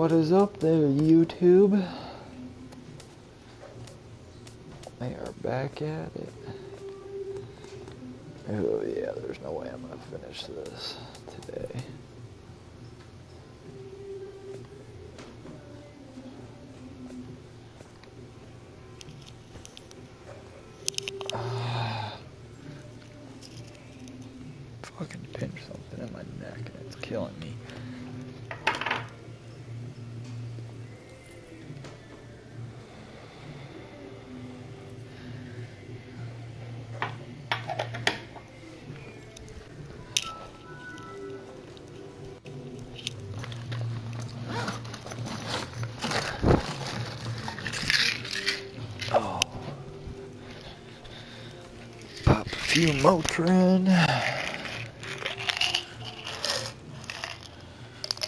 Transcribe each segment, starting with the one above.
What is up there, YouTube? They are back at it. Oh yeah, there's no way I'm gonna finish this today. Fucking pinch something in my neck and it's killing me. Oh. Pop a few Motrin.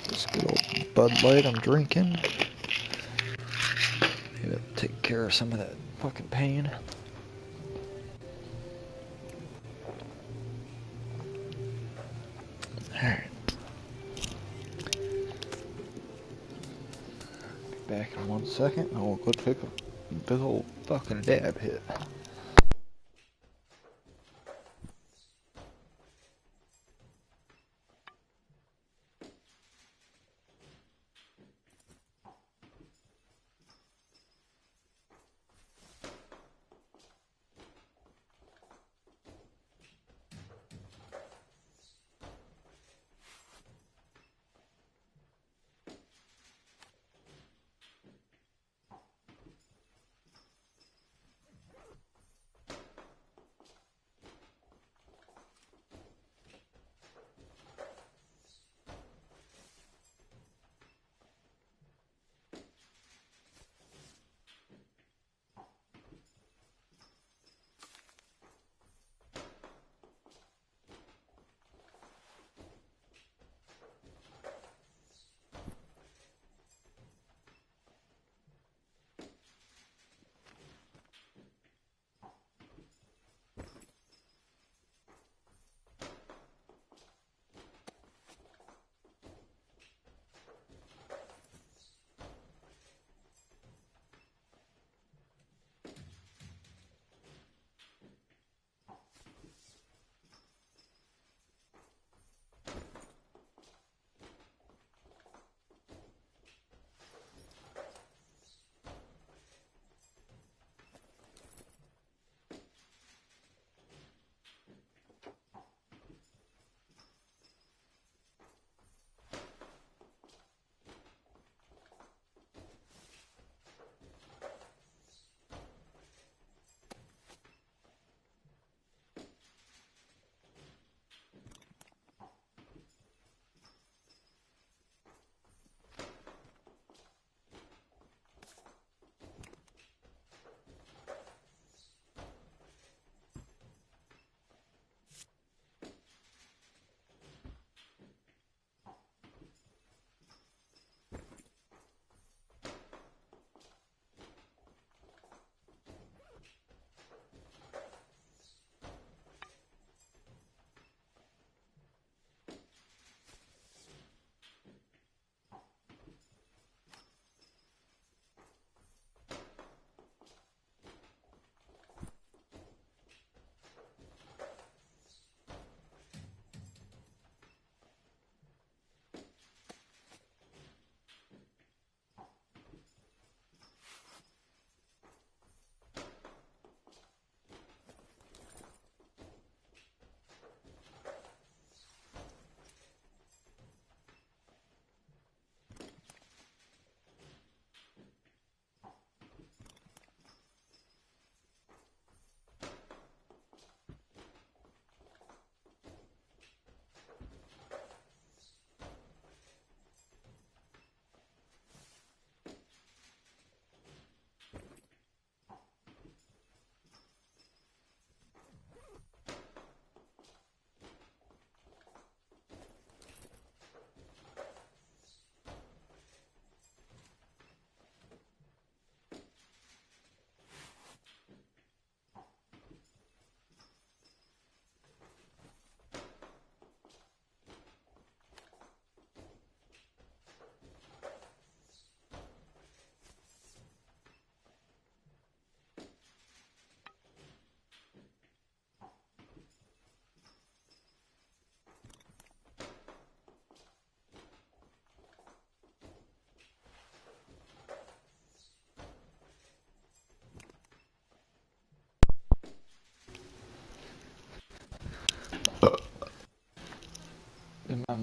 This good old Bud Light I'm drinking. Maybe it'll take care of some of that fucking pain. Alright. Be back in 1 second and we'll go take a big old fucking dab hit.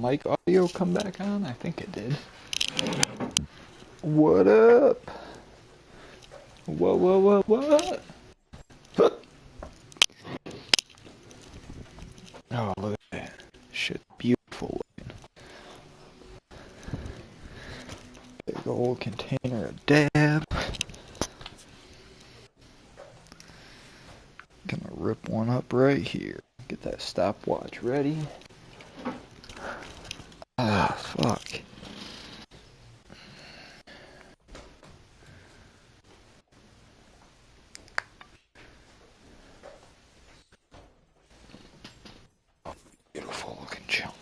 mic audio come back on? I think it did. What up? What? Oh, look at that. Shit, beautiful looking. Big old container of dab. Gonna rip one up right here. Get that stopwatch ready. Ah, fuck. Beautiful looking chunk.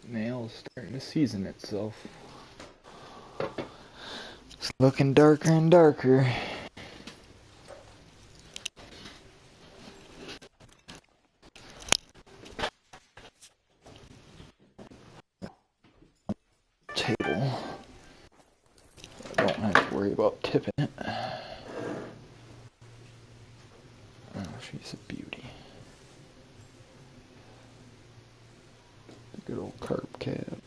Nail's starting to season itself. It's looking darker and darker. Table. I don't have to worry about tipping it. Oh, she's a beauty. Good old carb cab.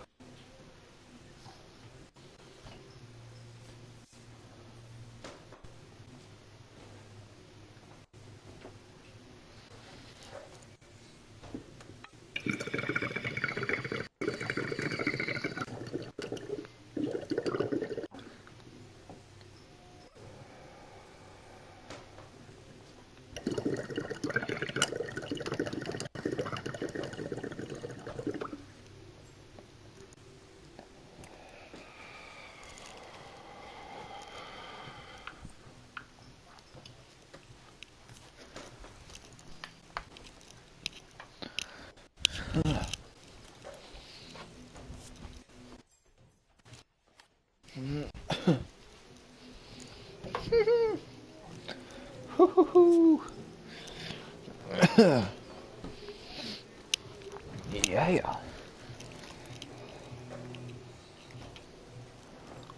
Yeah.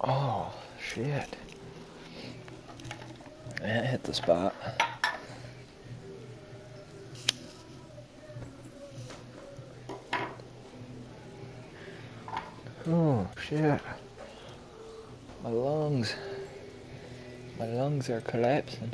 Oh, shit. That hit the spot. Oh, shit. My lungs. My lungs are collapsing.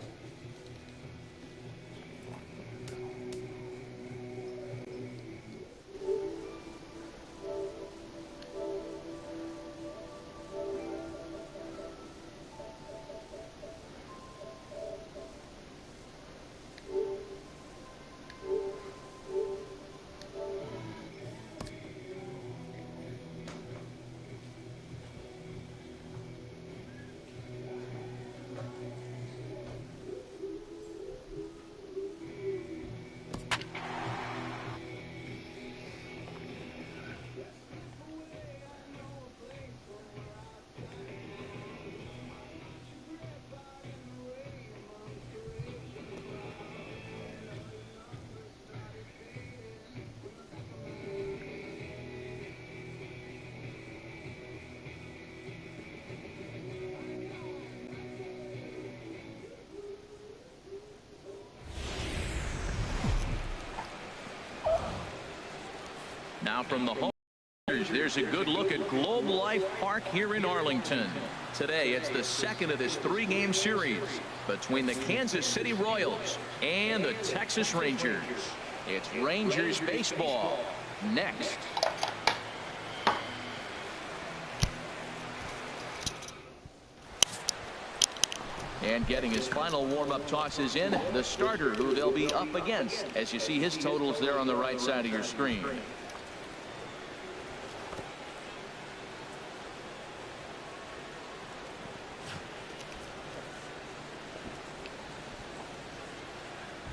Now from the home, there's a good look at Globe Life Park here in Arlington. Today, it's the second of this three-game series between the Kansas City Royals and the Texas Rangers. It's Rangers baseball next. And getting his final warm-up tosses in, the starter who they'll be up against, as you see his totals there on the right side of your screen.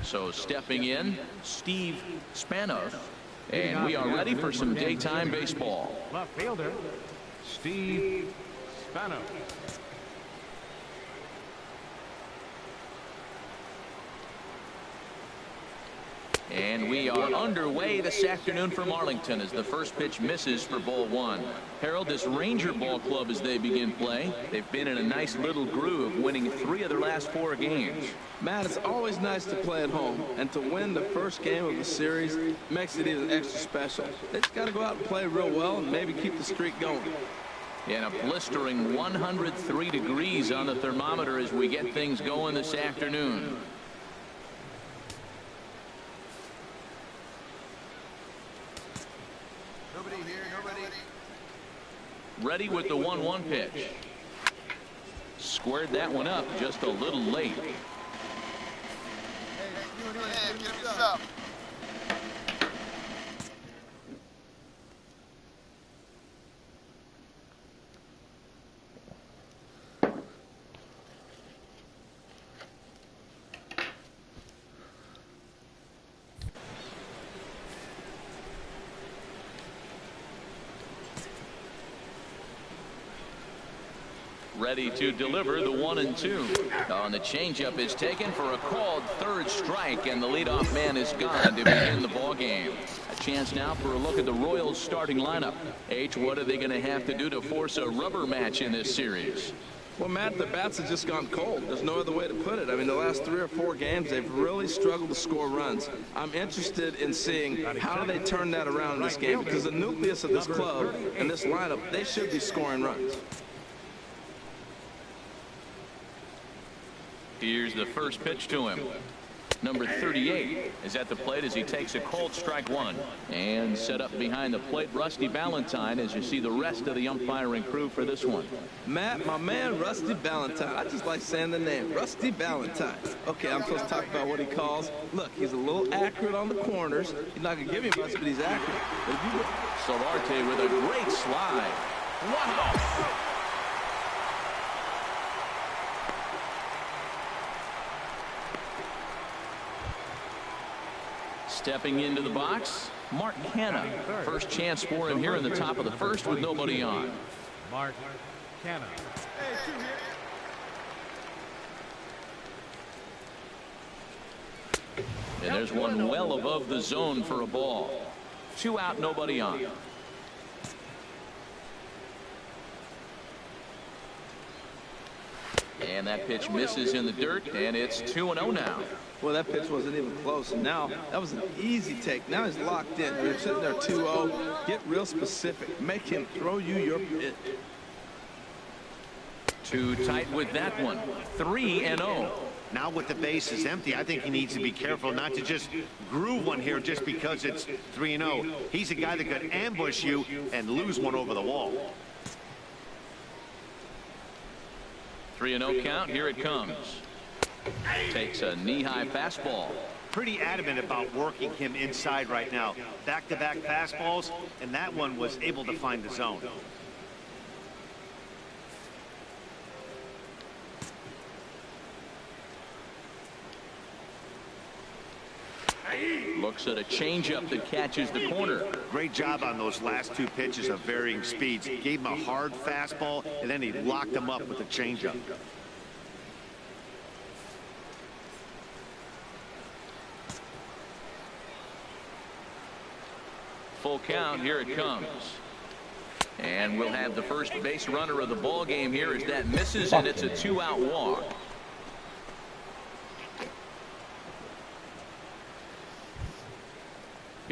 So stepping in, Steve Spanoff, and we are ready for some daytime baseball. Left fielder, Steve Spanoff. And we are underway this afternoon from Arlington as the first pitch misses for ball one. Harold, this Ranger ball club as they begin play, they've been in a nice little groove, winning 3 of their last 4 games. Matt, it's always nice to play at home, and to win the first game of the series makes it even extra special. They just got to go out and play real well and maybe keep the streak going. And a blistering 103 degrees on the thermometer as we get things going this afternoon. Ready with the 1-1 pitch. Squared that one up just a little late. Hey, give me some. Ready to deliver the 1-2. And the changeup is taken for a called third strike, and the leadoff man is gone to begin the ball game. A chance now for a look at the Royals starting lineup. H, what are they going to have to do to force a rubber match in this series? Well, Matt, the bats have just gone cold. There's no other way to put it. I mean, the last 3 or 4 games, they've really struggled to score runs. I'm interested in seeing how do they turn that around in this game, because the nucleus of this club and this lineup, they should be scoring runs. Here's the first pitch to him. Number 38 is at the plate as he takes a cold strike 1. And set up behind the plate, Rusty Valentine, as you see the rest of the umpiring crew for this one. Matt, my man, Rusty Valentine. I just like saying the name, Rusty Valentine. Okay, I'm supposed to talk about what he calls. Look, he's a little accurate on the corners. He's not going to give you much, but he's accurate. But if you look, Solarte with a great slide. Wow! Stepping into the box, Mark Canha. First chance for him here in the top of the first with nobody on. Mark Canha. And there's one well above the zone for a ball. 2 out, nobody on. And that pitch misses in the dirt, and it's 2-0 now. well, that pitch wasn't even close. And now that was an easy take. Now he's locked in. You're sitting there 2-0. Get real specific. Make him throw you your pitch. Too tight with that one. 3-0. Now with the bases empty, I think he needs to be careful not to just groove one here just because it's 3-0. He's a guy that could ambush you and lose one over the wall. 3-0 count. Here it comes. Takes a knee-high fastball. Pretty adamant about working him inside right now. Back-to-back fastballs, and that one was able to find the zone. Looks at a changeup that catches the corner. Great job on those last two pitches of varying speeds. Gave him a hard fastball, and then he locked him up with a changeup. Full count. Here it comes. And we'll have the first base runner of the ball game here as that misses, and it's a 2-out walk.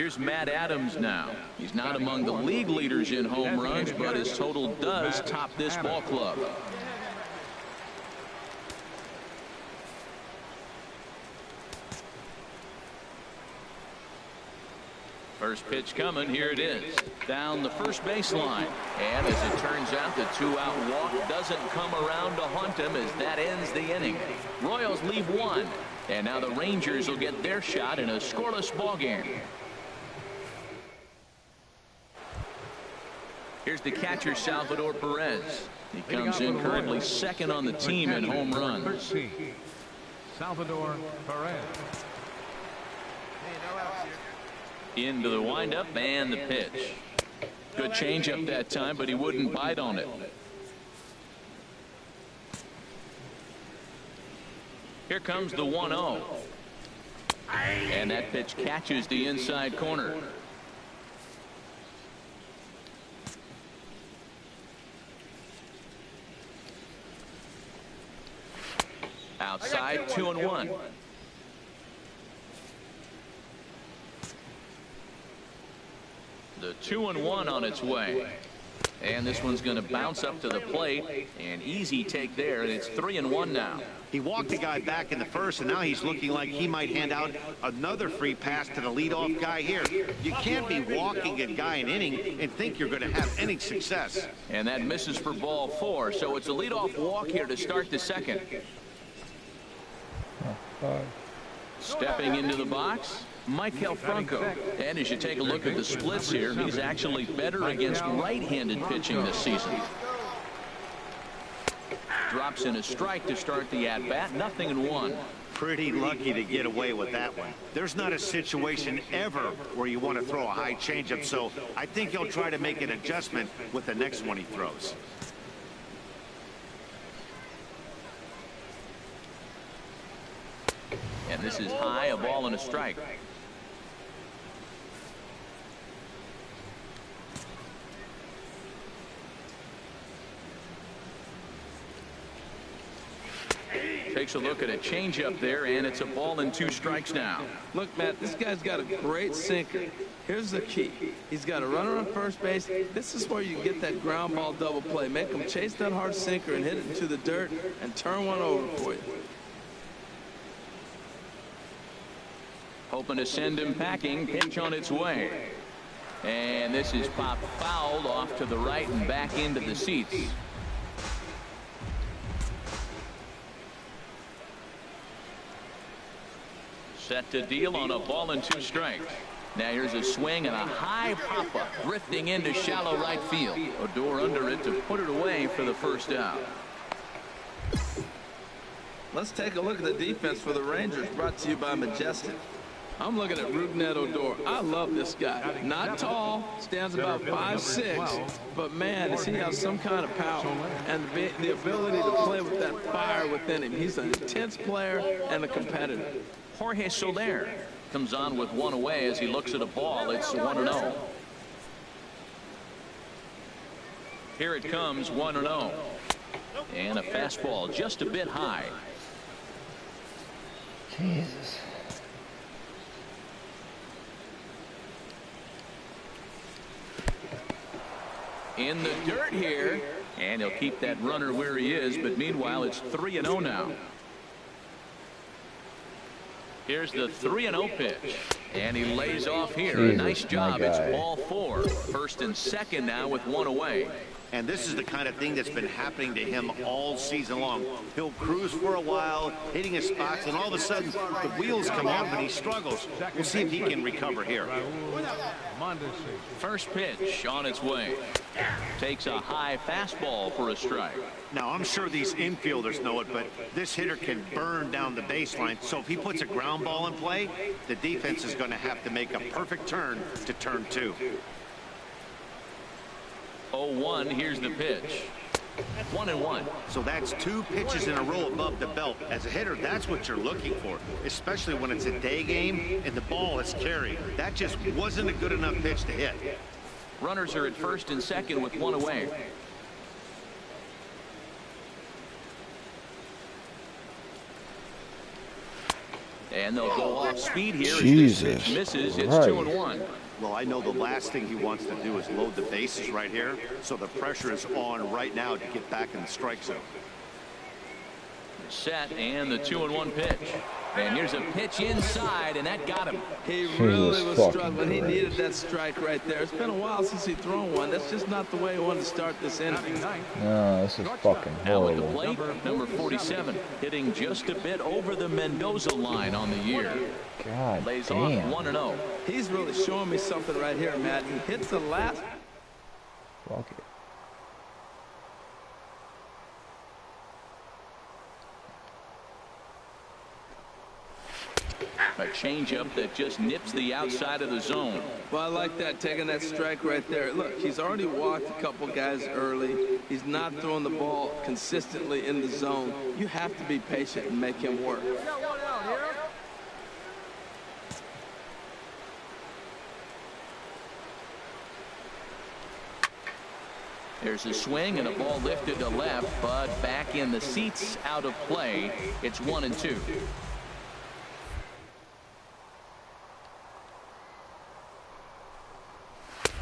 Here's Matt Adams now. He's not among the league leaders in home runs, but his total does top this ball club. First pitch coming. Here it is. Down the first baseline. And as it turns out, the two-out walk doesn't come around to haunt him as that ends the inning. Royals leave one. And now the Rangers will get their shot in a scoreless ball game. Here's the catcher, Salvador Perez. He comes in currently second on the team in home runs. Salvador Perez. Into the windup and the pitch. Good changeup that time, but he wouldn't bite on it. Here comes the 1-0. And that pitch catches the inside corner. Outside, 2-1. The 2-1 on its way. And this one's going to bounce up to the plate. An easy take there, and it's 3-1 now. He walked the guy back in the first, and now he's looking like he might hand out another free pass to the leadoff guy here. You can't be walking a guy an inning and think you're going to have any success. And that misses for ball 4, so it's a leadoff walk here to start the second. Stepping into the box, Michael Franco. And as you take a look at the splits here, he's actually better against right-handed pitching this season. Drops in a strike to start the at-bat. 0-1. Pretty lucky to get away with that one. There's not a situation ever where you want to throw a high changeup, so I think he'll try to make an adjustment with the next one he throws. And this is high, a ball and a strike. Takes a look at a changeup there, and it's a ball and 2 strikes now. Look, Matt, this guy's got a great sinker. Here's the key. He's got a runner on first base. This is where you get that ground ball double play. Make him chase that hard sinker and hit it into the dirt and turn one over for you. Hoping to send him packing. Pitch on its way. And this is popped fouled off to the right and back into the seats. Set to deal on a ball and 2 strikes. Now here's a swing and a high pop-up drifting into shallow right field. Odor under it to put it away for the first out. Let's take a look at the defense for the Rangers, brought to you by Majestic. I'm looking at Rougned Odor. I love this guy. Not tall, stands about 5'6", but man, does he have some kind of power and the ability to play with that fire within him. He's an intense player and a competitor. Jorge Soler comes on with one away as he looks at a ball. It's 1-0. Here it comes, 1-0. And a fastball just a bit high. Jesus. In the dirt here, and he'll keep that runner where he is, but meanwhile it's 3-0 now. Here's the 3-0 pitch, and he lays off here. Jesus, nice job. It's guy. ball 4. First and second now with one away. And this is the kind of thing that's been happening to him all season long. He'll cruise for a while, hitting his spots, and all of a sudden the wheels come off and he struggles. We'll see if he can recover here. First pitch on its way. Takes a high fastball for a strike. Now, I'm sure these infielders know it, but this hitter can burn down the baseline. So if he puts a ground ball in play, the defense is going to have to make a perfect turn to turn 2. 0-1. Here's the pitch. 1-1. So that's 2 pitches in a row above the belt. As a hitter, that's what you're looking for, especially when it's a day game and the ball is carried. That just wasn't a good enough pitch to hit. Runners are at first and second with one away. And they'll go off speed here. Jesus as this pitch misses. It's Christ. 2-1. Well, I know the last thing he wants to do is load the bases right here, so the pressure is on right now to get back in the strike zone. Set, and the 2-1 pitch. And here's a pitch inside, and that got him. He really was struggling. He needed that strike right there. It's been a while since he's thrown one. That's just not the way he wanted to start this inning. No, this is fucking Now at the horrible. plate, number 47, hitting just a bit over the Mendoza line on the year. God Lays off damn. 1-0. He's really showing me something right here, Matt. He hits the last. Fuck it. A changeup that just nips the outside of the zone. Well, I like that, taking that strike right there. Look, he's already walked a couple guys early. He's not throwing the ball consistently in the zone. You have to be patient and make him work. There's a swing and a ball lifted to left, but back in the seats, out of play. It's 1-2.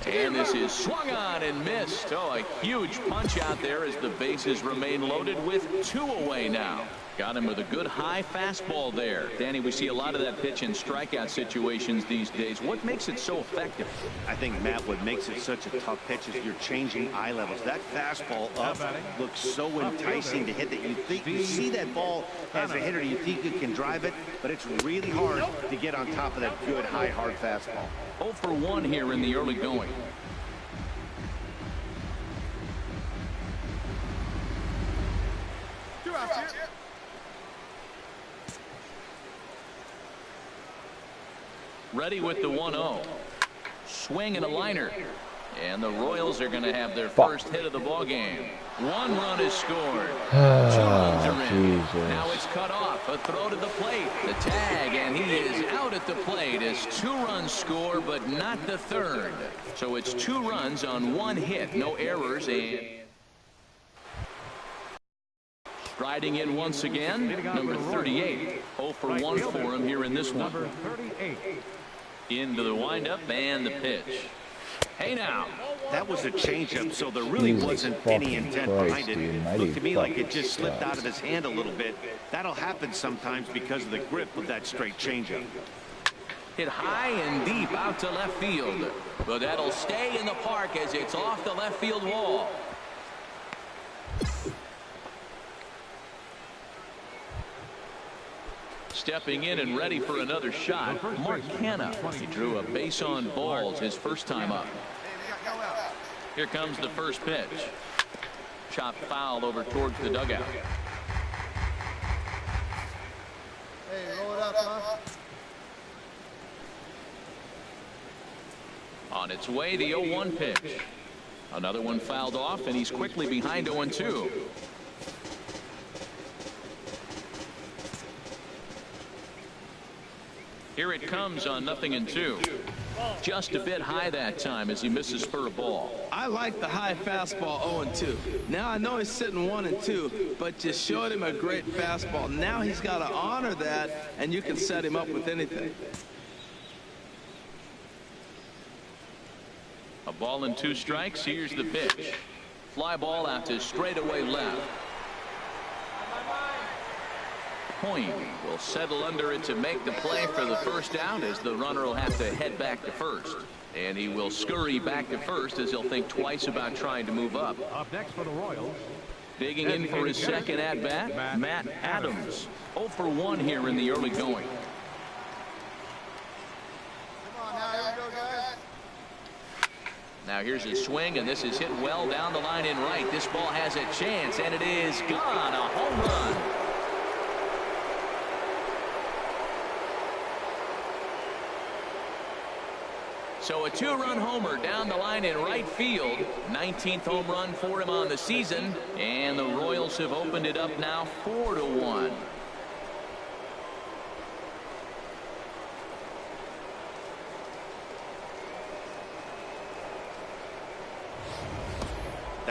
And this is swung on and missed. Oh, a huge punch out there as the bases remain loaded with 2 away now. Got him with a good high fastball there. Danny, we see a lot of that pitch in strikeout situations these days. What makes it so effective? I think, Matt, what makes it such a tough pitch is you're changing eye levels. That fastball up looks so enticing to hit that you think you see that ball as a hitter, you think you can drive it, but it's really hard to get on top of that good high hard fastball. 0 for 1 here in the early going. Ready with the 1-0. Swing and a liner. And the Royals are going to have their first hit of the ball game. 1 run is scored. 2 runs are in. Now it's cut off. A throw to the plate. The tag, and he is out at the plate as 2 runs score, but not the third. So it's 2 runs on 1 hit. No errors. And striding in once again, number 38. 0 for 1 for him here in this one. Number 38. Into the windup and the pitch. Hey now. That was a changeup, so there really wasn't any intent behind it. Looked to me like it just slipped out of his hand a little bit. That'll happen sometimes because of the grip of that straight changeup. Hit high and deep out to left field. But that'll stay in the park as it's off the left field wall. Stepping in and ready for another shot, Mark Canha. He drew a base on balls his first time up. Here comes the first pitch. Chopped foul over towards the dugout. Hey, roll it up, huh? On its way, the 0-1 pitch. Another one fouled off, and he's quickly behind 0-2. Here it comes on 0-2. Just a bit high that time as he misses for a ball. I like the high fastball 0-2. Now I know he's sitting 1-2, but you showed him a great fastball. Now he's got to honor that, and you can set him up with anything. A ball and 2 strikes. Here's the pitch. Fly ball out to straightaway left. Point will settle under it to make the play for the first out as the runner will have to head back to first. And he will scurry back to first as he'll think twice about trying to move up. Up next for the Royals. Digging in for his second at-bat, Matt Adams. 0 for 1 here in the early going. Come on now, here we go, guys. Now here's a swing, and this is hit well down the line in right. This ball has a chance, and it is gone. A home run. So a 2-run homer down the line in right field. 19th home run for him on the season. And the Royals have opened it up now 4-1.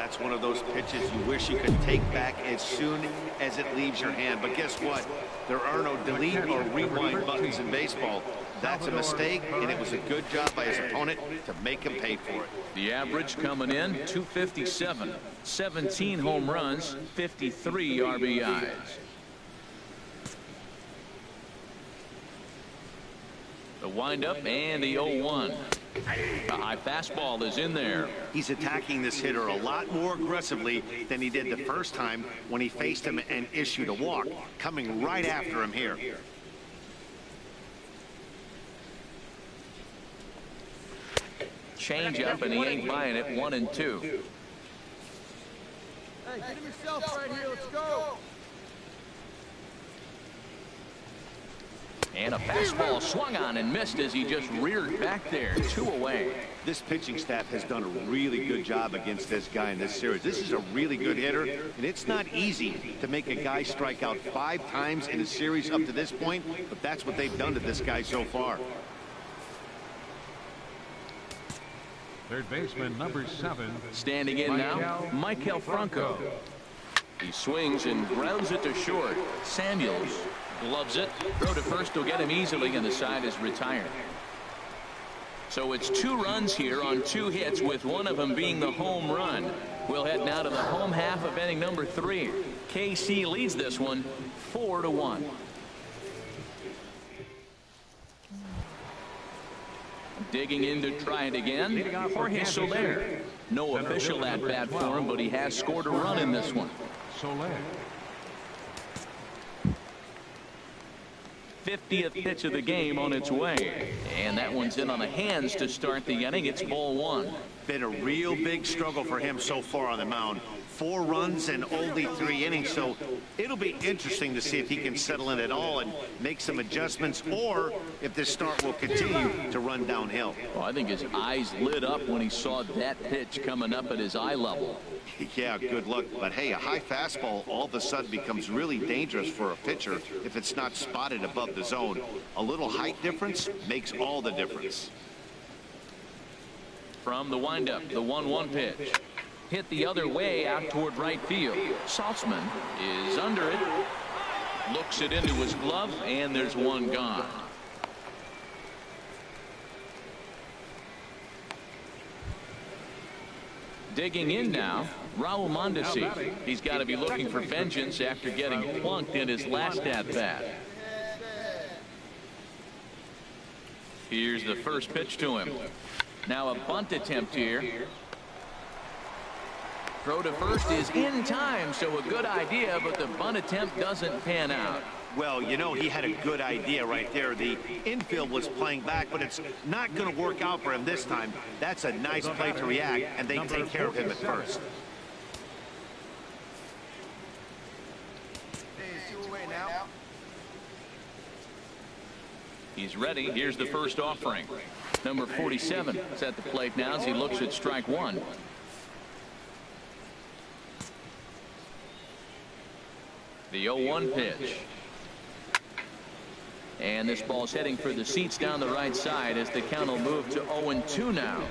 That's one of those pitches you wish you could take back as soon as it leaves your hand. But guess what? There are no delete or rewind buttons in baseball. That's a mistake, and it was a good job by his opponent to make him pay for it. The average coming in, 257. 17 home runs, 53 RBIs. The windup and the 0-1. The high fastball is in there. He's attacking this hitter a lot more aggressively than he did the first time when he faced him and issued a walk. Coming right after him here. Change up, and he ain't buying it. 1-2. Hey, get him yourself right here. Let's go. And a fastball swung on and missed as he just reared back there. 2 away. This pitching staff has done a really good job against this guy in this series. This is a really good hitter, and it's not easy to make a guy strike out 5 times in a series up to this point, but that's what they've done to this guy so far. Third baseman, number 7. Standing in now, Michael Franco. He swings and grounds it to short. Samuels gloves it. Throw to first will get him easily, and the side is retired. So it's 2 runs here on 2 hits, with one of them being the home run. We'll head now to the home half of inning number 3. KC leads this one 4-1. Digging in to try it again, Jorge Soler. No official at bat for him, but he has scored a run in this one. Soler. 50th pitch of the game on its way. And that one's in on the hands to start the inning. It's ball 1. Been a real big struggle for him so far on the mound. 4 runs in only 3 innings, so it'll be interesting to see if he can settle in at all and make some adjustments, or if this start will continue to run downhill. Well, I think his eyes lit up when he saw that pitch coming up at his eye level. Yeah, good luck. But hey, a high fastball all of a sudden becomes really dangerous for a pitcher if it's not spotted above the zone. A little height difference makes all the difference. From the windup, the 1-1 pitch. Hit the other way out toward right field. Saltzman is under it. Looks it into his glove, and there's one gone. Digging in now, Raul Mondesi. He's got to be looking for vengeance after getting plunked in his last at-bat. Here's the first pitch to him. Now a bunt attempt here. Throw to first is in time, so a good idea, but the bunt attempt doesn't pan out. Well, you know, he had a good idea right there. The infield was playing back, but it's not going to work out for him this time. That's a nice play to react, and they take care of him at first. He's ready. Here's the first offering. Number 47 is at the plate now as he looks at strike 1. The 0-1 pitch. And this ball's heading for the seats down the right side as the count will move to 0-2 now.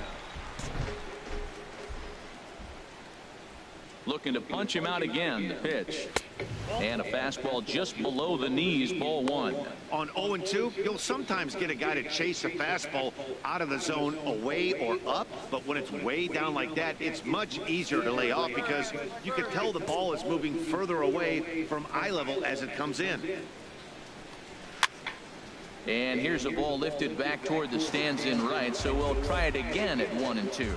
Looking to punch him out again. The pitch. And a fastball just below the knees, ball 1. On 0-2, you'll sometimes get a guy to chase a fastball out of the zone away or up, but when it's way down like that, it's much easier to lay off because you can tell the ball is moving further away from eye level as it comes in. And here's a ball lifted back toward the stands in right, so we'll try it again at 1-2.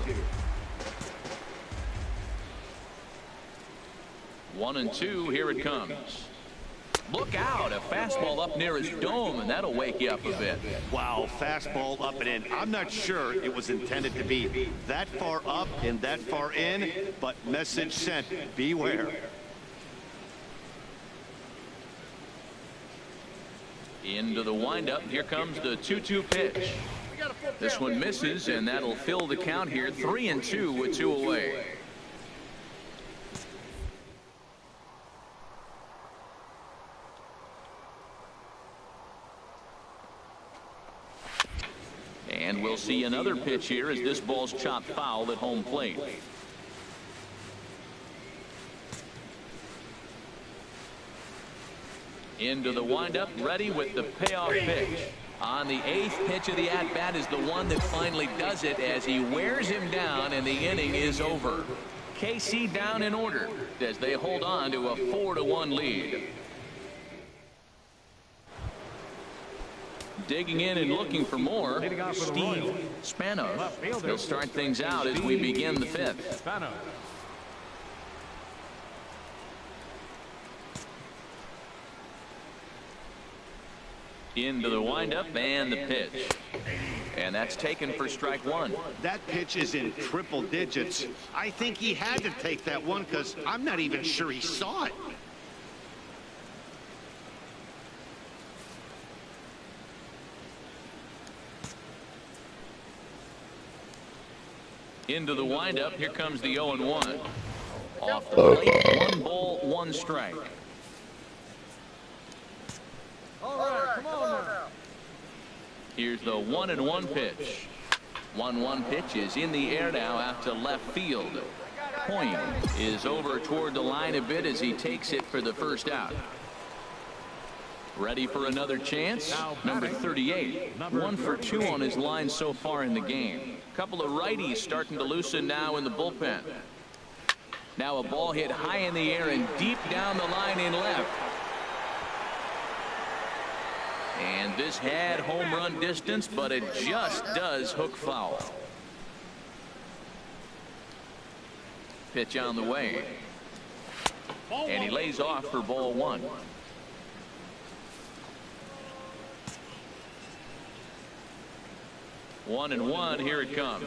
1-2, here it comes. Look out, a fastball up near his dome, and that'll wake you up a bit. Wow, fastball up and in. I'm not sure it was intended to be that far up and that far in, but message sent, beware. Into the windup, here comes the 2-2 pitch. This one misses, and that'll fill the count here, 3-2 with 2 away. And we'll see another pitch here as this ball's chopped foul at home plate. Into the windup, ready with the payoff pitch. On the 8th pitch of the at-bat is the one that finally does it as he wears him down, and the inning is over. KC down in order as they hold on to a 4-1 lead. Digging in and looking for more, Steve Spanos. He'll start things out as we begin the 5th. Into the windup and the pitch. And that's taken for strike 1. That pitch is in triple digits. I think he had to take that one because I'm not even sure he saw it. Into the windup. Here comes the 0-1. Off the plate. 1 ball, 1 strike. All right, come on now. Here's the 1-1 pitch. 1-1 pitch is in the air now out to left field. Point is over toward the line a bit as he takes it for the first out. Ready for another chance. Number 38. 1 for 2 on his line so far in the game. Couple of righties starting to loosen now in the bullpen. Now a ball hit high in the air and deep down the line in left. And this had home run distance, but it just does hook foul. Pitch on the way. And he lays off for ball 1. One and one, here it comes.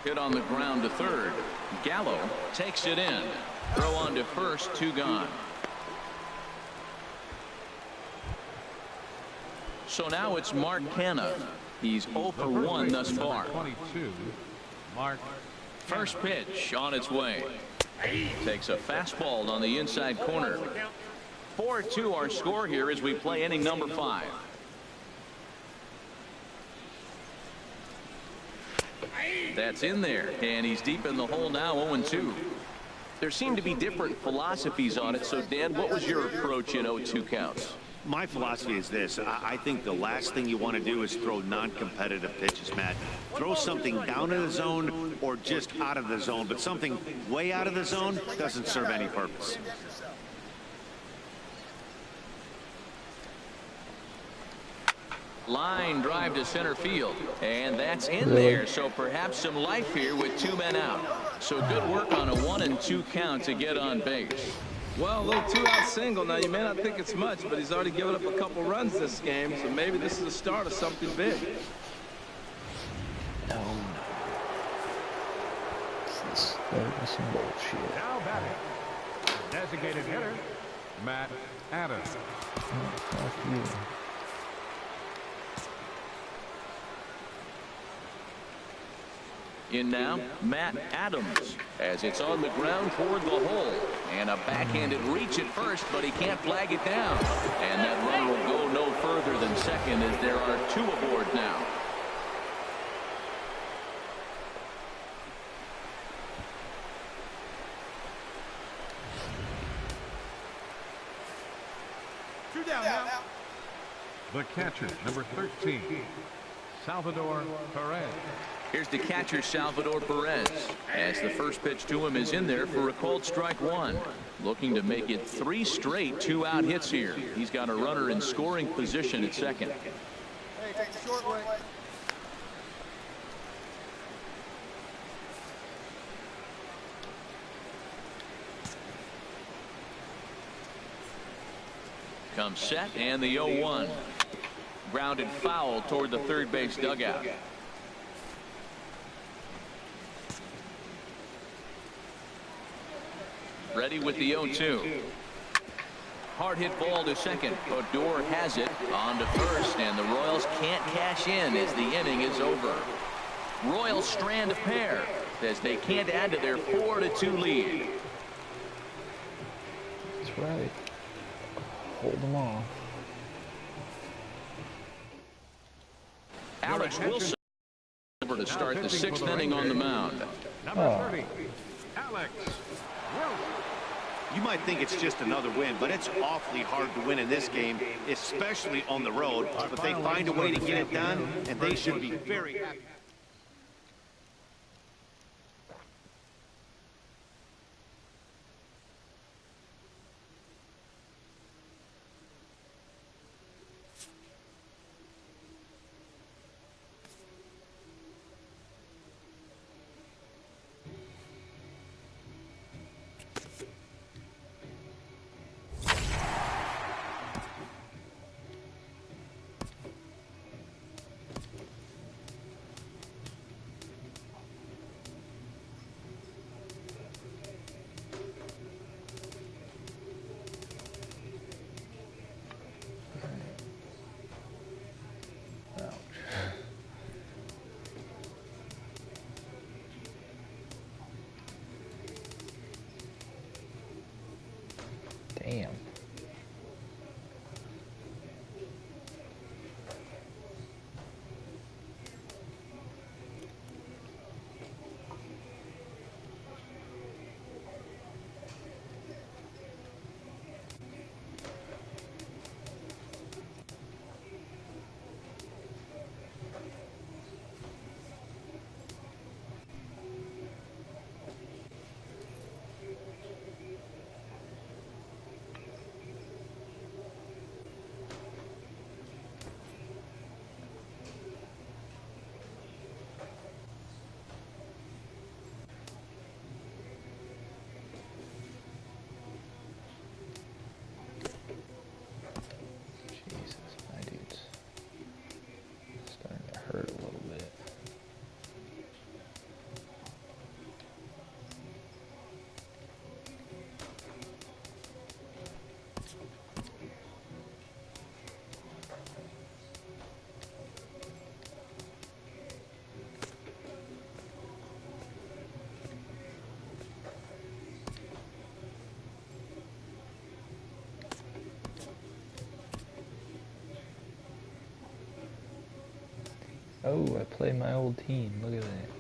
Hit on the ground to third. Gallo takes it in. Throw on to first, 2 gone. So now it's Mark Canha. He's 0 for 1 thus far. 22, Mark. First pitch on its way. Takes a fastball on the inside corner. 4-2 our score here as we play inning number 5. That's in there, and he's deep in the hole now, 0-2. There seem to be different philosophies on it. So, Dan, what was your approach in 0-2 counts? My philosophy is this. I think the last thing you want to do is throw non-competitive pitches, Matt. Throw something down in the zone or just out of the zone, but something way out of the zone doesn't serve any purpose. Line drive to center field, and that's in there. So perhaps some life here with 2 men out. So good work on a 1-2 count to get on base. Well, a little 2-out single. Now, you may not think it's much, but he's already given up a couple runs this game, so maybe this is the start of something big. No. This is some bullshit. Now batting, designated hitter, Matt Adams. Oh, fuck you. In now, Matt Adams, as it's on the ground toward the hole. And a backhanded reach at first, but he can't flag it down. And that runner will go no further than second as there are 2 aboard now. Two down now. The catcher, number 13, Salvador Perez. Here's the catcher, Salvador Perez, as the first pitch to him is in there for a called strike 1. Looking to make it 3 straight 2-out hits here. He's got a runner in scoring position at second. Hey, take the short way. Comes set, and the 0-1. Grounded foul toward the third base dugout. Ready with the 0-2. Hard hit ball to second. Odor has it on to first, and the Royals can't cash in as the inning is over. Royals strand a pair as they can't add to their 4-2 lead. That's right. Hold them off. Alex Wilson over to start the 6th inning on the mound. Number 30, Alex Wilson. You might think it's just another win, but it's awfully hard to win in this game, especially on the road. But they find a way to get it done, and they should be very happy. Damn. Oh, I played my old team. Look at that.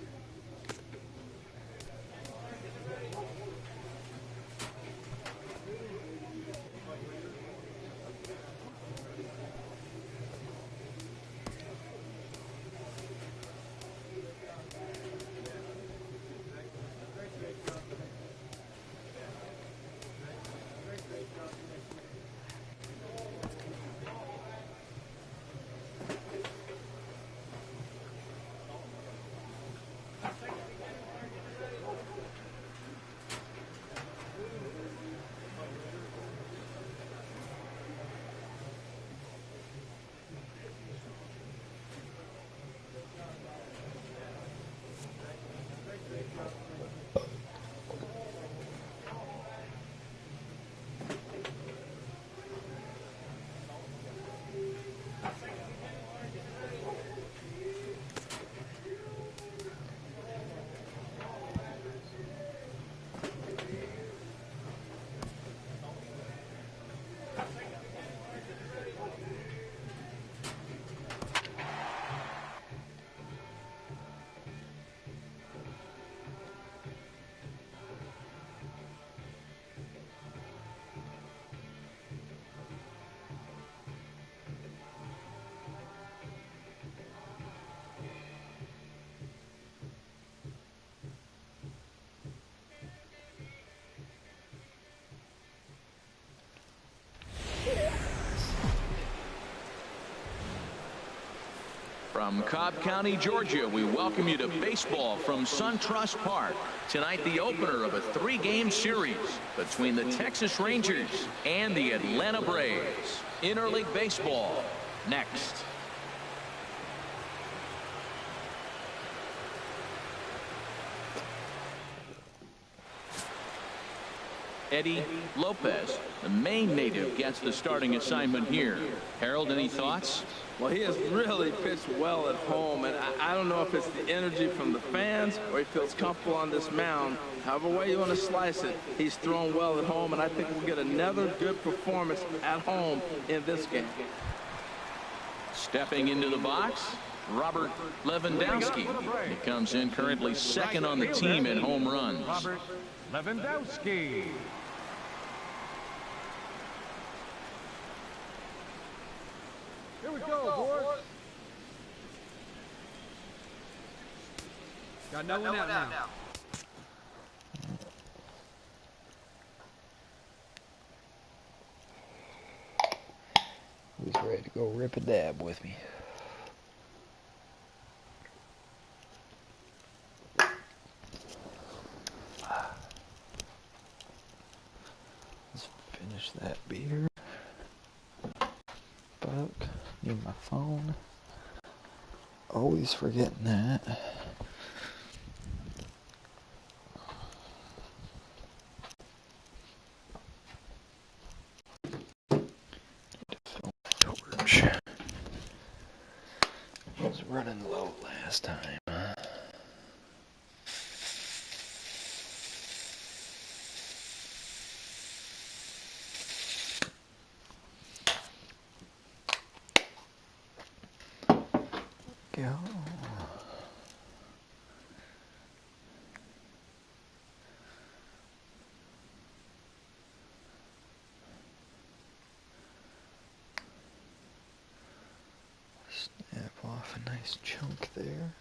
From Cobb County, Georgia, we welcome you to baseball from SunTrust Park. Tonight, the opener of a three-game series between the Texas Rangers and the Atlanta Braves. Interleague baseball next. Eddie Lopez, the Maine native, gets the starting assignment here. Harold, any thoughts? Well, he has really pitched well at home, and I don't know if it's the energy from the fans or he feels comfortable on this mound. However way you want to slice it, he's thrown well at home, and I think we'll get another good performance at home in this game. Stepping into the box, Robert Lewandowski. He comes in currently second on the team in home runs. Robert Lewandowski. Here we go, boys. Got no one out now. Who's ready to go rip a dab with me? Let's finish that beer. Fuck. Need my phone. Always forgetting that. Torch. Was running low last time. Go. Snap off a nice chunk there.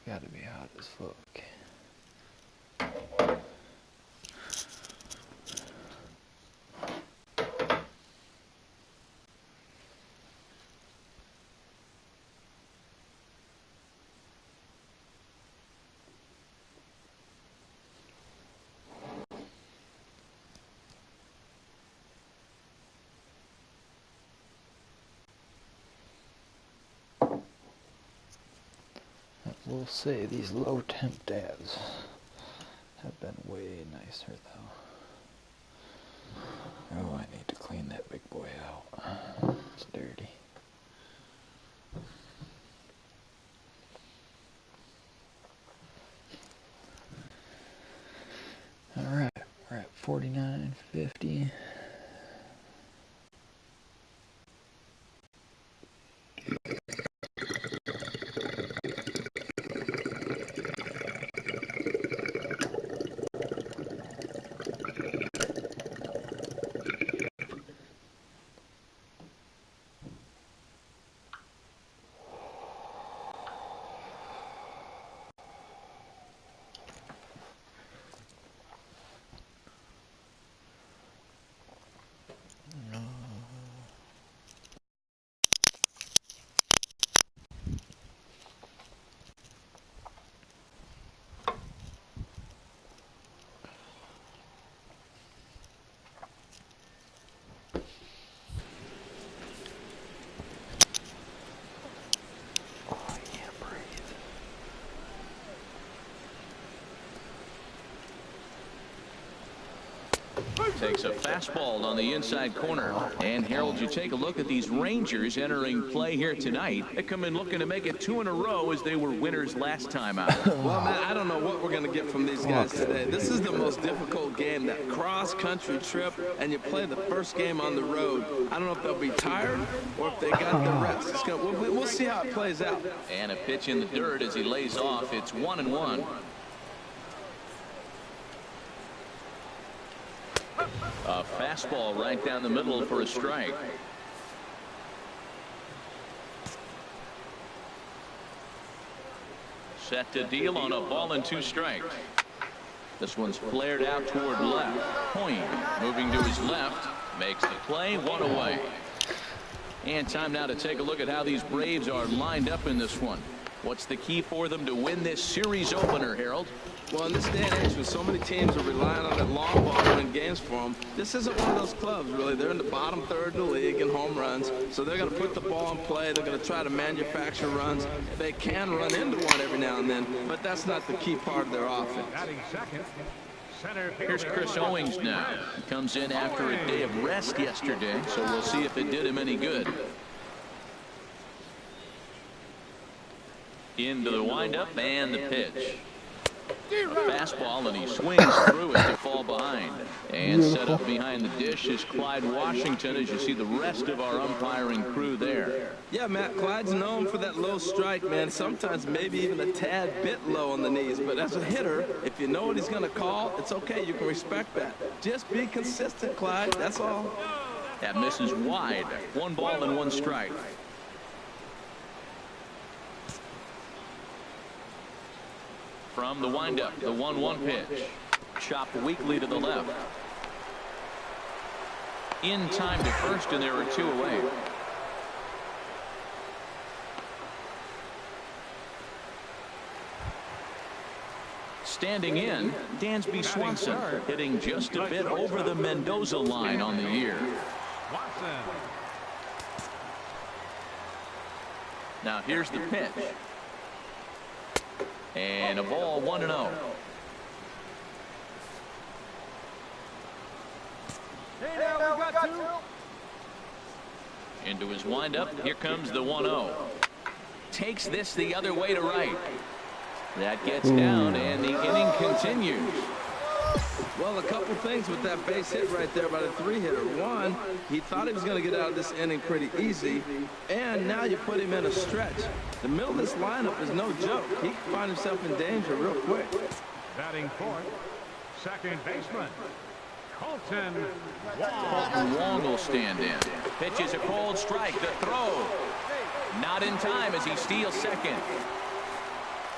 Gotta be hot as fuck. We'll say these low temp dabs have been way nicer though. Oh, I need to clean that big boy out. It's dirty. Alright, we're at 49.50. takes a fastball on the inside corner. And Harold, you take a look at these Rangers entering play here tonight. They come in looking to make it 2 in a row as they were winners last time out. Well, man, I don't know what we're going to get from these guys today. This is the most difficult game, that cross-country trip, and you play the first game on the road. I don't know if they'll be tired or if they got the reps. We'll see how it plays out. And a pitch in the dirt as he lays off. It's 1-1. A fastball right down the middle for a strike. Set to deal on a ball and 2 strikes. This one's flared out toward left. Point moving to his left. Makes the play, 1 away. And time now to take a look at how these Braves are lined up in this one. What's the key for them to win this series opener, Harold? Well, in this day and age, when so many teams are relying on that long ball to win games for them, this isn't one of those clubs, really. They're in the bottom third of the league in home runs, so they're going to put the ball in play. They're going to try to manufacture runs. They can run into one every now and then, but that's not the key part of their offense. Here's Chris Owings now. He comes in after a day of rest yesterday, so we'll see if it did him any good. Into the windup and the pitch. A fastball, and he swings through it to fall behind. And set up behind the dish is Clyde Washington, as you see the rest of our umpiring crew there. Yeah, Matt, Clyde's known for that low strike, man. Sometimes maybe even a tad bit low on the knees. But as a hitter, if you know what he's going to call, it's okay. You can respect that. Just be consistent, Clyde. That's all. That misses wide. 1 ball and 1 strike. From the windup, the 1-1 pitch. Chopped weakly to the left. In time to first, and there are 2 away. Standing in, Dansby Swanson, hitting just a bit over the Mendoza line on the year. Now here's the pitch. And a ball, 1-0. Hey, now we got 2. Into his windup. Here comes the 1-0. Takes this the other way to right. That gets down, and the inning continues. Well, a couple things with that base hit right there by the 3-hitter. One, he thought he was going to get out of this inning pretty easy, and now you put him in a stretch. The middle of this lineup is no joke. He can find himself in danger real quick. Batting fourth, second baseman, Colton Wong will stand in. Pitches a cold strike. The throw. Not in time as he steals second.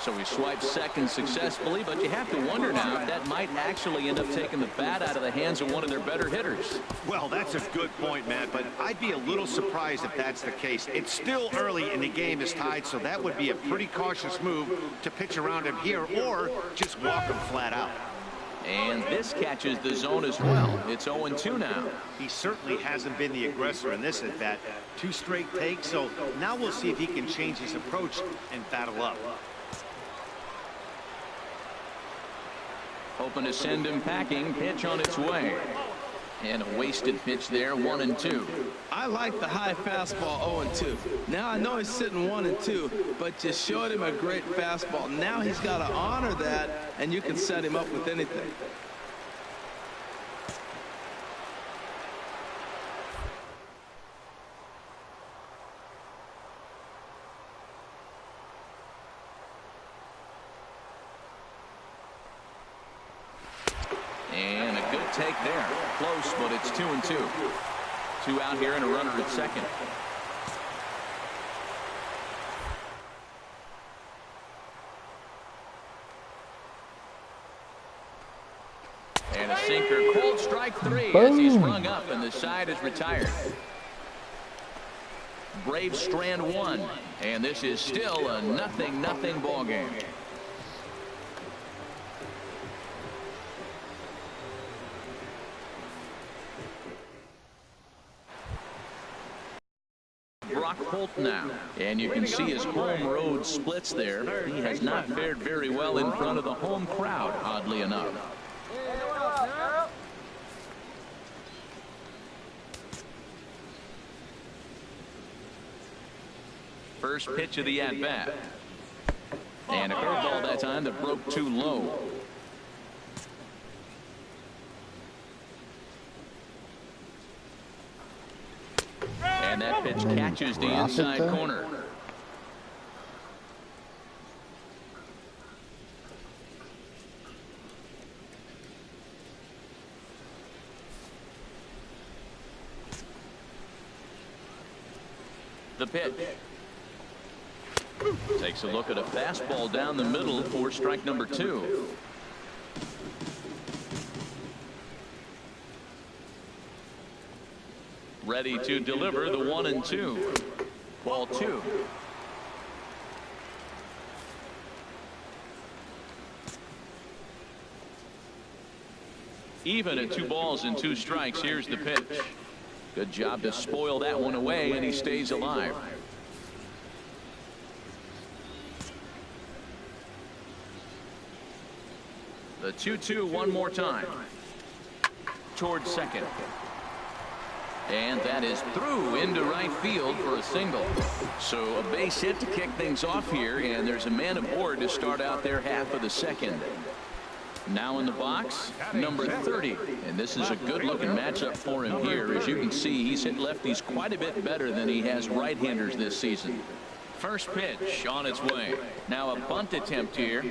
So he swipes second successfully, but you have to wonder now if that might actually end up taking the bat out of the hands of one of their better hitters. Well, that's a good point, Matt, but I'd be a little surprised if that's the case. It's still early and the game is tied, so that would be a pretty cautious move to pitch around him here or just walk him flat out. And this catches the zone as well. It's 0-2 now. He certainly hasn't been the aggressor in this at bat. 2 straight takes, so now we'll see if he can change his approach and battle up. Hoping to send him packing. Pitch on its way. And a wasted pitch there, 1-2. I like the high fastball 0-2. Now I know he's sitting 1-2, but you showed him a great fastball. Now he's got to honor that, and you can set him up with anything. And a good take there. Close, but it's 2-2. 2 out here and a runner at second. And a sinker. Cold strike 3 as he's rung up and the side is retired. Braves strand 1. And this is still a 0-0 ball game. Brock Holt now, and you can see his home road splits there. He has not fared very well in front of the home crowd, oddly enough. First pitch of the at-bat. And a curveball that time that broke too low. And that pitch catches the inside corner. The pitch. Takes a look at a fastball down the middle for strike number 2. Ready to deliver the 1-2. Ball 2. Even at 2 balls and 2 strikes. Here's the pitch. Good job to spoil that one away, and he stays alive. The 2-2 one more time. Towards second. And that is through into right field for a single. So a base hit to kick things off here, and there's a man aboard to start out their half of the second. Now in the box, number 30. And this is a good-looking matchup for him here. As you can see, he's hit lefties quite a bit better than he has right-handers this season. First pitch on its way. Now a bunt attempt here.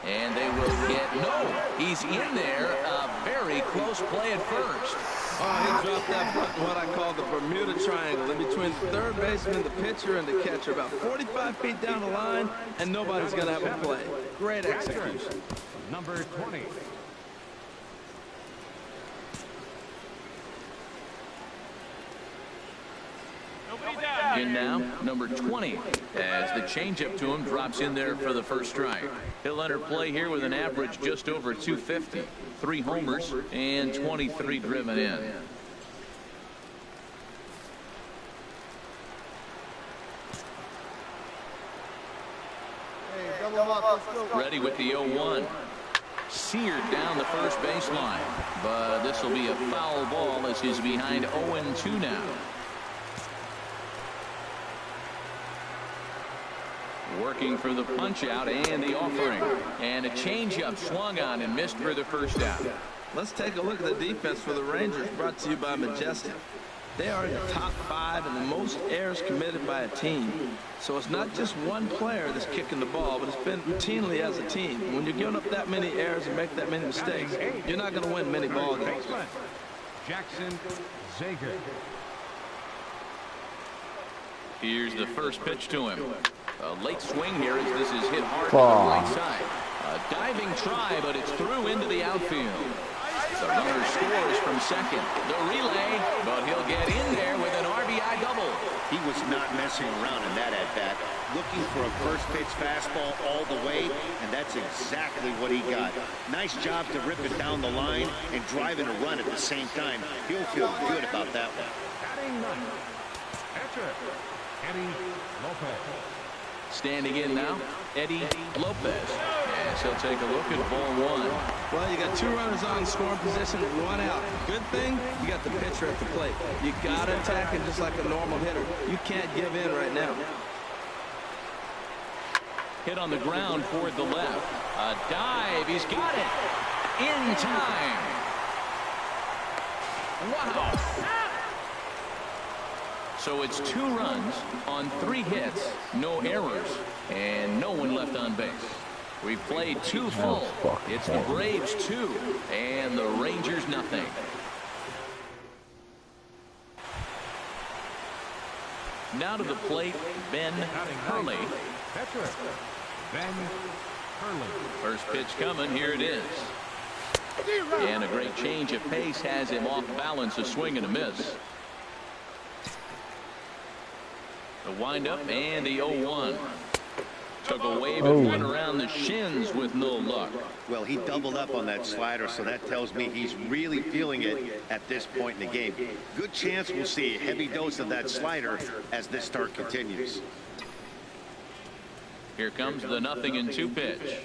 And they will get, no, he's in there. A very close play at first. Oh, he dropped that bunt, what I call the Bermuda Triangle, in between the third baseman, the pitcher, and the catcher, about 45 feet down the line, and nobody's going to have a play. Great execution. Number 20. In now, number 20, as the changeup to him drops in there for the first strike. He'll enter play here with an average just over 250, 3 homers, and 23 driven in. Ready with the 0-1. Seared down the first baseline, but this will be a foul ball as he's behind 0-2 now. Working for the punch out and the offering, and a changeup swung on and missed for the first out. Let's take a look at the defense for the Rangers, brought to you by Majestic. They are in the top 5 in the most errors committed by a team. So it's not just one player that's kicking the ball, but it's been routinely as a team. When you're giving up that many errors and make that many mistakes, you're not going to win many ball games. Jackson Zager. Here's the first pitch to him. A late swing here as this is hit hard to the right side. A diving try, but it's through into the outfield. The runner scores from second. The relay, but he'll get in there with an RBI double. He was not messing around in that at-bat. Looking for a first-pitch fastball all the way, and that's exactly what he got. Nice job to rip it down the line and drive in a run at the same time. He'll feel good about that one. Batting ninth, catcher, Eddie Lopez. Standing in now, Eddie Lopez. Yes, he'll take a look at ball 1. Well, you got 2 runners on scoring position, 1 out. Good thing, you got the pitcher at the plate. You got to attack it just like a normal hitter. You can't give in right now. Hit on the ground toward the left. A dive, he's got it. In time. Wow. So it's 2 runs on 3 hits, no errors, and no one left on base. We've played 2 full. It's the Braves 2 and the Rangers nothing. Now to the plate, Ben Hurley. Catcher, Ben Hurley. First pitch coming, here it is. And a great change of pace has him off balance, a swing and a miss. The windup and the 0-1. Took a wave and went around the shins with no luck. Well, he doubled up on that slider, so that tells me he's really feeling it at this point in the game. Good chance we'll see a heavy dose of that slider as this start continues. Here comes the 0-2 pitch.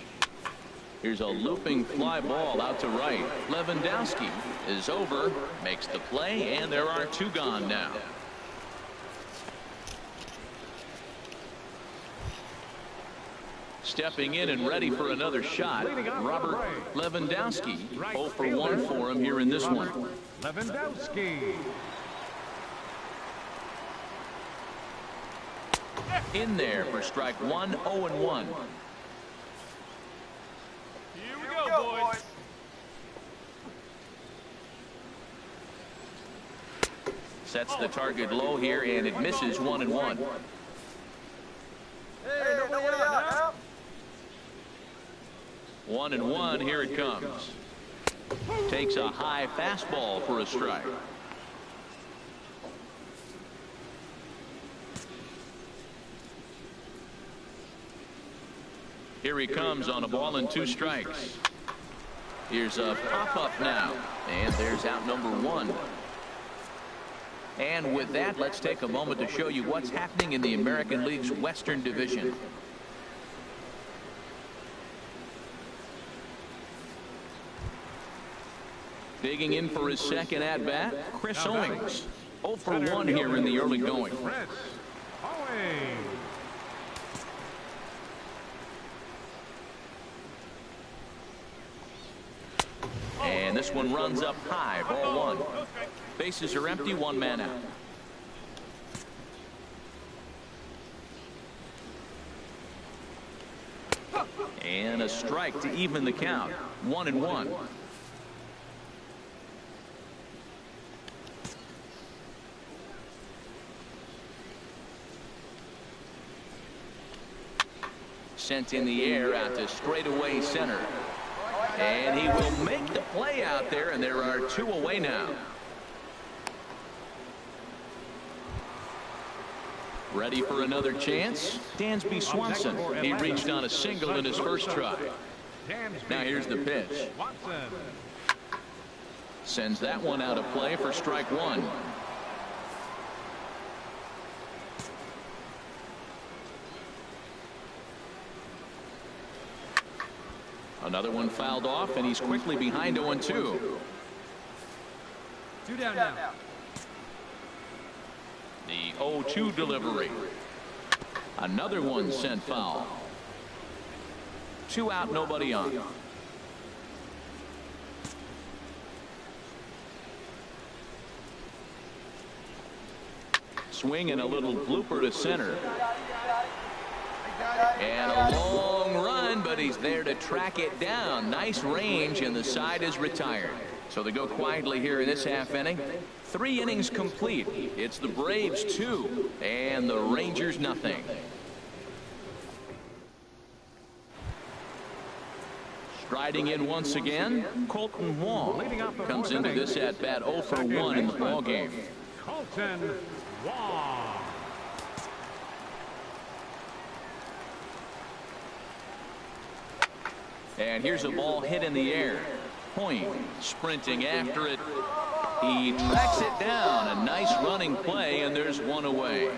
Here's a looping fly ball out to right. Lewandowski is over, makes the play, and there are 2 gone now. Stepping in and ready for another shot, Robert Lewandowski. 0 for 1 for him here in this one. Lewandowski. In there for strike one, 0-1. Here we go, boys. Sets the target low here, and it misses 1-1. Hey, nobody out now. 1-1, here it comes. Takes a high fastball for a strike. Here he comes on a ball and 2 strikes. Here's a pop-up now, and there's out number 1. And with that, let's take a moment to show you what's happening in the American League's Western Division. Digging in for his second at-bat, Chris Owings. 0 for 1 here in the early going. Chris Owings. And this one runs up high, ball 1. Bases are empty, 1 man out. And a strike to even the count, 1-1. Sent in the air out to straightaway center. And he will make the play out there, and there are 2 away now. Ready for another chance? Dansby Swanson. He reached on a single in his first try. Now here's the pitch. Sends that one out of play for strike 1. Another one fouled off, and he's quickly behind 0-2. 2 down now. The 0-2 delivery. Another one sent foul. 2 out, nobody on. Swing and a little blooper to center. And a long run, but he's there to track it down. Nice range, and the side is retired. So they go quietly here in this half inning. 3 innings complete. It's the Braves 2 and the Rangers nothing. Striding in once again, Colton Wong comes into this at bat 0 for 1 in the ball game. Colton Wong. And here's a ball hit in the air. Point sprinting after it. He tracks it down. A nice running play, and there's 1 away.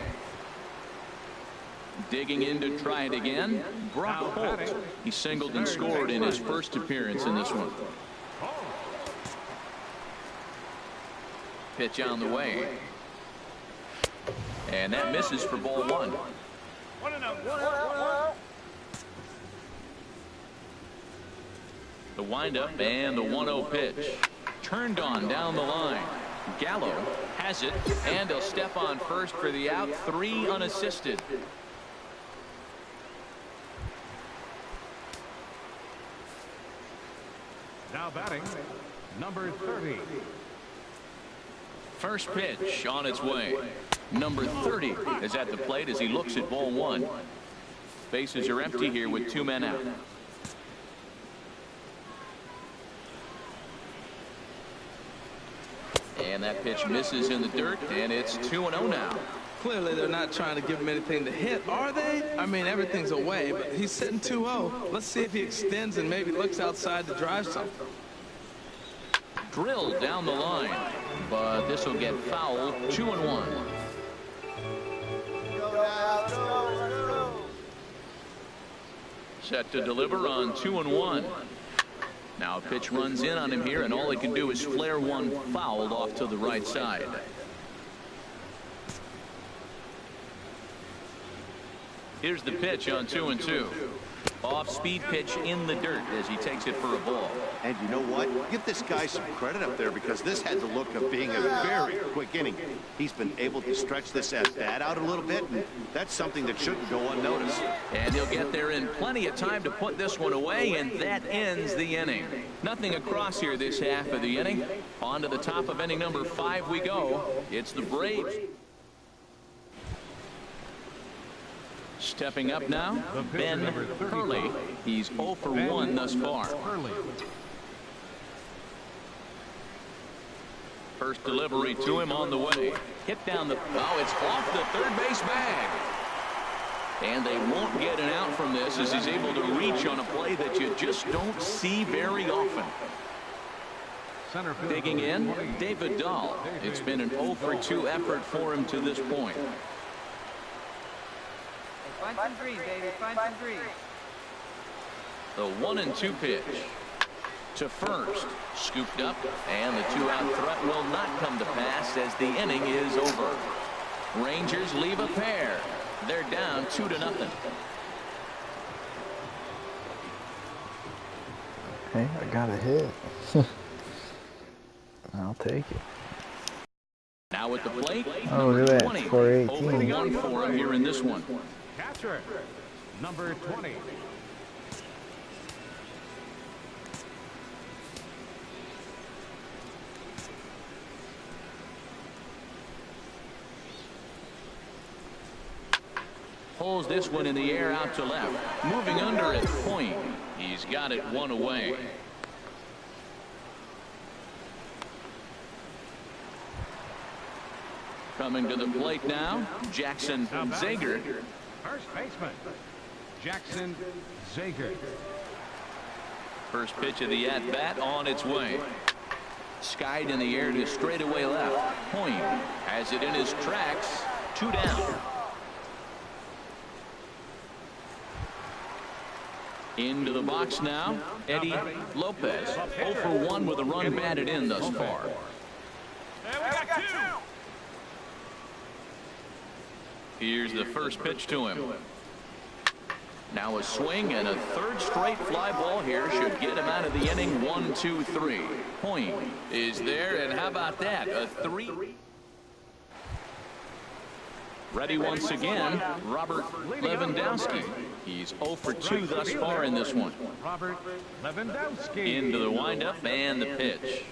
Digging in to try it again, Brock Holt. He singled and scored in his first appearance in this one. Pitch on the way. And that misses for ball 1. 1-0. The windup and the 1-0 pitch. Turned on down the line. Gallo has it, and he'll step on first for the out. 3 unassisted. Now batting, number 30. First pitch on its way. Number 30 is at the plate as he looks at ball 1. Bases are empty here with 2 men out. And that pitch misses in the dirt, and it's 2-0 now. Clearly, they're not trying to give him anything to hit, are they? I mean, everything's away, but he's sitting 2-0. Let's see if he extends and maybe looks outside to drive something. Drilled down the line, but this will get fouled. 2-1. Set to deliver on 2-1. Now a pitch runs in on him here, and all he can do is flare one fouled off to the right side. Here's the pitch on 2-2. Off-speed pitch in the dirt as he takes it for a ball. And you know what? Give this guy some credit up there because this had the look of being a very quick inning. He's been able to stretch this at-bat out a little bit, and that's something that shouldn't go unnoticed. And he'll get there in plenty of time to put this one away, and that ends the inning. Nothing across here this half of the inning. On to the top of inning number 5 we go. It's the Braves. Stepping up now, Ben Hurley. He's 0 for 1 thus far. First delivery to him on the way. Hit down the... Oh, it's off the third base bag. And they won't get an out from this as he's able to reach on a play that you just don't see very often. Digging in, David Dahl. It's been an 0 for 2 effort for him to this point. Find some threes, baby. Find some threes. The 1-2 pitch to first. Scooped up, and the 2-out threat will not come to pass as the inning is over. Rangers leave a pair. They're down 2-0. Hey, I got a hit. I'll take it. Now at the plate, Oh, look at that, 20. 418. 0 for 1 for him here in this one. Catcher, number 20. Pulls this one in the air out to left. Moving under at point. He's got it 1 away. Coming to the plate now, Jackson Zager. First baseman, Jackson Zager. First pitch of the at-bat on its way. Skied in the air to straightaway left. Point has it in his tracks. 2 down. Into the box now, Eddie Lopez. 0 for 1 with a run batted in thus far. And we got 2. Here's the first pitch to him. Now a swing and a third straight fly ball here should get him out of the inning. 1, 2, 3. Point is there, and how about that? A 3. Ready once again, Robert Lewandowski. He's 0 for 2 thus far in this one. Robert Lewandowski. Into the windup and the pitch.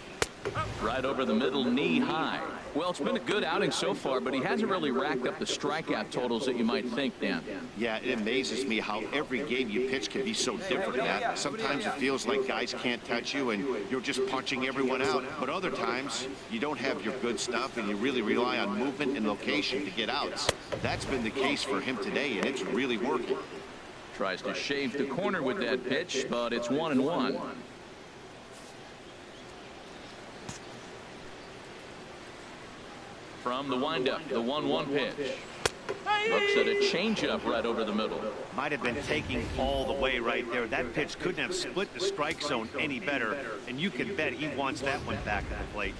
Right over the middle, knee high. Well, it's been a good outing so far, but he hasn't really racked up the strikeout totals that you might think, Dan. Yeah, it amazes me how every game you pitch can be so different, Matt. Sometimes it feels like guys can't touch you and you're just punching everyone out. But other times, you don't have your good stuff and you really rely on movement and location to get outs. That's been the case for him today, and it's really working. Tries to shave the corner with that pitch, but it's 1-1. From the windup, the 1-1 pitch. Looks at a changeup right over the middle. Might have been taking all the way right there. That pitch couldn't have split the strike zone any better, and you can bet he wants that one back at the plate.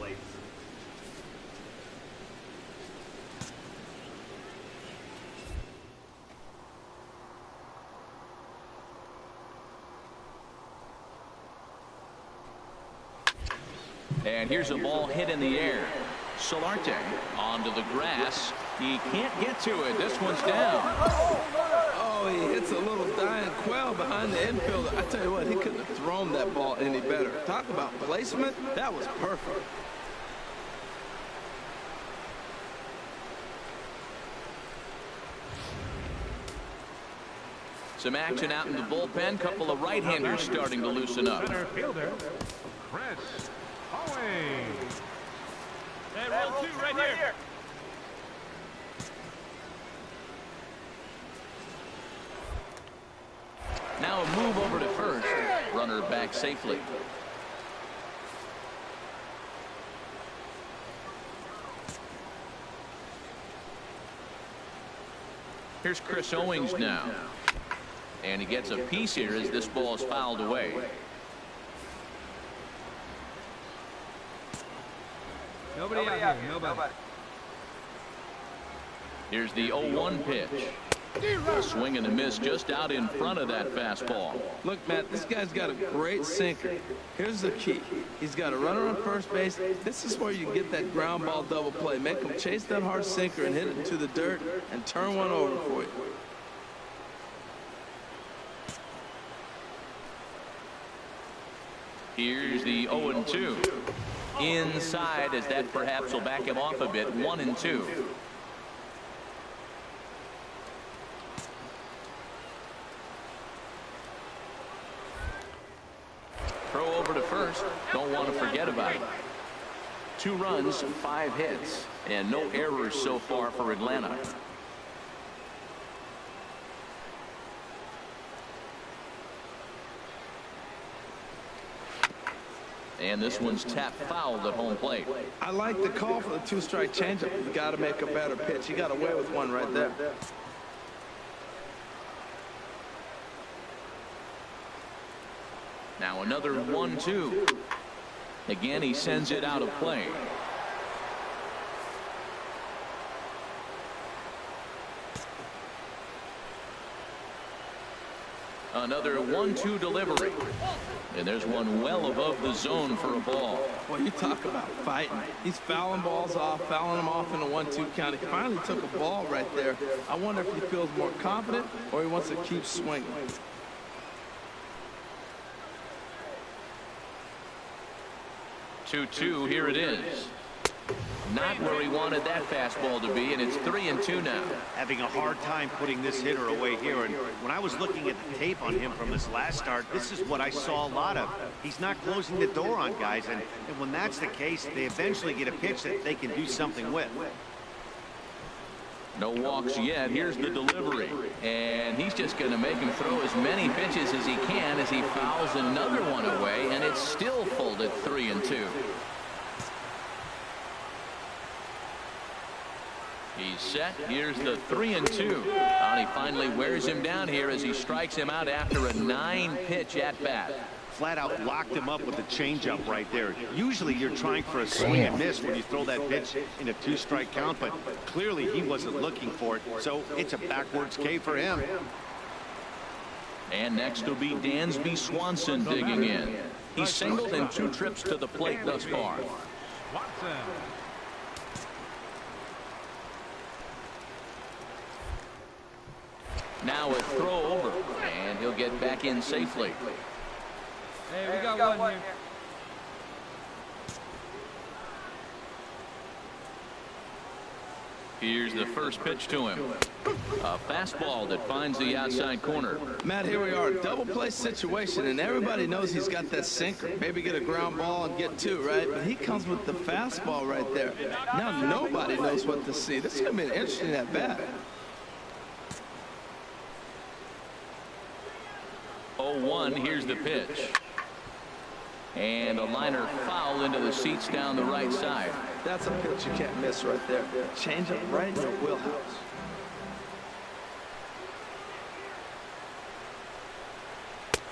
And here's a ball hit in the air. Solarte onto the grass. He can't get to it. This one's down. Oh, he hits a little dying quail behind the infielder. I tell you what, he couldn't have thrown that ball any better. Talk about placement. That was perfect. Some action out in the bullpen. Couple of right-handers starting to loosen up. Center fielder, Chris Owings. And roll 2 right here. Now a move over to first. Runner back safely. Here's Chris Owings now. And he gets a piece here as this ball is fouled away. Nobody out here. Nobody. Here's the 0-1 pitch. A swing and a miss just out in front of that fastball. Look, Matt, this guy's got a great sinker. Here's the key. He's got a runner on first base. This is where you get that ground ball double play. Make him chase that hard sinker and hit it into the dirt and turn one over for you. Here's the 0-2. Inside, as that perhaps will back him off a bit. 1-2. Throw over to first. Don't want to forget about it. 2 runs, 5 hits, and no errors so far for Atlanta. And this one's tapped fouled at home plate. I like the call for the 2-strike changeup. You got to make a better pitch. He got away with one right there. Now another 1-2. Again, he sends it out of play. Another 1-2 delivery. And there's one well above the zone for a ball. Boy, you talk about fighting. He's fouling balls off, fouling them off in a 1-2 count. He finally took a ball right there. I wonder if he feels more confident or he wants to keep swinging. 2-2, here it is. Not where he wanted that fastball to be, and it's 3-2 now. Having a hard time putting this hitter away here, and when I was looking at the tape on him from his last start, this is what I saw a lot of. He's not closing the door on guys, and when that's the case, they eventually get a pitch that they can do something with. No walks yet. Here's the delivery, and he's just going to make him throw as many pitches as he can as he fouls another one away, and it's still full at 3-2. He's set. Here's the 3-2. And he finally wears him down here as he strikes him out after a 9-pitch at bat. Flat out locked him up with the changeup right there. Usually you're trying for a swing and miss when you throw that pitch in a 2-strike count, but clearly he wasn't looking for it, so it's a backwards K for him. And next will be Dansby Swanson digging in. He's singled in 2 trips to the plate thus far. Watson. Now a throw over, and he'll get back in safely. Hey, we got one here. Here's the first pitch to him. A fastball that finds the outside corner. Matt, here we are, double play situation, and everybody knows he's got that sinker. Maybe get a ground ball and get 2, right? But he comes with the fastball right there. Now nobody knows what to see. This is going to be an interesting at bat. 0-1, here's the pitch. And a liner foul into the seats down the right side. That's a pitch you can't miss right there. Change up right in your wheelhouse.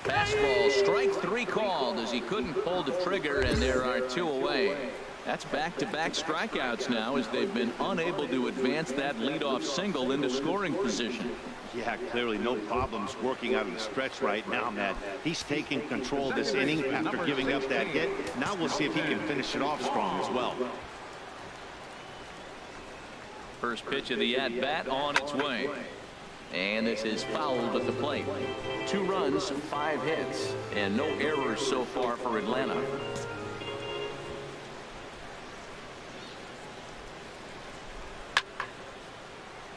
Fastball, strike 3 called as he couldn't pull the trigger, and there are 2 away. That's back-to-back strikeouts now as they've been unable to advance that leadoff single into scoring position. Yeah, clearly no problems working out of the stretch right now, Matt. He's taking control of this inning after giving up that hit. Now we'll see if he can finish it off strong as well. First pitch of the at-bat on its way. And this is fouled at the plate. 2 runs, 5 hits, and no errors so far for Atlanta.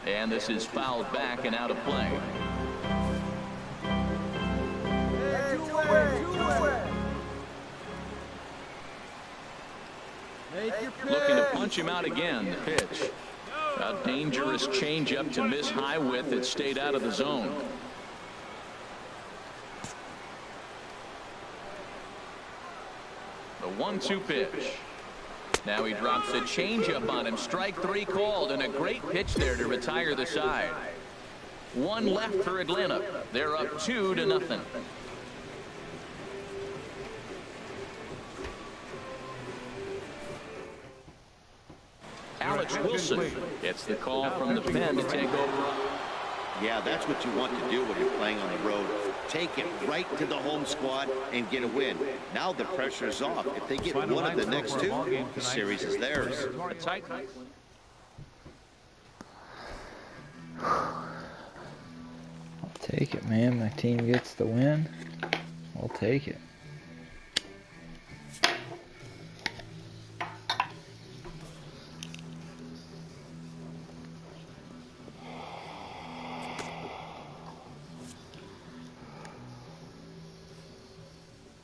And this is fouled back and out of play. Looking to punch him out again. The pitch. A dangerous changeup to miss high with. It stayed out of the zone. The 1-2 pitch. Now he drops a changeup on him. Strike 3 called, and a great pitch there to retire the side. 1 left for Atlanta. They're up 2-0. Alex Wilson gets the call from the pen to take over. Yeah, that's what you want to do when you're playing on the road. Take it right to the home squad and get a win. Now the pressure is off. If they get one of the next two, the series is theirs. I'll take it, man. My team gets the win. I'll take it.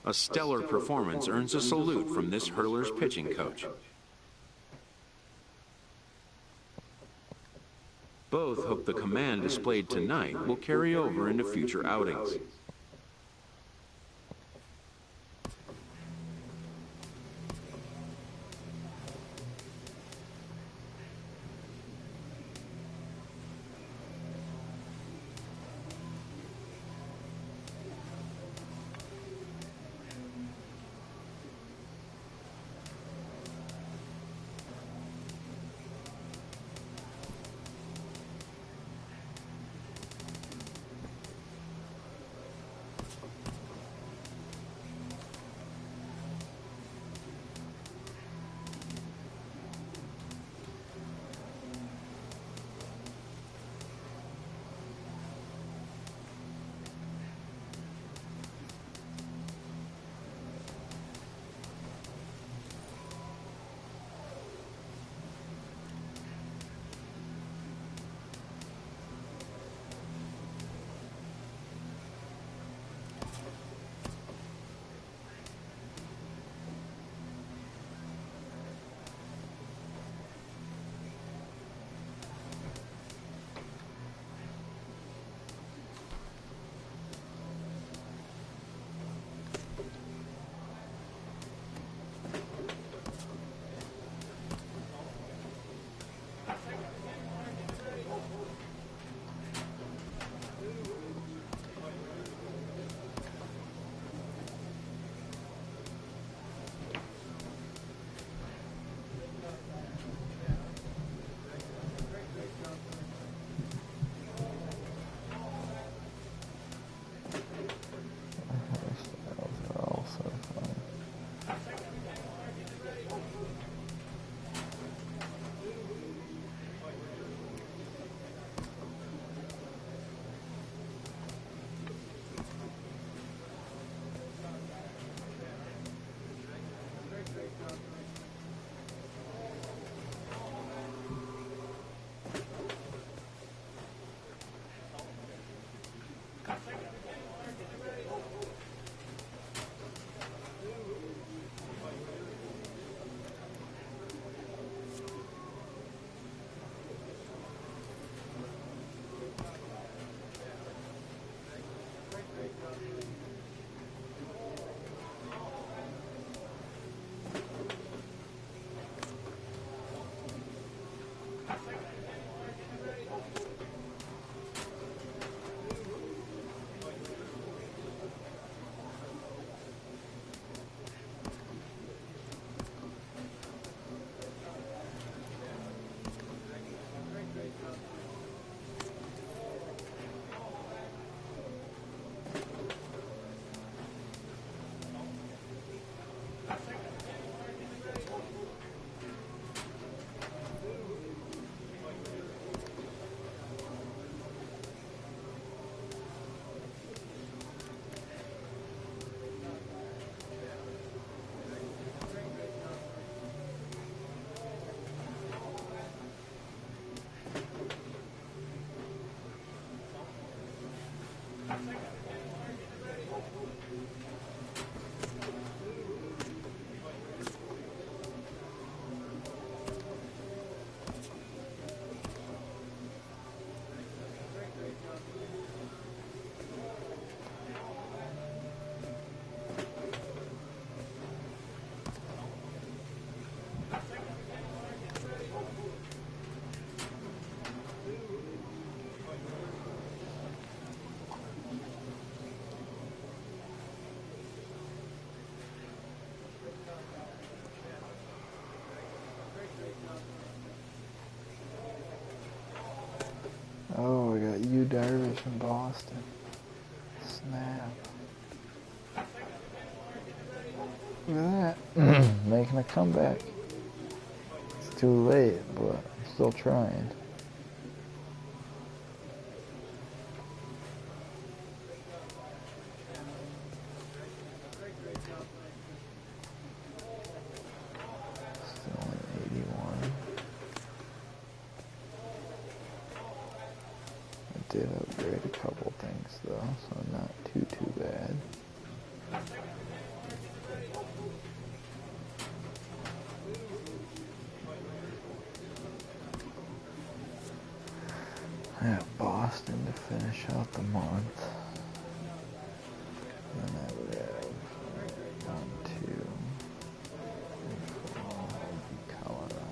A stellar performance earns a salute from this hurler's pitching coach. Both hope the command displayed tonight will carry over into future outings. Oh, we got Yu Darvish from Boston. Snap. Look at that. Making a comeback. It's too late, but I'm still trying. Still at 81. I did upgrade a couple things though, so not too bad. I have Boston to finish out the month. Then I would have 1, 2, 3, 4, Colorado.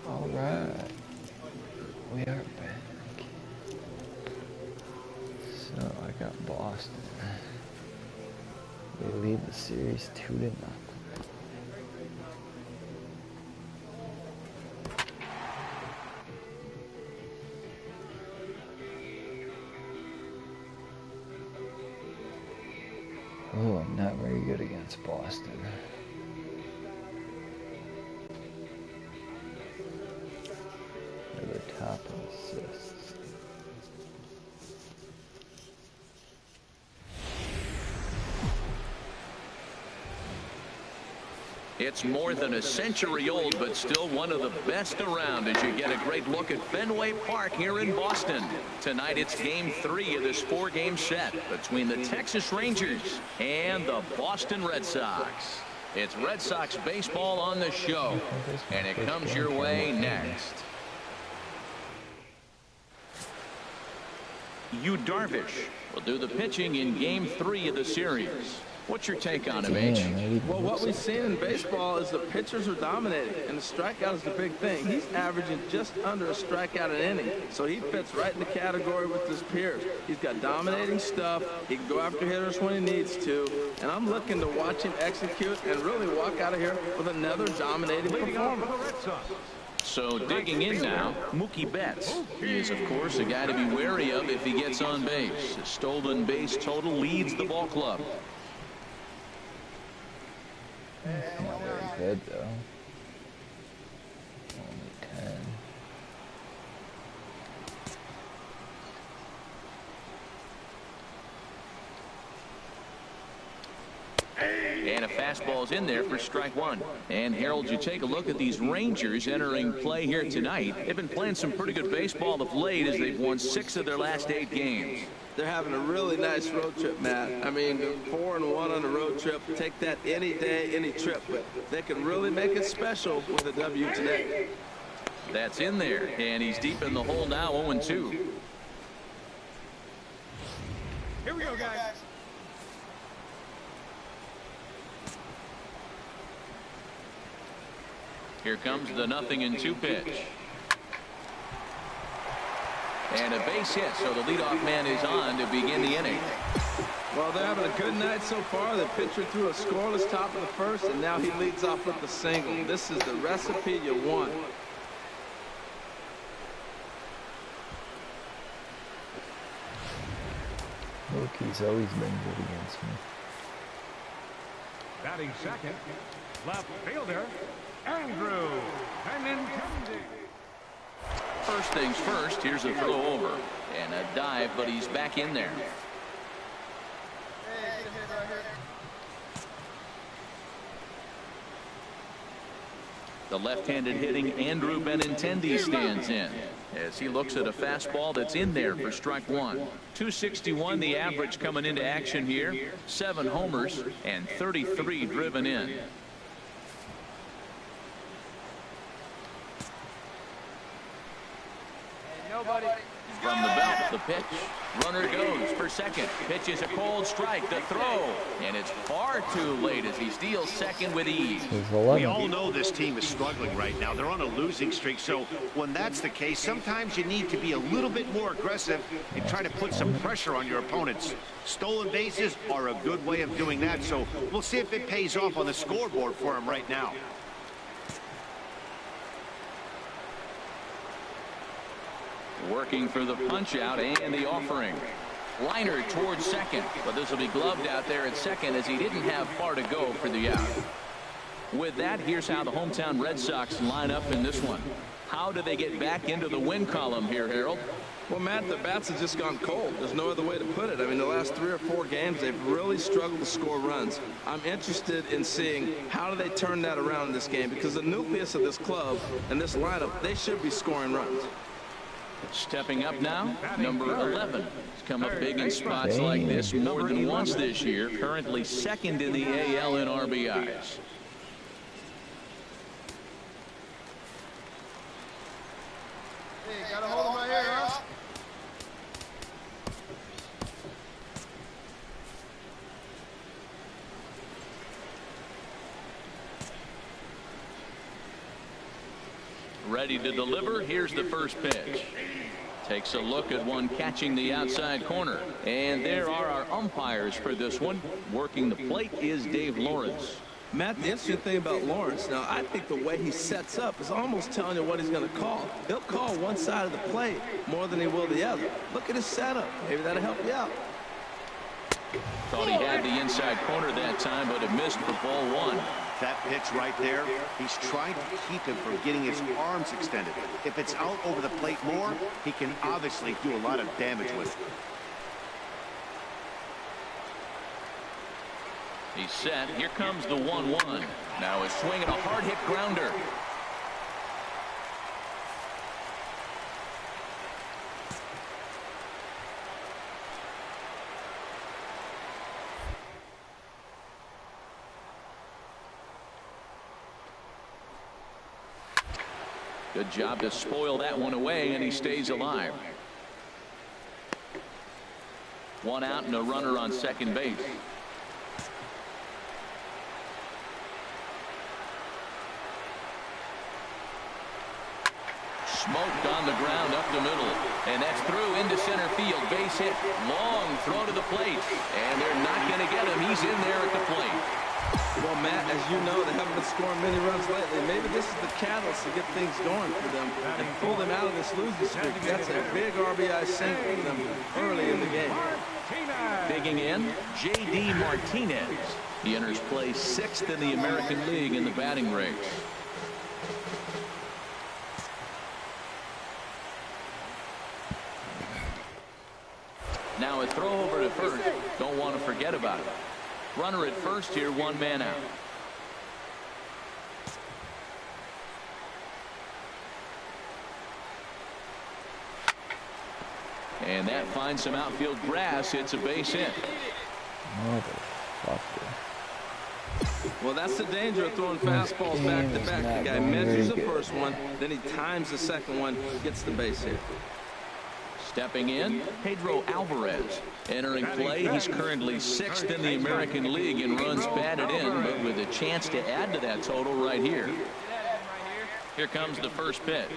Alright, we are back. So I got Boston. We lead the series 2-0. Oh, I'm not very good against Boston. They're the top in assists. It's more than a century old, but still one of the best around as you get a great look at Fenway Park here in Boston. Tonight it's Game 3 of this 4-game set between the Texas Rangers and the Boston Red Sox. It's Red Sox baseball on the show, and it comes your way next. Yu Darvish will do the pitching in Game 3 of the series. What's your take on him, H? Well, what we've seen in baseball is the pitchers are dominating, and the strikeout is the big thing. He's averaging just under a strikeout an inning, so he fits right in the category with his peers. He's got dominating stuff. He can go after hitters when he needs to, and I'm looking to watch him execute and really walk out of here with another dominating performance. So digging in now, Mookie Betts. He is, of course, a guy to be wary of if he gets on base. His stolen base total leads the ball club. Not very good though. Only 10. And a fastball's in there for strike one. And Harold, you take a look at these Rangers entering play here tonight. They've been playing some pretty good baseball of late as they've won 6 of their last 8 games. They're having a really nice road trip, Matt. I mean, 4-1 on a road trip. Take that any day, any trip. But they can really make it special with a W today. That's in there, and he's deep in the hole now, 0-2. Here we go, guys. Here comes the 0-2 pitch. And a base hit, so the leadoff man is on to begin the inning. Well, they're having a good night so far. The pitcher threw a scoreless top of the first, and now he leads off with the single. This is the recipe you want. Look, he's always been good against me. Batting second, left fielder, Andrew Benintendi. First things first, here's a throw over. And a dive, but he's back in there. The left-handed hitting Andrew Benintendi stands in as he looks at a fastball that's in there for strike one. 261 the average coming into action here. 7 homers and 33 driven in. From the belt, the pitch. Runner goes for second. Pitch is a cold strike. The throw. And it's far too late as he steals second with ease. We all know this team is struggling right now. They're on a losing streak. So when that's the case, sometimes you need to be a little bit more aggressive and try to put some pressure on your opponents. Stolen bases are a good way of doing that. So we'll see if it pays off on the scoreboard for him right now. Working for the punch out and the offering. Liner towards second, but this will be gloved out there at second as he didn't have far to go for the out. With that, here's how the hometown Red Sox line up in this one. How do they get back into the win column here, Harold? Well, Matt, the bats have just gone cold. There's no other way to put it. I mean, the last 3 or 4 games, they've really struggled to score runs. I'm interested in seeing how do they turn that around in this game, because the nucleus of this club and this lineup, they should be scoring runs. Stepping up now, number 11. He's come up big in spots like this more than once this year. Currently second in the AL in RBIs. Hey, got a hold of my hair, huh? Ready to deliver. Here's the first pitch. Takes a look at one catching the outside corner. And there are our umpires for this one. Working the plate is Dave Lawrence. Matt, the interesting thing about Lawrence, now I think the way he sets up is almost telling you what he's going to call. He'll call one side of the plate more than he will the other. Look at his setup. Maybe that'll help you out. Thought he had the inside corner that time, but it missed for ball 1. That pitch right there, he's trying to keep him from getting his arms extended. If it's out over the plate more, he can obviously do a lot of damage with it. He's set. Here comes the 1-1. Now a swing and a hard hit grounder. Good job to spoil that one away, and he stays alive. 1 out and a runner on second base. Smoked on the ground up the middle, and that's through into center field. Base hit, long throw to the plate, and they're not going to get him. He's in there at the plate. Well, Matt, as you know, they haven't been scoring many runs lately. Maybe this is the catalyst to get things going for them and pull them out of this losing streak. That's a big RBI single for them early in the game. Digging in, J.D. Martinez. He enters play 6th in the American League in the batting race. Now a throw over to first. Don't want to forget about it. Runner at first here, 1 man out. And that finds some outfield grass. It's a base hit. Well, that's the danger of throwing fastballs back to back. The guy measures the first one, then he times the second one, gets the base hit. Stepping in, Pedro Alvarez. Entering play, he's currently 6th in the American League in runs batted in, but with a chance to add to that total right here. Here comes the first pitch.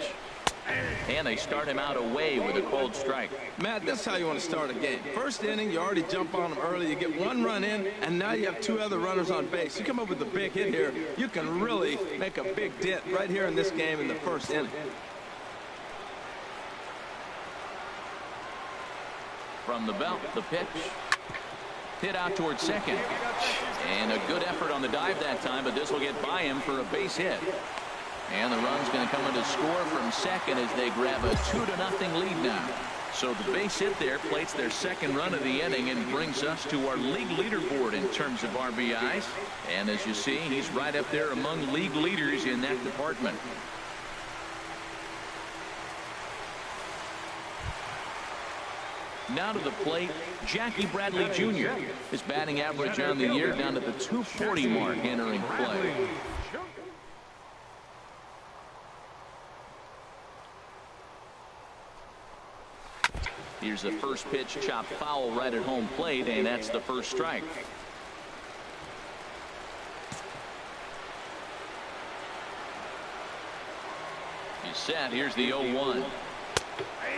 And they start him out away with a cold strike. Matt, that's how you want to start a game. First inning, you already jump on them early. You get one run in, and now you have two other runners on base. You come up with a big hit here, you can really make a big dent right here in this game in the first inning. From the belt, the pitch. Hit out towards second. And a good effort on the dive that time, but this will get by him for a base hit. And the run's going to come in to score from second as they grab a 2-0 lead now. So the base hit there plates their second run of the inning and brings us to our league leaderboard in terms of RBIs. And as you see, he's right up there among league leaders in that department. Now to the plate, Jackie Bradley Jr. His batting average on the year down at the 240 mark entering play. Here's the first pitch, chopped foul right at home plate, and that's the first strike. He's set. Here's the 0-1.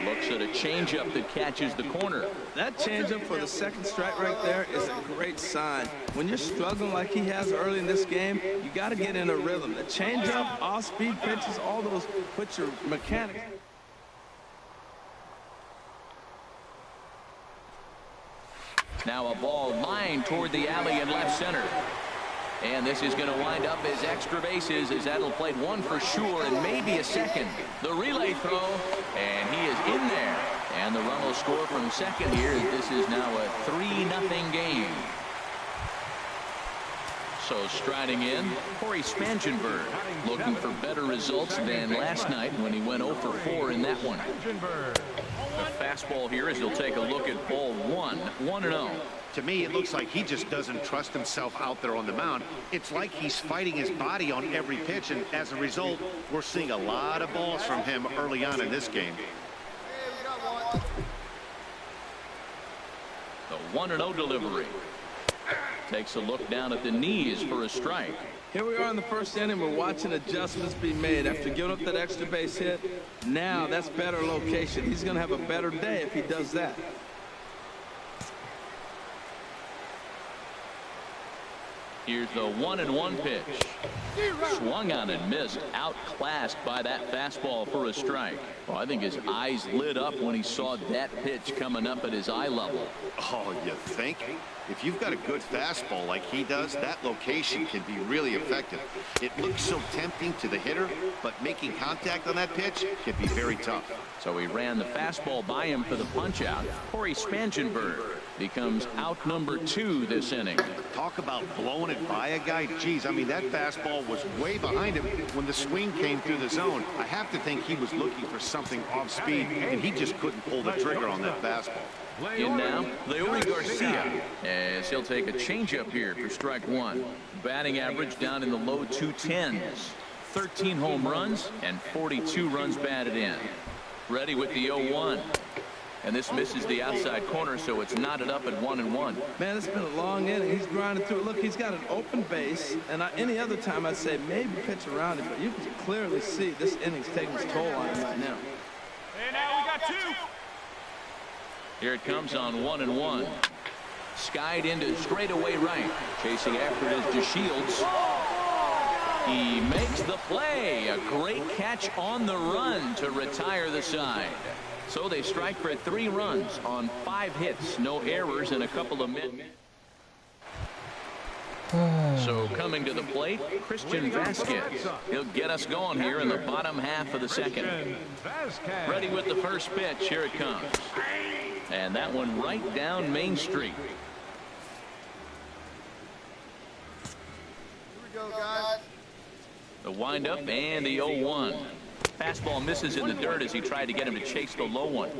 Looks at a changeup that catches the corner. That changeup for the second strike right there is a great sign. When you're struggling like he has early in this game, you got to get in a rhythm. The changeup, off-speed pitches, all those put your mechanics. Now a ball lined toward the alley in left center. And this is going to wind up as extra bases as that'll play one for sure and maybe a second. The relay throw, and he is in there. And the run will score from second here. This is now a 3-0 game. So striding in, Corey Spangenberg, looking for better results than last night when he went 0 for 4 in that one. The fastball here as he'll take a look at ball 1, 1-0. To me, it looks like he just doesn't trust himself out there on the mound. It's like he's fighting his body on every pitch, and as a result, we're seeing a lot of balls from him early on in this game. The 1-0 delivery. Takes a look down at the knees for a strike. Here we are in the first inning. We're watching adjustments be made after giving up that extra base hit. Now that's better location. He's going to have a better day if he does that. Here's the 1-1 pitch. Swung on and missed. Outclassed by that fastball for a strike. Well, I think his eyes lit up when he saw that pitch coming up at his eye level. Oh, you think? If you've got a good fastball like he does, that location can be really effective. It looks so tempting to the hitter, but making contact on that pitch can be very tough. So he ran the fastball by him for the punch out. Corey Spangenberg becomes out number 2 this inning. Talk about blowing it by a guy. Geez, I mean, that fastball was way behind him when the swing came through the zone. I have to think he was looking for something off speed, and he just couldn't pull the trigger on that fastball. In now, Leody Garcia, as he'll take a changeup here for strike 1. Batting average down in the low 210s. 13 home runs and 42 runs batted in. Ready with the 0-1. And this misses the outside corner, so it's knotted up at 1-1. Man, it's been a long inning. He's grinding through it. Look, he's got an open base, and any other time I'd say maybe pitch around it, but you can clearly see this inning's taking its toll on him right now. And now we got 2. Here it comes on 1-1. Skied into straightaway right. Chasing after it is DeShields. He makes the play. A great catch on the run to retire the side. So they strike for 3 runs on 5 hits. No errors and a couple of mid. So coming to the plate, Christian Vasquez. He'll get us going here in the bottom half of the second. Ready with the first pitch. Here it comes. And that one right down Main Street. Here we go, guys. The windup and the 0-1. Fastball misses in the dirt as he tried to get him to chase the low one.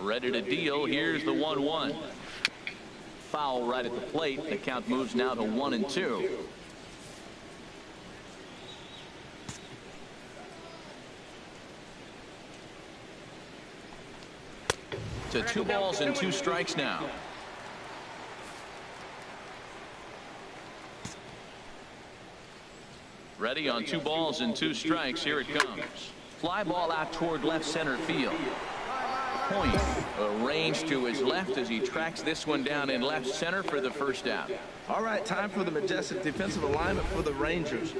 Ready to deal. Here's the 1-1. Foul right at the plate. The count moves now to 1-2. To 2 balls and 2 strikes now. Ready on 2 balls and 2 strikes. Here it comes. Fly ball out toward left center field. Point arranged to his left as he tracks this one down in left center for the first out. All right, time for the majestic defensive alignment for the Rangers.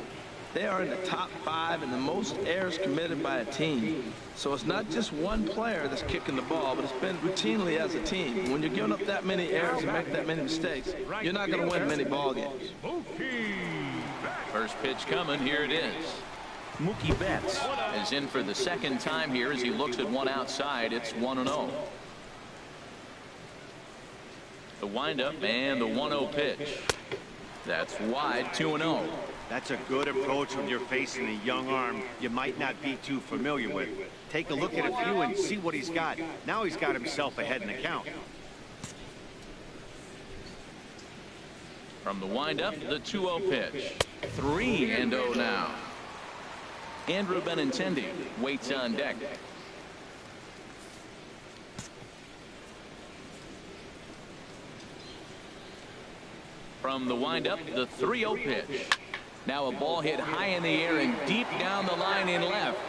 They are in the top 5 in the most errors committed by a team. So it's not just one player that's kicking the ball, but it's been routinely as a team. When you're giving up that many errors and make that many mistakes, you're not going to win many ball games. First pitch coming. Here it is. Mookie Betts is in for the second time here as he looks at one outside. It's 1-0. The windup and the 1-0 pitch. That's wide, 2-0. That's a good approach when you're facing a young arm you might not be too familiar with. Take a look at a few and see what he's got. Now he's got himself ahead in the count. From the windup, the 2-0 pitch. 3-0 now. Andrew Benintendi waits on deck. From the windup, the 3-0 pitch. Now a ball hit high in the air and deep down the line in left.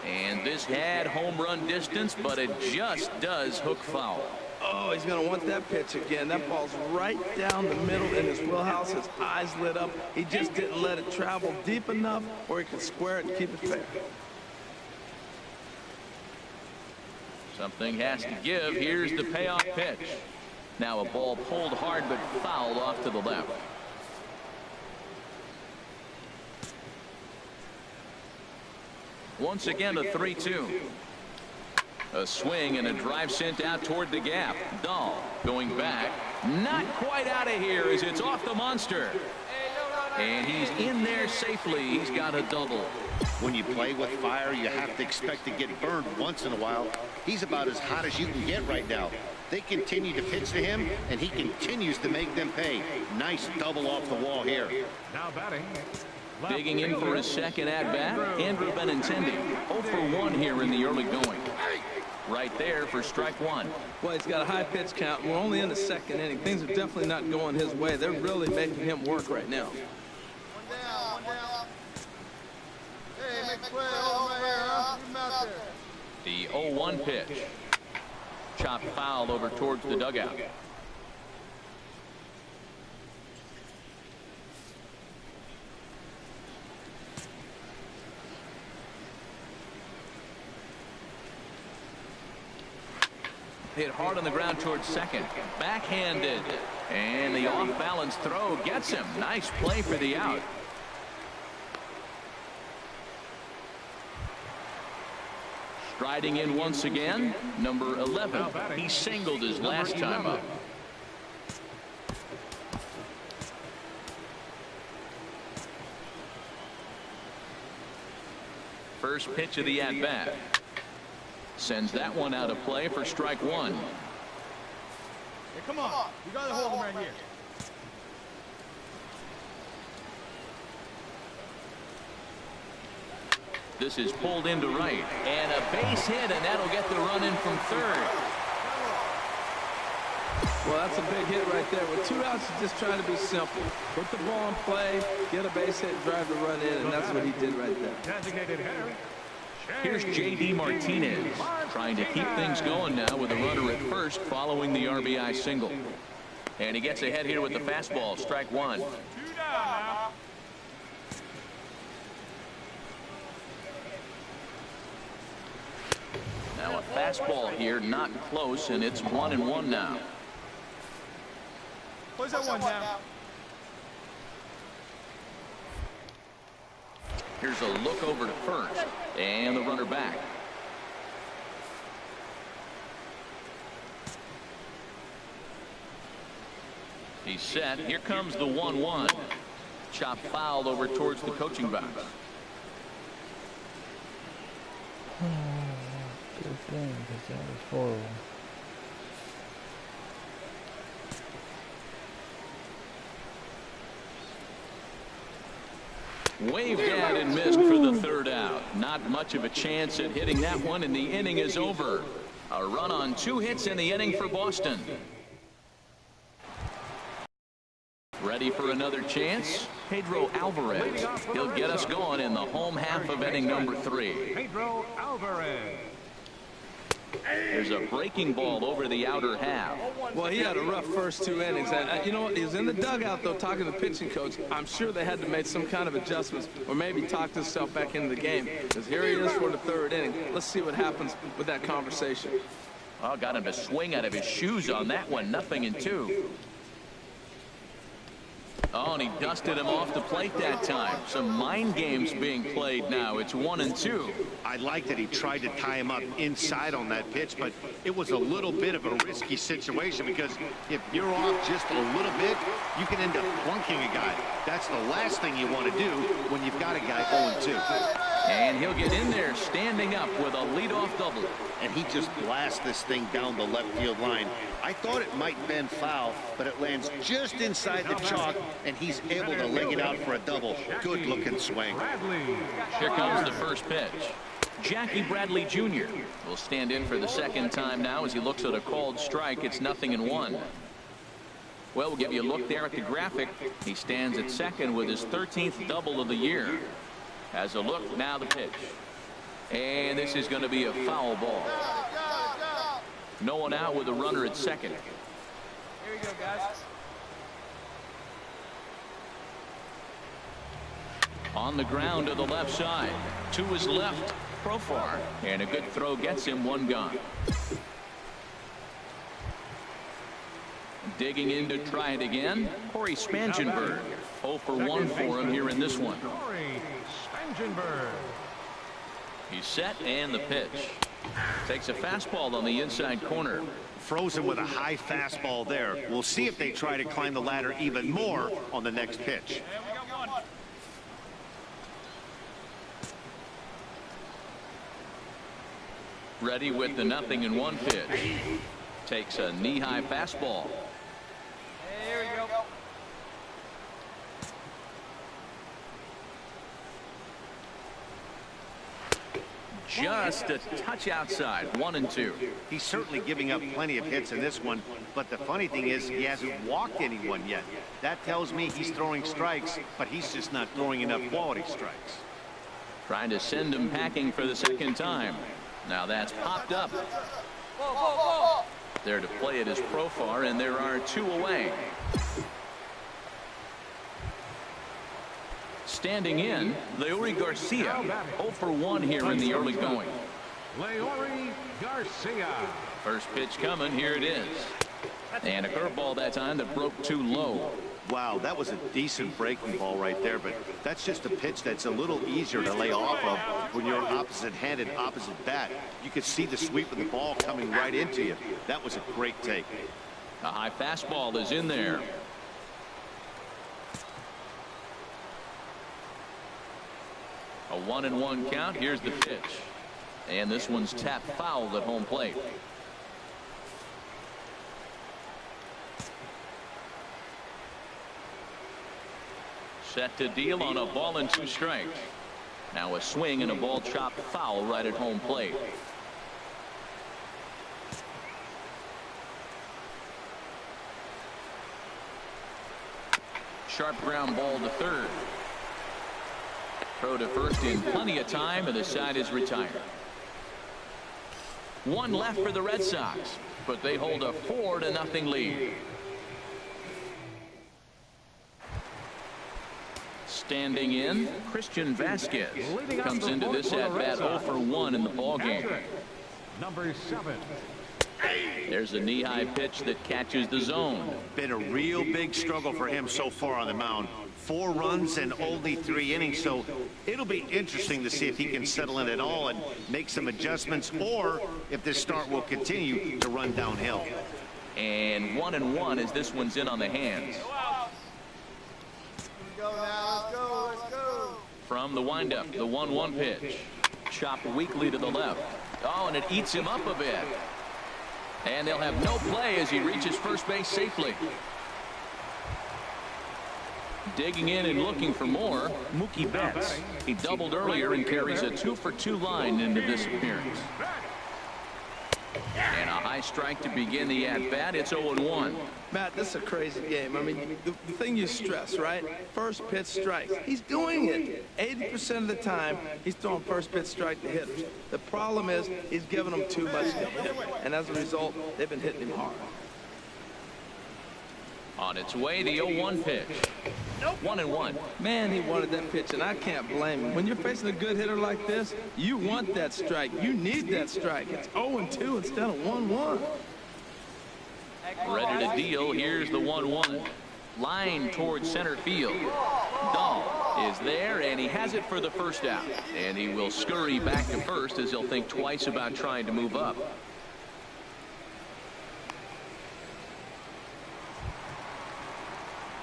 And this had home run distance, but it just does hook foul. Oh, he's going to want that pitch again. That ball's right down the middle in his wheelhouse. His eyes lit up. He just didn't let it travel deep enough where he could square it and keep it fair. Something has to give. Here's the payoff pitch. Now a ball pulled hard but fouled off to the left. Once again, a 3-2. A swing and a drive sent out toward the gap. Dahl going back. Not quite out of here as it's off the monster. And he's in there safely. He's got a double. When you play with fire, you have to expect to get burned once in a while. He's about as hot as you can get right now. They continue to pitch to him, and he continues to make them pay. Nice double off the wall here. Now batting. Digging in for his second at-bat, Andrew Benintendi. 0 for 1 here in the early going. Right there for strike 1. Well, he's got a high pitch count. We're only in the second inning. Things are definitely not going his way. They're really making him work right now. One down. Hey, make play over here, huh? Keep him out there. The 0-1 pitch. Chopped foul over towards the dugout. Hit hard on the ground towards second. Backhanded. And the off-balance throw gets him. Nice play for the out. Striding in once again, number 11. He singled his last time up. First pitch of the at-bat. Sends that one out of play for strike 1. Hey, come on. You got to hold him right here. This is pulled into right. And a base hit, and that'll get the run in from third. Well, that's a big hit right there. With 2 outs, you're just trying to be simple. Put the ball in play, get a base hit, drive the run in, and that's what he did right there. Designated hitter. Here's J.D. Martinez trying to keep things going now with a runner at first following the RBI single. And he gets ahead here with the fastball, strike 1. 2 down now. Now a fastball here, not close, and it's 1-1 now. Where's that one now? Here's a look over to first, and the runner back. He's set. Here comes the 1-1. Chop foul over towards the coaching box. Good thing, because that was horrible. Waved at and missed for the third out. Not much of a chance at hitting that one, and the inning is over. A run on 2 hits in the inning for Boston. Ready for another chance? Pedro Alvarez. He'll get us going in the home half of inning number 3. Pedro Alvarez. There's a breaking ball over the outer half. Well, he had a rough first 2 innings. And, you know what? He was in the dugout, though, talking to the pitching coach. I'm sure they had to make some kind of adjustments or maybe talk himself back into the game. Because here he is for the 3rd inning. Let's see what happens with that conversation. Oh, got him to swing out of his shoes on that one. 0-2. Oh, and he dusted him off the plate that time. Some mind games being played now. It's 1-2. I like that he tried to tie him up inside on that pitch, but it was a little bit of a risky situation because if you're off just a little bit, you can end up plunking a guy. That's the last thing you want to do when you've got a guy 0-2. And he'll get in there standing up with a leadoff double. And he just blasts this thing down the left field line. I thought it might bend foul, but it lands just inside the chalk, and he's able to leg it out for a double. Good looking swing. Here comes the first pitch. Jackie Bradley Jr. will stand in for the 2nd time now as he looks at a called strike. It's 0-1. Well, we'll give you a look there at the graphic. He stands at 2nd with his 13th double of the year. As a look, now the pitch. And this is going to be a foul ball. No one out with a runner at 2nd. Here we go, guys. On the ground to the left side. To his left, Profar. And a good throw gets him 1 gone. Digging in to try it again, Corey Spangenberg. 0 for 1 for him here in this one. Corey Spangenberg. He's set and the pitch. Takes a fastball on the inside corner. Frozen with a high fastball there. We'll see if they try to climb the ladder even more on the next pitch. Ready with the 0-1 pitch. Takes a knee-high fastball. Here we go. Just a touch outside. 1-2. He's certainly giving up plenty of hits in this one, but the funny thing is he hasn't walked anyone yet. That tells me he's throwing strikes, but he's just not throwing enough quality strikes. Trying to send him packing for the 2nd time. Now that's popped up. There to play it is Profar, and there are 2 away. Standing in, Leury Garcia. 0 for 1 here in the early going. Leury Garcia. First pitch coming. Here it is. And a curveball that time that broke too low. Wow, that was a decent breaking ball right there, but that's just a pitch that's a little easier to lay off of when you're opposite-handed, opposite bat. You could see the sweep of the ball coming right into you. That was a great take. A high fastball is in there. A 1-1 count. Here's the pitch. And this one's tapped foul at home plate. Set to deal on a ball and 2 strikes. Now a swing and a ball chopped foul right at home plate. Sharp ground ball to 3rd. Throw to 1st in plenty of time, and the side is retired. 1 left for the Red Sox, but they hold a 4-0 lead. Standing in, Christian Vasquez comes into this at bat 0 for 1 in the ballgame. Number 7. There's a knee-high pitch that catches the zone. Been a real big struggle for him so far on the mound. 4 runs and only 3 innings, so it'll be interesting to see if he can settle in at all and make some adjustments, or if this start will continue to run downhill. And 1-1 as this one's in on the hands. Go now, let's go. From the windup, the 1-1 pitch. Chopped weakly to the left. Oh, and it eats him up a bit. And they'll have no play as he reaches first base safely. Digging in and looking for more, Mookie Betts. He doubled earlier and carries a 2 for 2 line into this appearance. And a high strike to begin the at-bat. It's 0-1. Matt, this is a crazy game. I mean, the thing you stress, right? First pitch strikes. He's doing it. 80% of the time, he's throwing first pitch strike to hitters. The problem is he's giving them too much to hit. And as a result, they've been hitting him hard. On its way, the 0-1 pitch. 1-1. Man, he wanted that pitch, and I can't blame him. When you're facing a good hitter like this, you want that strike. You need that strike. It's 0-2 instead of 1-1. Ready to deal. Here's the 1-1. Line towards center field. Dahl is there, and he has it for the first out. And he will scurry back to first as he'll think twice about trying to move up.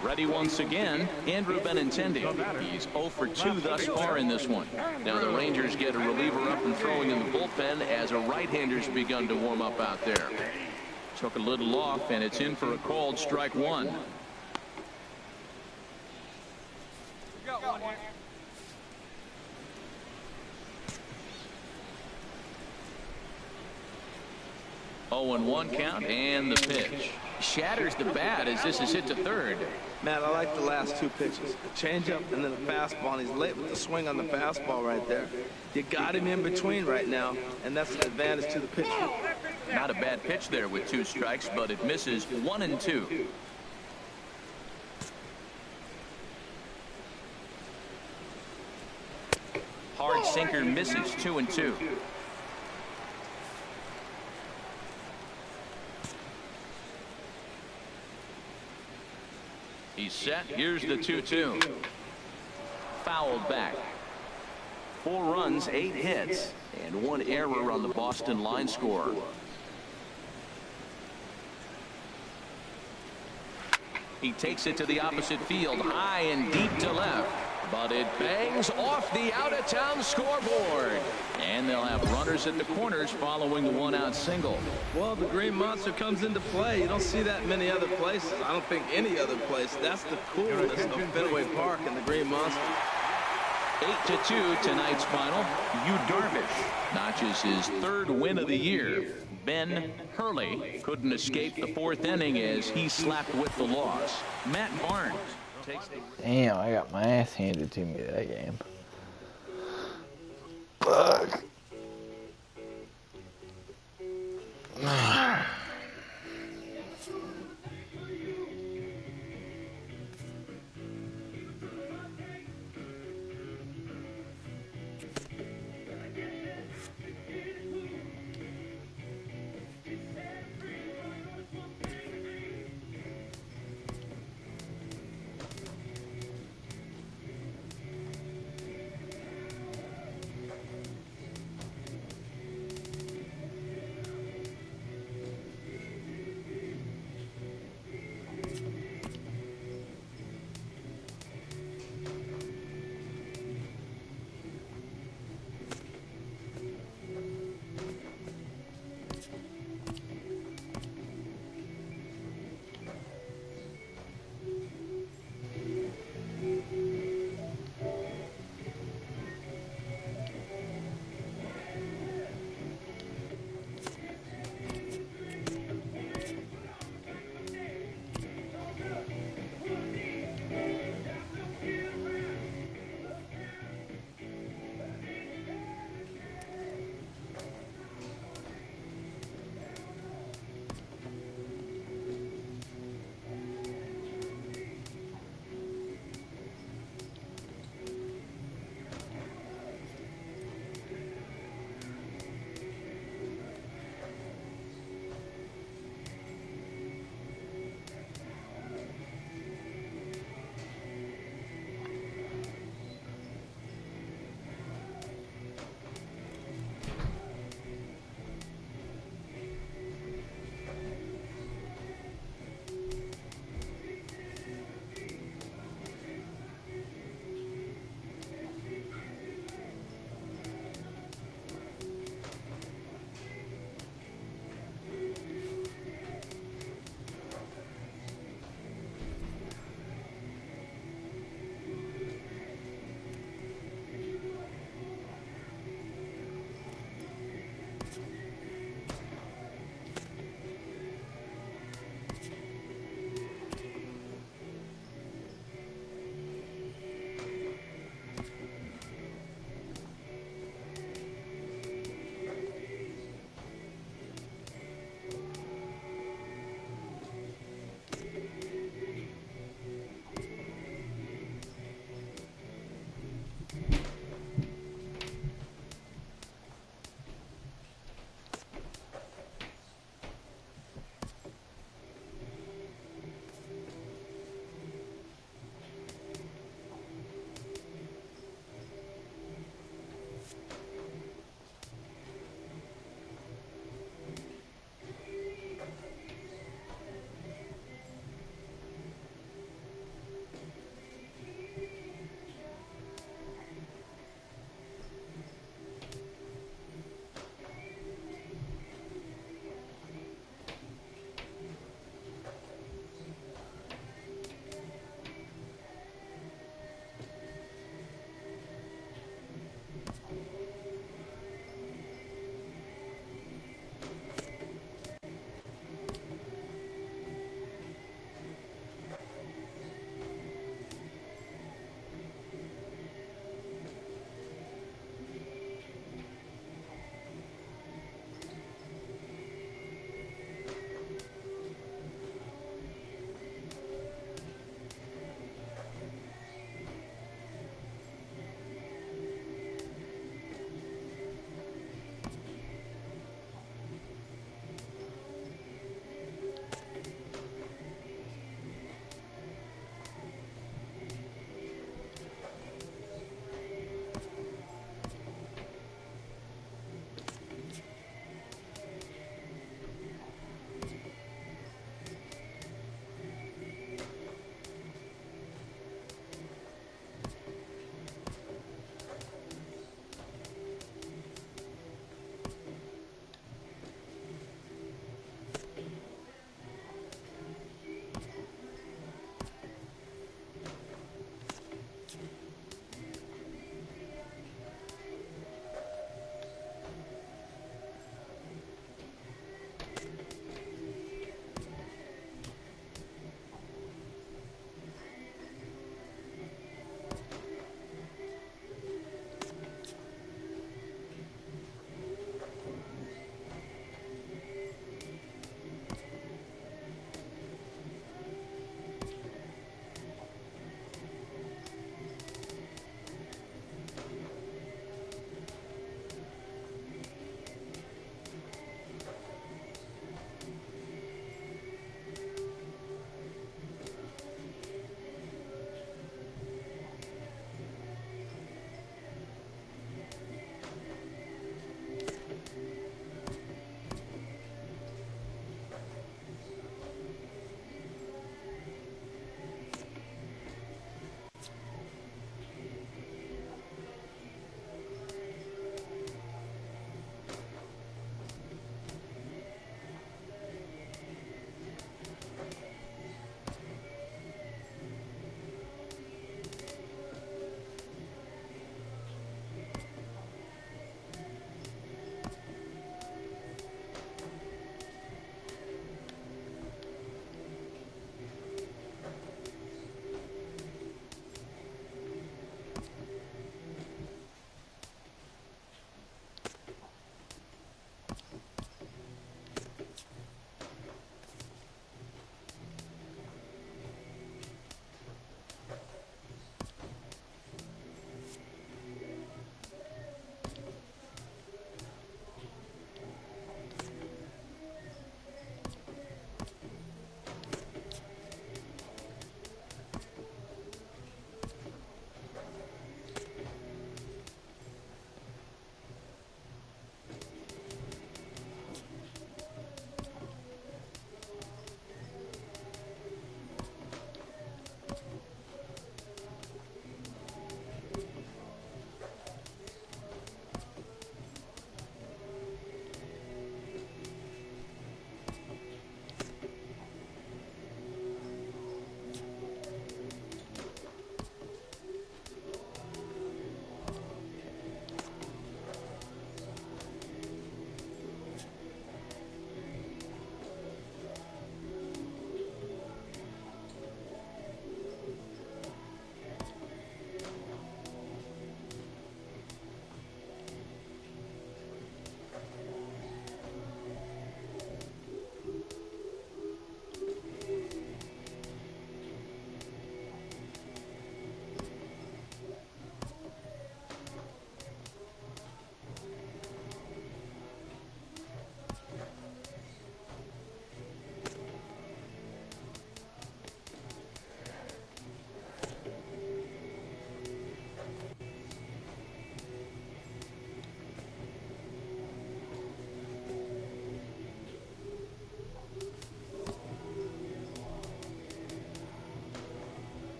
Ready once again, Andrew Benintendi. He's 0 for 2 thus far in this one. Now the Rangers get a reliever up and throwing in the bullpen as a right-hander's begun to warm up out there. Took a little off, and it's in for a called strike 1. Oh, and 1 count, and the pitch. Shatters the bat as this is hit to third. Matt, I like the last 2 pitches. A changeup and then a fastball, and he's late with the swing on the fastball right there. You got him in between right now, and that's an advantage to the pitcher. Not a bad pitch there with 2 strikes, but it misses 1-2. Hard sinker misses 2-2. He's set. Here's the 2-2. Fouled back. 4 runs, 8 hits, and 1 error on the Boston line score. He takes it to the opposite field, high and deep to left. But it bangs off the out-of-town scoreboard. And they'll have runners at the corners following the 1-out single. Well, the Green Monster comes into play. You don't see that many other places. I don't think any other place. That's the coolness of Fenway Park and the Green Monster. 8-2 tonight's final. Yu Darvish notches his 3rd win of the year. Ben Hurley couldn't escape the 4th inning as he slapped with the loss. Matt Barnes takes the... Damn, I got my ass handed to me that game. Fuck.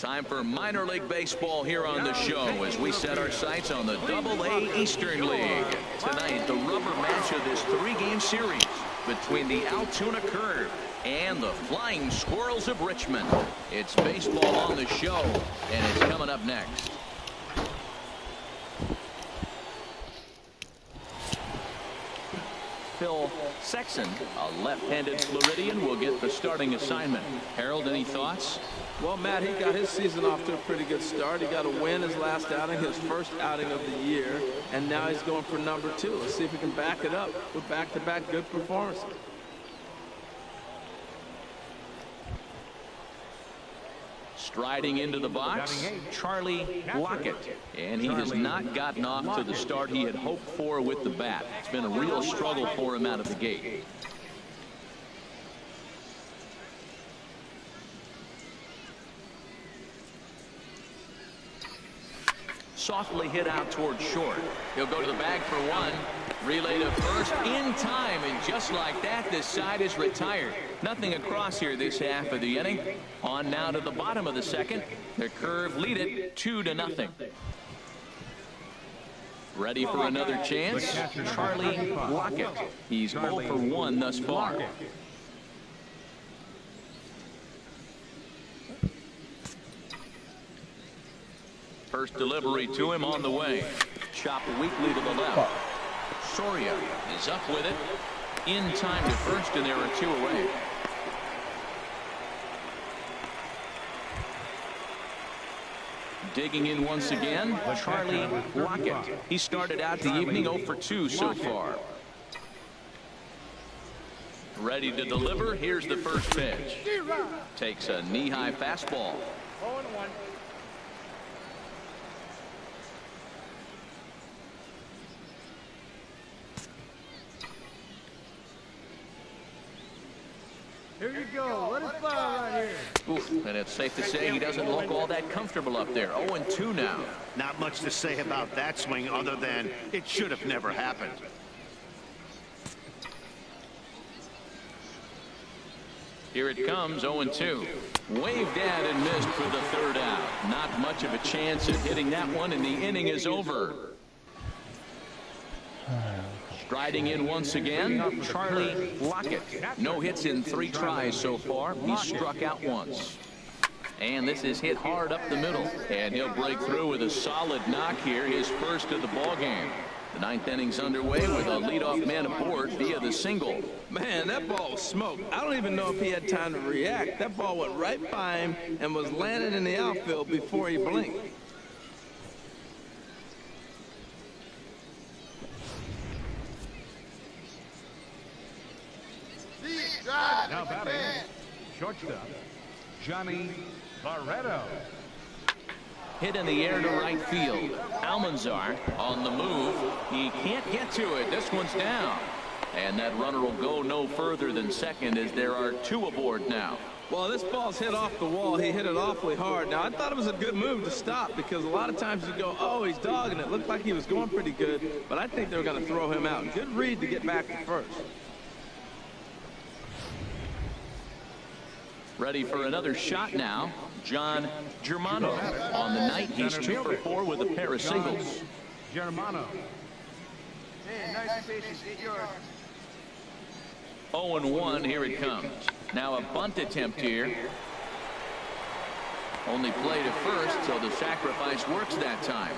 Time for minor league baseball here on the show as we set our sights on the Double-A Eastern League. Tonight, the rubber match of this 3-game series between the Altoona Curve and the Flying Squirrels of Richmond. It's baseball on the show, and it's coming up next. Phil Sexton, a left-handed Floridian, will get the starting assignment. Harold, any thoughts? Well, Matt, he got his season off to a pretty good start. He got a win his last outing, his first outing of the year, and now he's going for number 2. Let's see if he can back it up with back-to-back good performances. Striding into the box, Charlie Lockett, and he has not gotten off to the start he had hoped for with the bat. It's been a real struggle for him out of the gate. Softly hit out towards short. He'll go to the bag for one. Relay to first in time, and just like that, this side is retired. Nothing across here this half of the inning. On now to the bottom of the second. The Curve lead it 2-0. Ready for another chance? Charlie Lockett. He's 0 for 1 thus far. First delivery to him on the way. Chopped weakly to the left. Soria is up with it. In time to first, and there are 2 away. Digging in once again, Charlie Lockett. He started out the evening 0 for 2 so far. Ready to deliver. Here's the first pitch. Takes a knee-high fastball. 0-1. Here you go. Let it fly right here. Oof, and it's safe to say he doesn't look all that comfortable up there. 0-2 now. Not much to say about that swing other than it should have never happened. Here it comes, 0-2. Waved at and missed for the third out. Not much of a chance at hitting that one, and the inning is over. Striding in once again, Charlie Lockett. No hits in 3 tries so far. He's struck out once. And this is hit hard up the middle. And he'll break through with a solid knock here, his first of the ball game. The 9th inning's underway with a leadoff man aboard via the single. Man, that ball was smoked. I don't even know if he had time to react. That ball went right by him and was landing in the outfield before he blinked. Now batting, shortstop, Johnny Barreto. Hit in the air to right field. Almanzar on the move. He can't get to it. This one's down. And that runner will go no further than second as there are 2 aboard now. Well, this ball's hit off the wall. He hit it awfully hard. Now, I thought it was a good move to stop because a lot of times you go, oh, he's dogging it. Looked like he was going pretty good, but I think they were going to throw him out. Good read to get back to first. Ready for another shot now. John Germano. On the night, he's 2 for 4 with a pair of singles. Germano. Hey, nice patience. Get yours. 0-1, here it comes. Now a bunt attempt here. Only play to first, so the sacrifice works that time.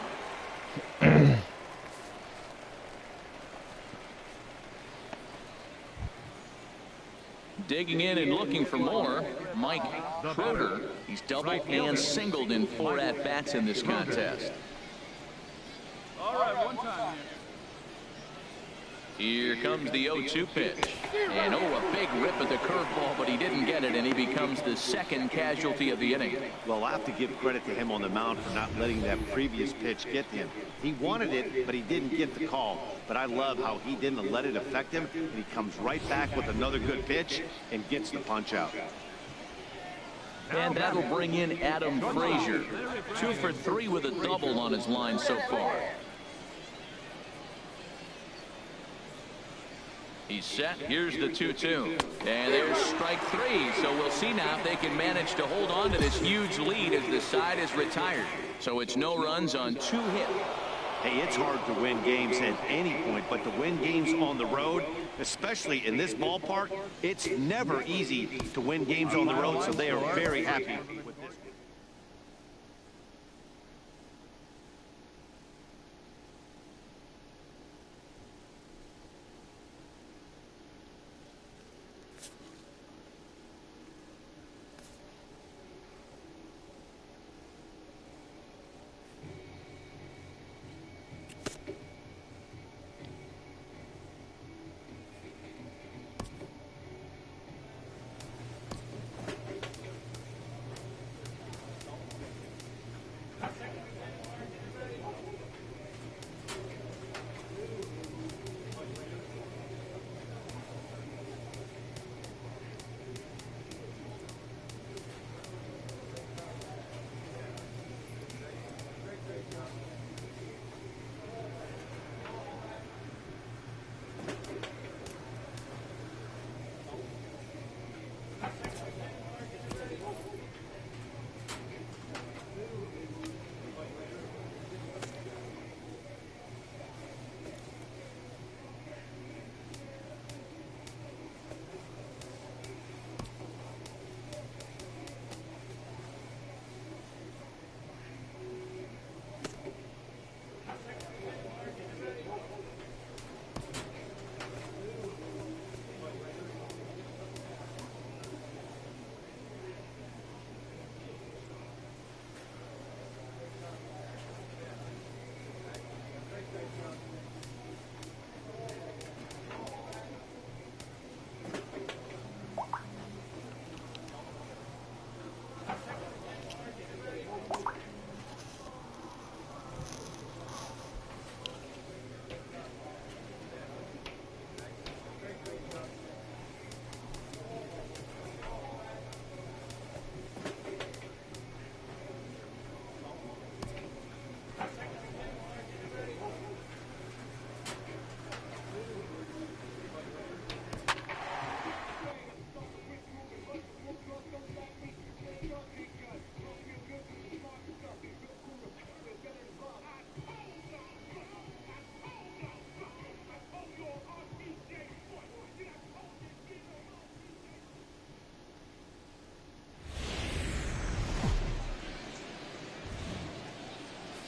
Digging in and looking for more, Mike Schroeder. He's doubled and singled in 4 at-bats in this contest. All right, one time. Here comes the 0-2 pitch. And a big rip at the curveball, but he didn't get it, and he becomes the second casualty of the inning. Well, I have to give credit to him on the mound for not letting that previous pitch get to him. He wanted it, but he didn't get the call. But I love how he didn't let it affect him, and he comes right back with another good pitch and gets the punch out. And that'll bring in Adam Frazier. 2 for 3 with a double on his line so far. He's set. Here's the 2-2. And there's strike three. So we'll see now if they can manage to hold on to this huge lead as the side is retired. So it's no runs on 2 hits. Hey, it's hard to win games at any point, but to win games on the road, especially in this ballpark, it's never easy to win games on the road, so they are very happy with this.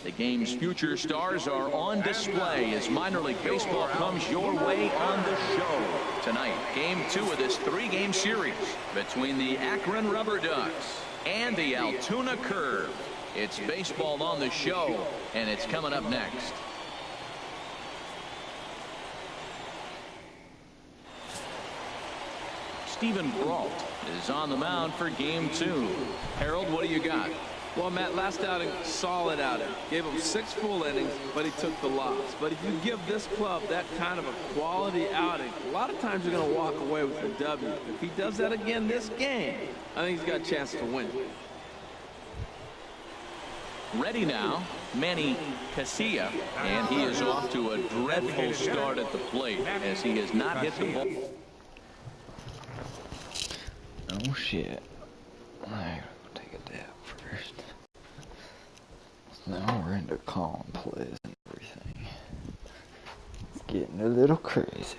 The game's future stars are on display as minor league baseball comes your way on the show. Tonight, game 2 of this 3-game series between the Akron Rubber Ducks and the Altoona Curve. It's baseball on the show, and it's coming up next. Stephen Brault is on the mound for game 2. Harold, what do you got? Well, Matt, last outing, solid outing. Gave him 6 full innings, but he took the loss. But if you give this club that kind of a quality outing, a lot of times you're going to walk away with a W. If he does that again this game, I think he's got a chance to win. Ready now, Manny Casilla, and he is off to a dreadful start at the plate as he has not hit the ball. Oh shit. Alright, we'll take a dab first. Now we're into calling plays and everything. It's getting a little crazy.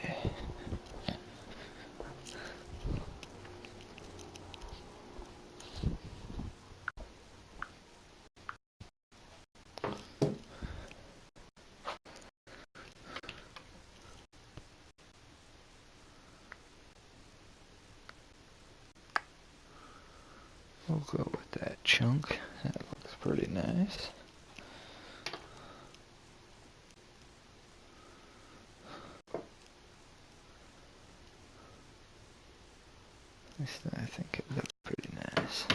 We'll go with that chunk. That looks pretty nice. I think it looks pretty nice.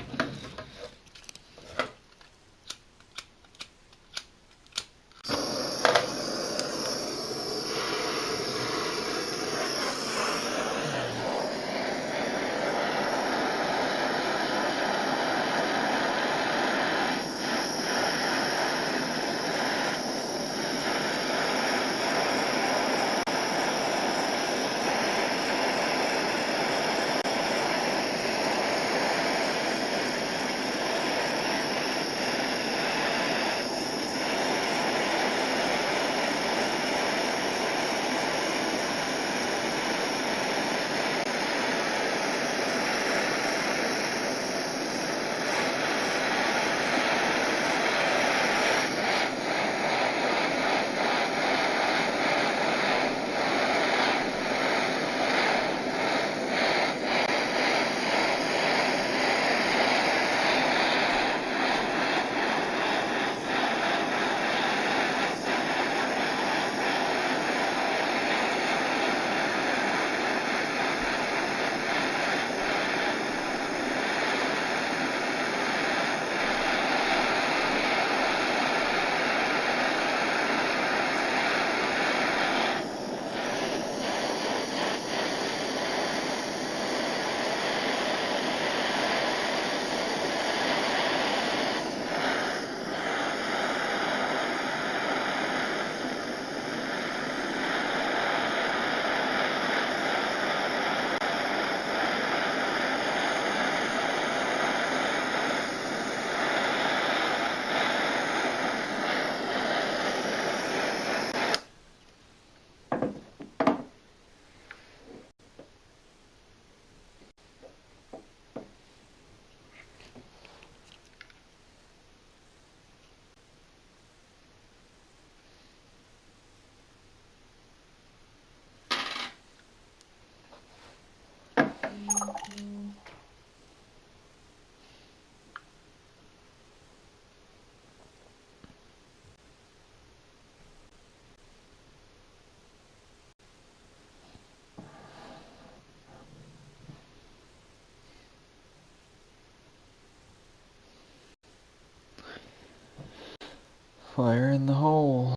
Fire in the hole.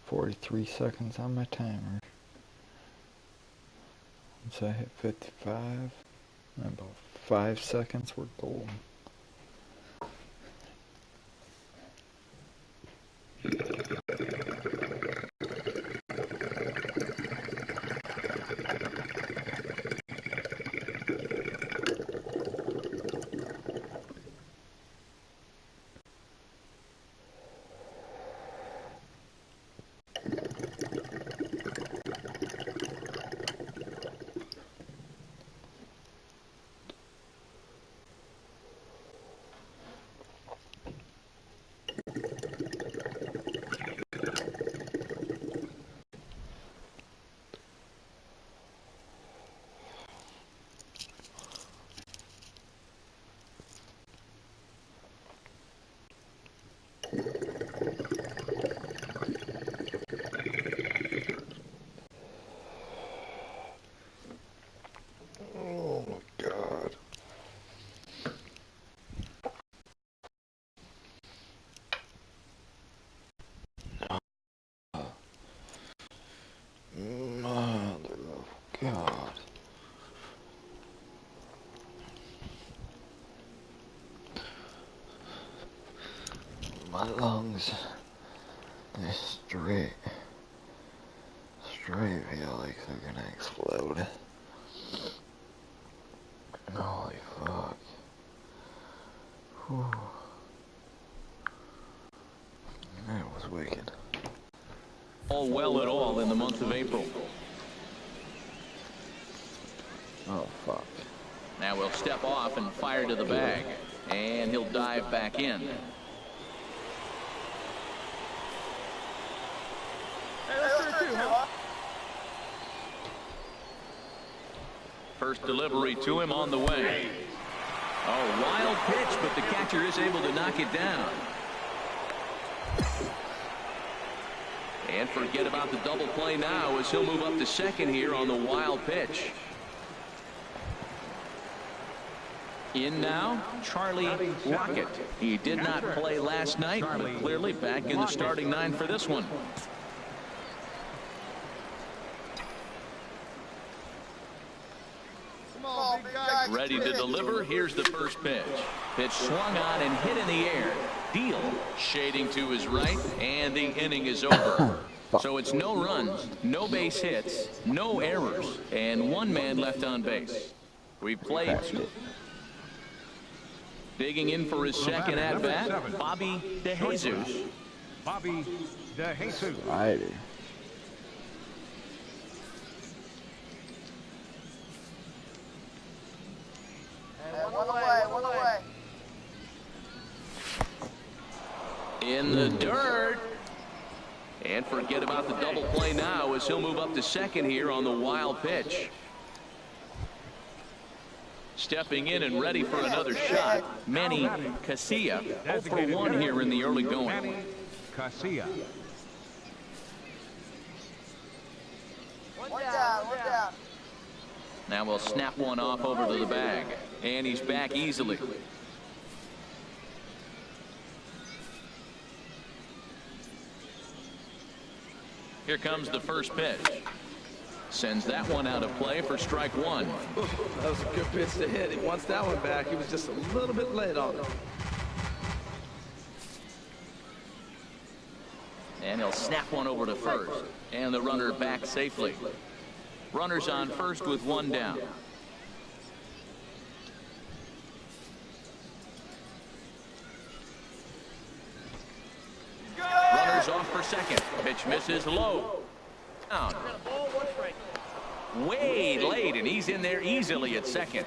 43 seconds on my timer. Once I hit 55, in about 5 seconds, we're golden. God. My lungs, they straight feel like they're gonna explode. Holy fuck. Whew. That was wicked. All well at all in the month of April. Oh, fuck. Now we'll step off and fire to the bag. And he'll dive back in. Hey, let's do it too, huh? First delivery to him on the way. Oh, wild pitch, but the catcher is able to knock it down. And forget about the double play now as he'll move up to second here on the wild pitch. In now, Charlie Lockett. He did not play last night, but clearly back in the starting nine for this one. Ready to deliver. Here's the first pitch. Pitch swung on and hit in the air. Deal shading to his right, and the inning is over. So it's no runs, no base hits, no errors, and one man left on base. We've played. Digging in for his second at-bat, Bobby DeJesus. Bobby DeJesus. Righty. One away. In the dirt. And forget about the double play now as he'll move up to second here on the wild pitch. Stepping in and ready for another shot, Manny Casilla. 0 for 1 here in the early going. Manny Casilla. One down. Now we'll snap one off over to the bag. And he's back easily. Here comes the first pitch. Sends that one out of play for strike one. That was a good pitch to hit. He wants that one back. He was just a little bit late on it. And he'll snap one over to first. And the runner back safely. Runners on first with one down. Runners off for second. Pitch misses low. Down. Way late, and he's in there easily at second.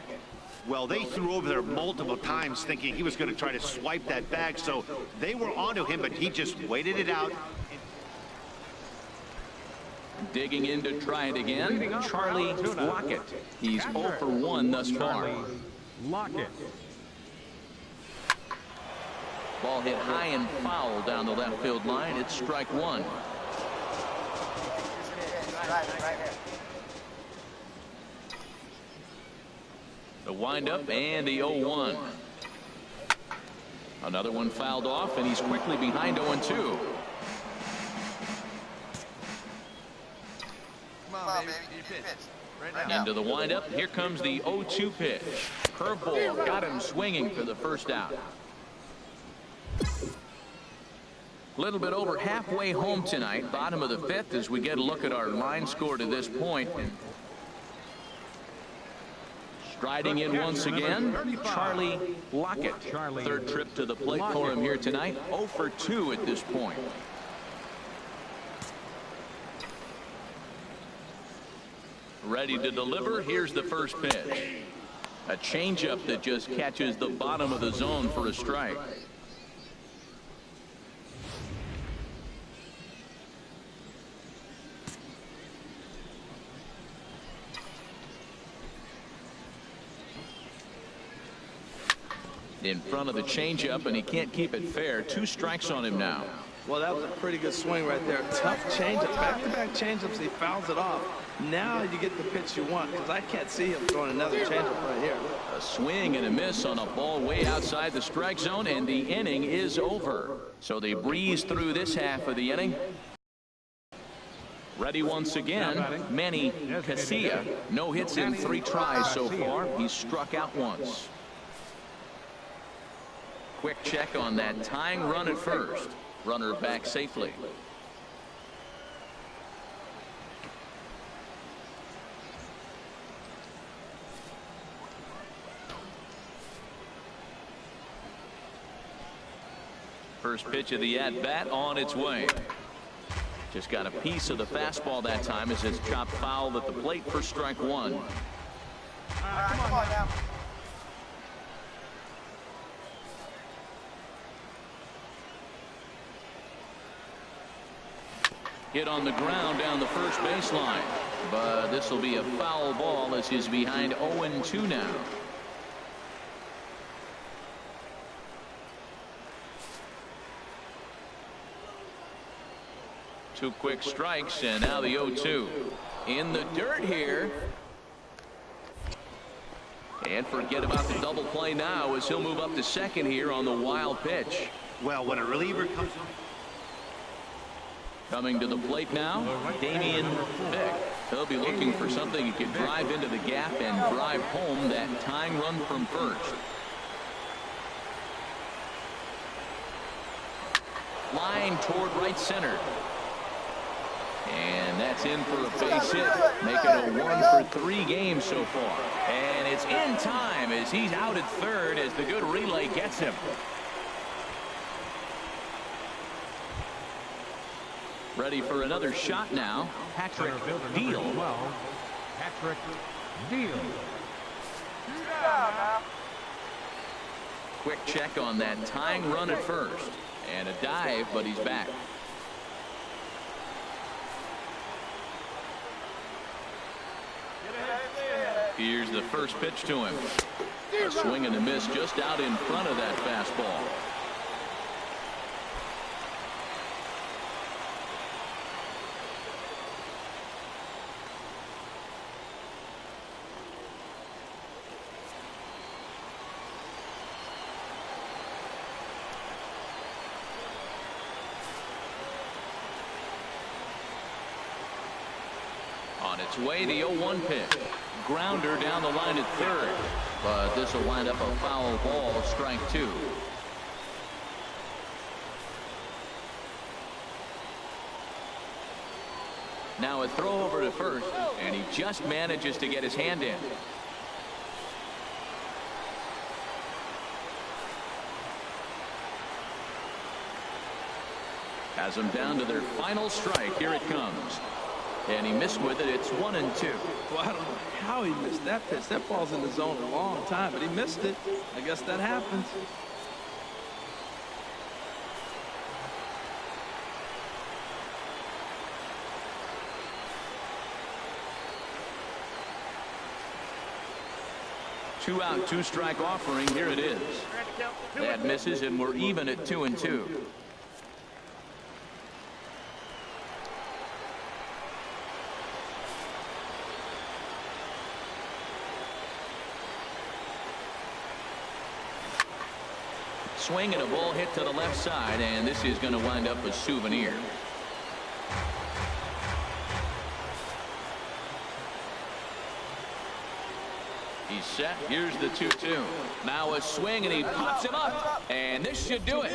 Well, they threw over there multiple times thinking he was going to try to swipe that bag, so they were onto him, but he just waited it out. Digging in to try it again, Charlie Lockett. He's 0 for 1 thus far. Lockett. Ball hit high and foul down the left field line. It's strike one. Right here. The windup and the 0-1. Another one fouled off, and he's quickly behind 0-2. Come on, baby. You pitch. Right now. Into the windup. Here comes the 0-2 pitch. Curveball got him swinging for the first out. A little bit over halfway home tonight. Bottom of the fifth as we get a look at our line score to this point. Striding in once again, Charlie Lockett. Third trip to the plate for him here tonight. 0 for 2 at this point. Ready to deliver. Here's the first pitch. A changeup that just catches the bottom of the zone for a strike. In front of the changeup, and he can't keep it fair. 2 strikes on him now. Well, that was a pretty good swing right there. Tough changeup. Back-to-back changeups. He fouls it off. Now you get the pitch you want, because I can't see him throwing another changeup right here. A swing and a miss on a ball way outside the strike zone, and the inning is over. So they breeze through this half of the inning. Ready once again, Manny Casilla. No hits in 3 tries so far. He's struck out once. Quick check on that tying run at first. Runner back safely. First pitch of the at-bat on its way. Just got a piece of the fastball that time as it's chopped foul at the plate for strike 1. Come on now. Hit on the ground down the first baseline, but this will be a foul ball as he's behind 0-2 now. Two quick strikes, and now the 0-2 in the dirt here. And forget about the double play now as he'll move up to second here on the wild pitch. Well, when a reliever comes Coming to the plate now, Damian Vick. He'll be looking for something he can drive into the gap and drive home that tying run from first. Line toward right center. And that's in for a base hit, making a 1 for 3 games so far. And it's in time as he's out at third as the good relay gets him. Ready for another shot now. Patrick Deal. Patrick Deal. Quick check on that tying run at first. And a dive, but he's back. Here's the first pitch to him. A swing and a miss just out in front of that fastball. On its way, the 0-1 pitch. Grounder down the line at third, but this will wind up a foul ball, strike 2. Now a throw over to first, and he just manages to get his hand in. Has them down to their final strike. Here it comes. And he missed with it. It's 1-2. Well, I don't know how he missed that pitch. That ball's in the zone a long time, but he missed it. I guess that happens. Two out, 2 strike offering. Here it is. That misses, and we're even at 2-2. Swing and a ball hit to the left side, and this is going to wind up a souvenir. He's set. Here's the 2-2. Now a swing, and he pops him up, and this should do it.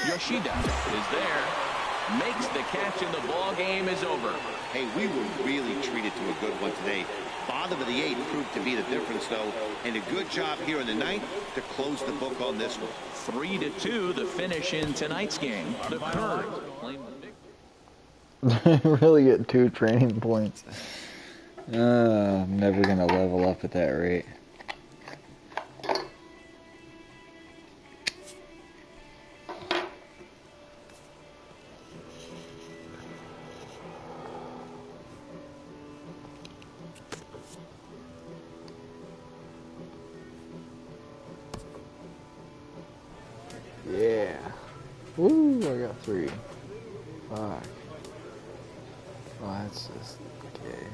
Yoshida is there, makes the catch, and the ball game is over. Hey, we were really treated to a good one today. Bottom of the 8th proved to be the difference, though, and a good job here in the 9th to close the book on this one. 3-2, the finish in tonight's game. The Curve. Really get 2 training points. I'm never gonna level up at that rate. Yeah. Woo, I got 3. Fuck. Oh, that's just gay.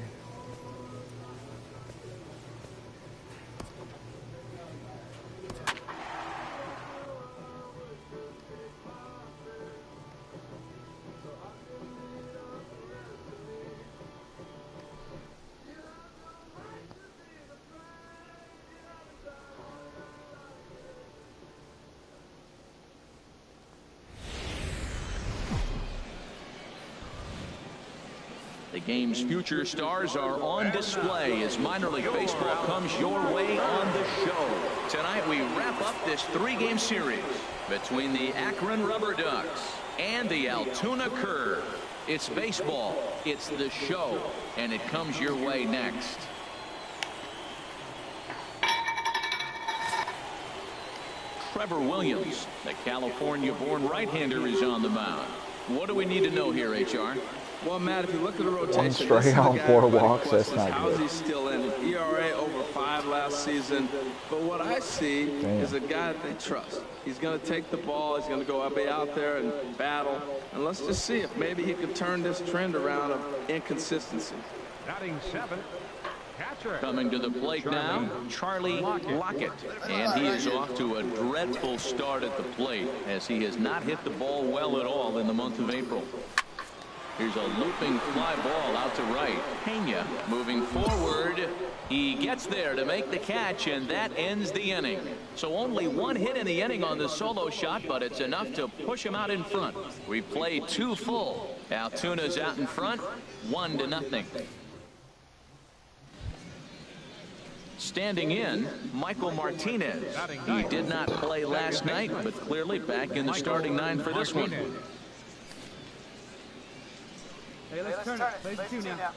The game's future stars are on display as minor league baseball comes your way on the show. Tonight we wrap up this 3-game series between the Akron Rubber Ducks and the Altoona Curve. It's baseball, it's the show, and it comes your way next. Trevor Williams, the California-born right-hander, is on the mound. What do we need to know here, HR? Well, Matt, if you look at the rotation, 1 strikeout, 4 walks. That's not how is good. he still in it? ERA over 5 last season. But what I see is a guy that they trust. He's going to take the ball. He's going to go be out there and battle. And let's just see if maybe he can turn this trend around of inconsistency. Batting 7th, catcher. Coming to the plate now, Charlie Lockett. And he is off to a dreadful start at the plate as he has not hit the ball well at all in the month of April. Here's a looping fly ball out to right. Pena moving forward. He gets there to make the catch, and that ends the inning. So only 1 hit in the inning on the solo shot, but it's enough to push him out in front. We play 2 full. Altoona's out in front, 1-0. Standing in, Michael Martinez. He did not play last night, but clearly back in the starting 9 for this one. Hey, let's turn it. Play 2 now.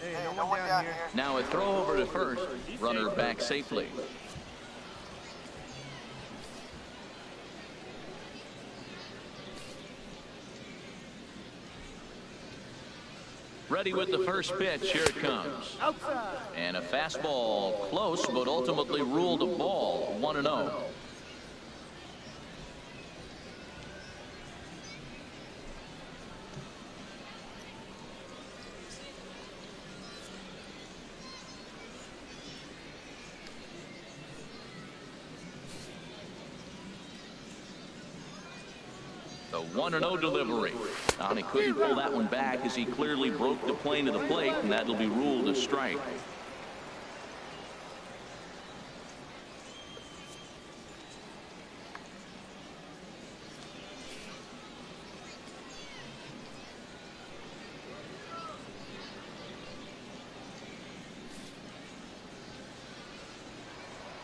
Hey, no one down here. Now a throw over to first. Runner back safely. Ready with the first pitch. Here it comes. And a fastball close, but ultimately ruled a ball. 1-0. The 1-0 delivery. And he couldn't pull that one back as he clearly broke the plane to the plate, and that'll be ruled a strike.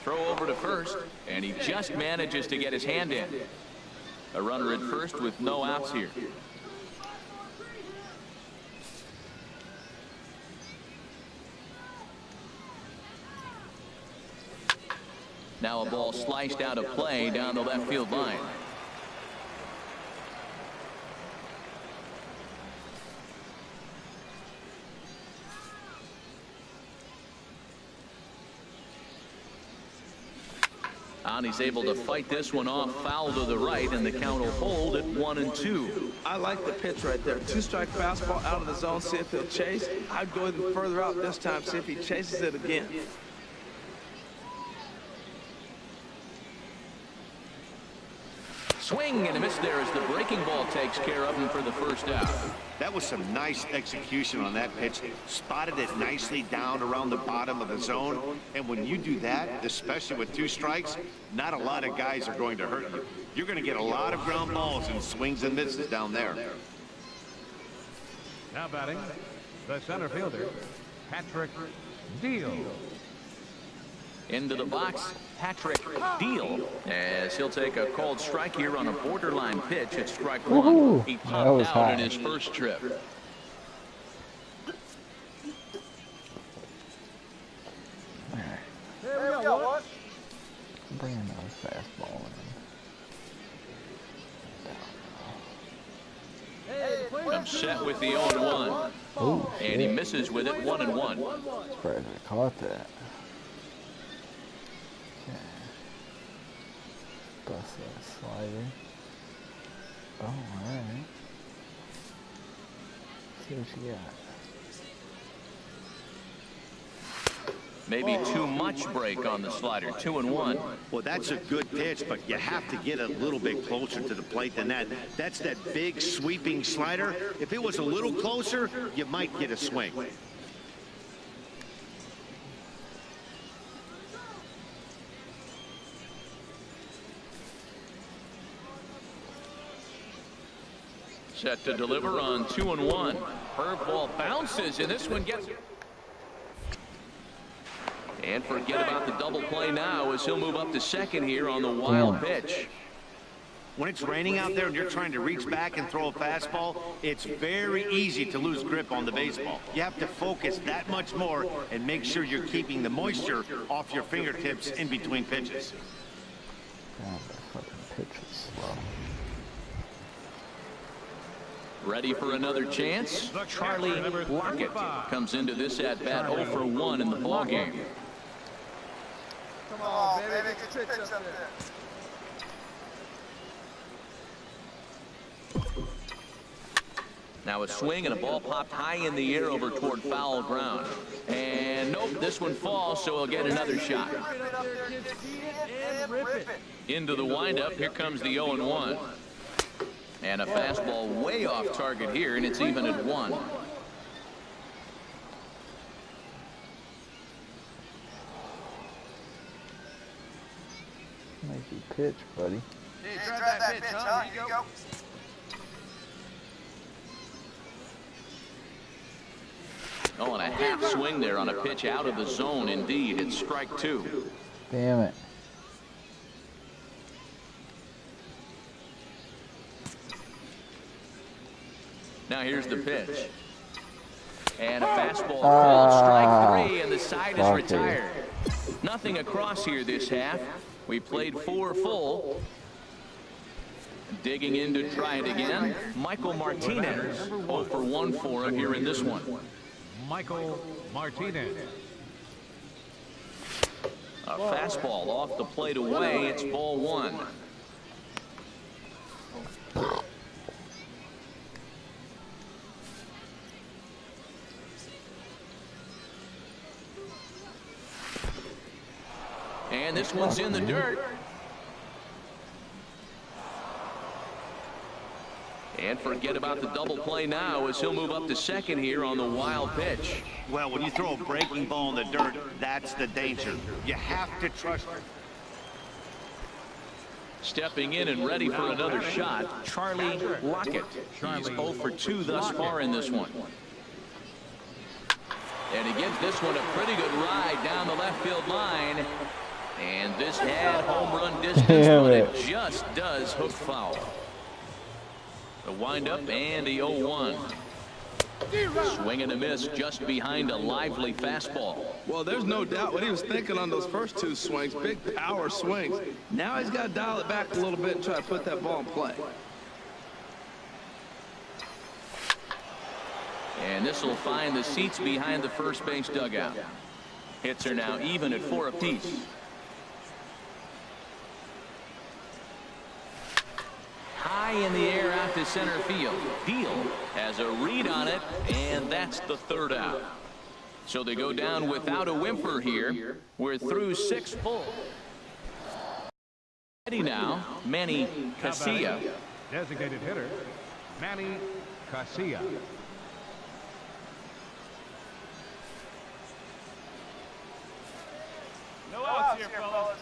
Throw over to first, and he just manages to get his hand in. A runner at first with no outs here. Now a ball sliced out of play down the left field line. And he's able to fight this one off, foul to the right, and the count will hold at 1-2. I like the pitch right there. 2-strike fastball out of the zone, see if he'll chase. I'd go even further out this time, see if he chases it again. Swing and a miss there as the breaking ball takes care of him for the first out. That was some nice execution on that pitch. Spotted it nicely down around the bottom of the zone. And when you do that, especially with 2 strikes, not a lot of guys are going to hurt you. You're going to get a lot of ground balls and swings and misses down there. Now batting, the center fielder, Patrick Deal. Into the box, Patrick Deal, as he'll take a called strike here on a borderline pitch at strike 1. He popped out in his first trip. There we go, what? Bring another fastball in. I'm set with the 0-1. Oh, and he misses with it 1-1. Surprised I caught that. Okay. Bust that slider. Oh, alright. See what you got. Maybe too much break on the slider. 2-1. Well, that's a good pitch, but you have to get a little bit closer to the plate than that. That's that big sweeping slider. If it was a little closer, you might get a swing. Set to deliver on 2-1. Curveball bounces, and this one gets. And forget about the double play now as he'll move up to second here on the wild pitch. When it's raining out there and you're trying to reach back and throw a fastball, it's very easy to lose grip on the baseball. You have to focus that much more and make sure you're keeping the moisture off your fingertips in between pitches. God, that fucking pitch is slow. Ready for another chance? Charlie Lockett comes into this at-bat 0 for 1 in the ballgame. Come on, baby, get your pitch up there. Now a swing and a ball popped high in the air over toward foul ground. And nope, this one falls, so he'll get another shot. Into the windup, here comes the 0-1. And a fastball way off target here, and it's even at 1. Make you pitch, buddy. Hey, grab that pitch, huh? Here you go. Oh, and a half swing there on a pitch out of the zone. Indeed, it's strike 2. Damn it. Now here's the pitch. And a fastball called strike 3, and the side is retired. Nothing across here this half. We played 4 full. Digging in to try it again, Michael Martinez. 0 for 1 for him here in this one. Michael Martinez. A fastball off the plate away. It's ball 1. And this one's in the dirt. And forget about the double play now as he'll move up to second here on the wild pitch. Well, when you throw a breaking ball in the dirt, that's the danger. You have to trust it. Stepping in and ready for another shot, Charlie Lockett. He's 0 for 2 thus far in this one. And he gives this one a pretty good ride down the left field line. And this had home run distance, but it just does hook foul. The windup and the 0-1. Swing and a miss just behind a lively fastball. Well, there's no doubt what he was thinking on those first 2 swings. Big power swings. Now he's got to dial it back a little bit and try to put that ball in play. And this will find the seats behind the first base dugout. Hits are now even at 4 apiece. High in the air out to center field. Deal has a read on it, and that's the 3rd out. So they go down without a whimper here. We're through 6 full. Ready now, Manny Casilla. Designated hitter, Manny Casilla. No outs here, fellas.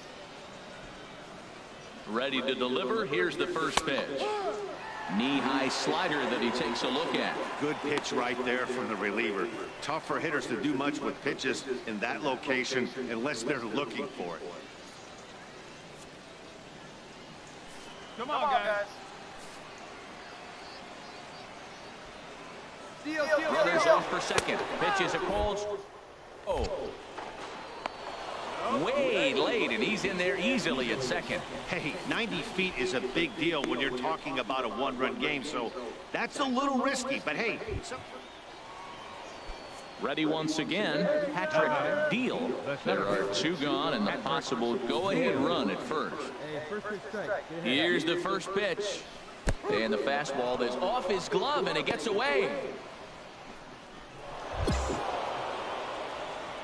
Ready to deliver. Here's the first pitch. Knee-high slider that he takes a look at. Good pitch right there from the reliever. Tough for hitters to do much with pitches in that location unless they're looking for it. Come on, guys. Runners off for second. Pitch is a called. Oh. Way late, and he's in there easily at second. Hey, 90 feet is a big deal when you're talking about a one-run game, so that's a little risky, but hey. Ready once again, Patrick Deal. There are two gone and the possible go-ahead run at first. Here's the first pitch. And the fastball is off his glove, and it gets away.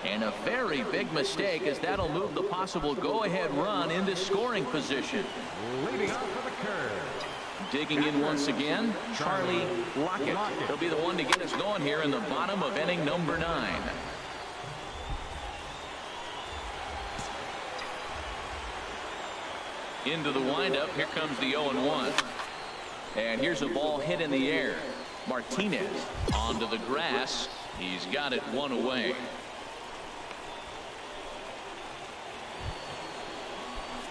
And a very big mistake, as that'll move the possible go-ahead run into scoring position. Leading up for the curve. Digging in once again, Charlie Lockett. He'll be the one to get us going here in the bottom of inning number 9. Into the windup, here comes the 0-1. And here's a ball hit in the air. Martinez onto the grass. He's got it one away.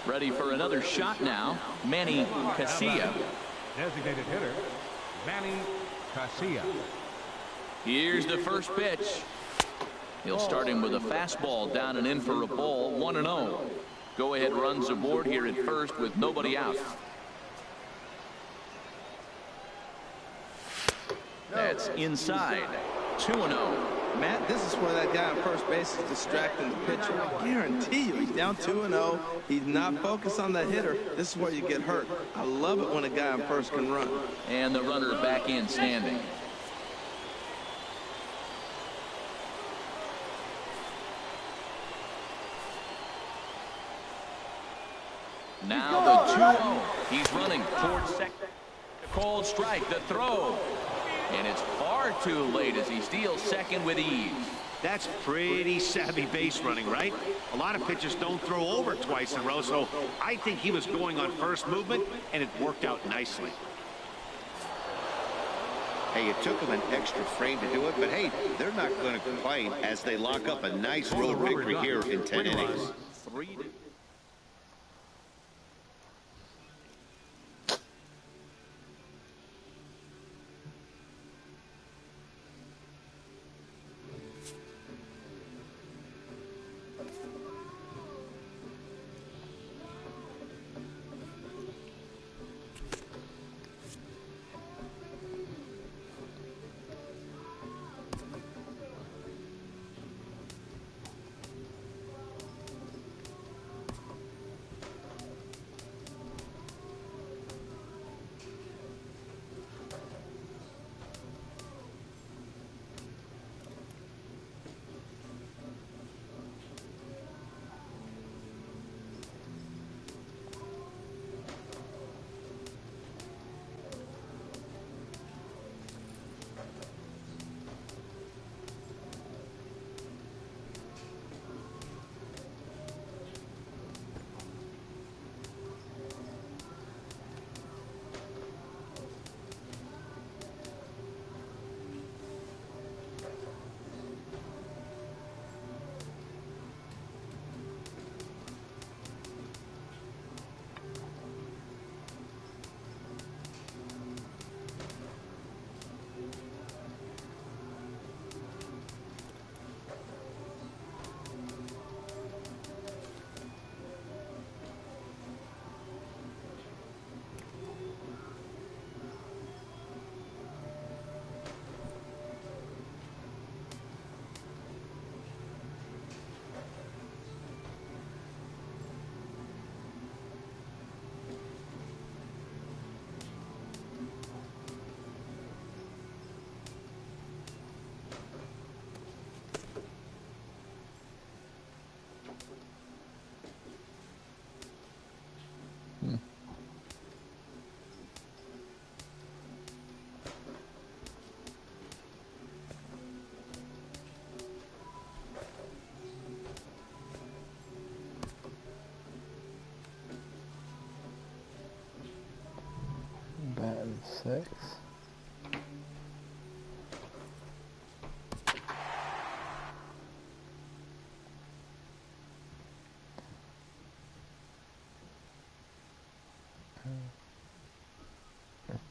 Ready for another shot now, Manny Casilla. Designated hitter, Manny Casilla. Here's the first pitch. He'll start him with a fastball down and in for a ball, 1-0. Go-ahead runs aboard here at first with nobody out. That's inside, 2-0. Matt, this is where that guy on first base is distracting the pitcher. I guarantee you, he's down 2-0. He's not focused on the hitter. This is where you get hurt. I love it when a guy on first can run. And the runner back in standing. Now the 2-0. He's running towards second. Cold strike, the throw. And it's far too late as he steals second with ease. That's pretty savvy base running, right? A lot of pitchers don't throw over twice in a row, so I think he was going on first movement, and it worked out nicely. Hey, it took them an extra frame to do it, but hey, they're not going to complain as they lock up a nice road victory here in 10 innings. 3-2. 6.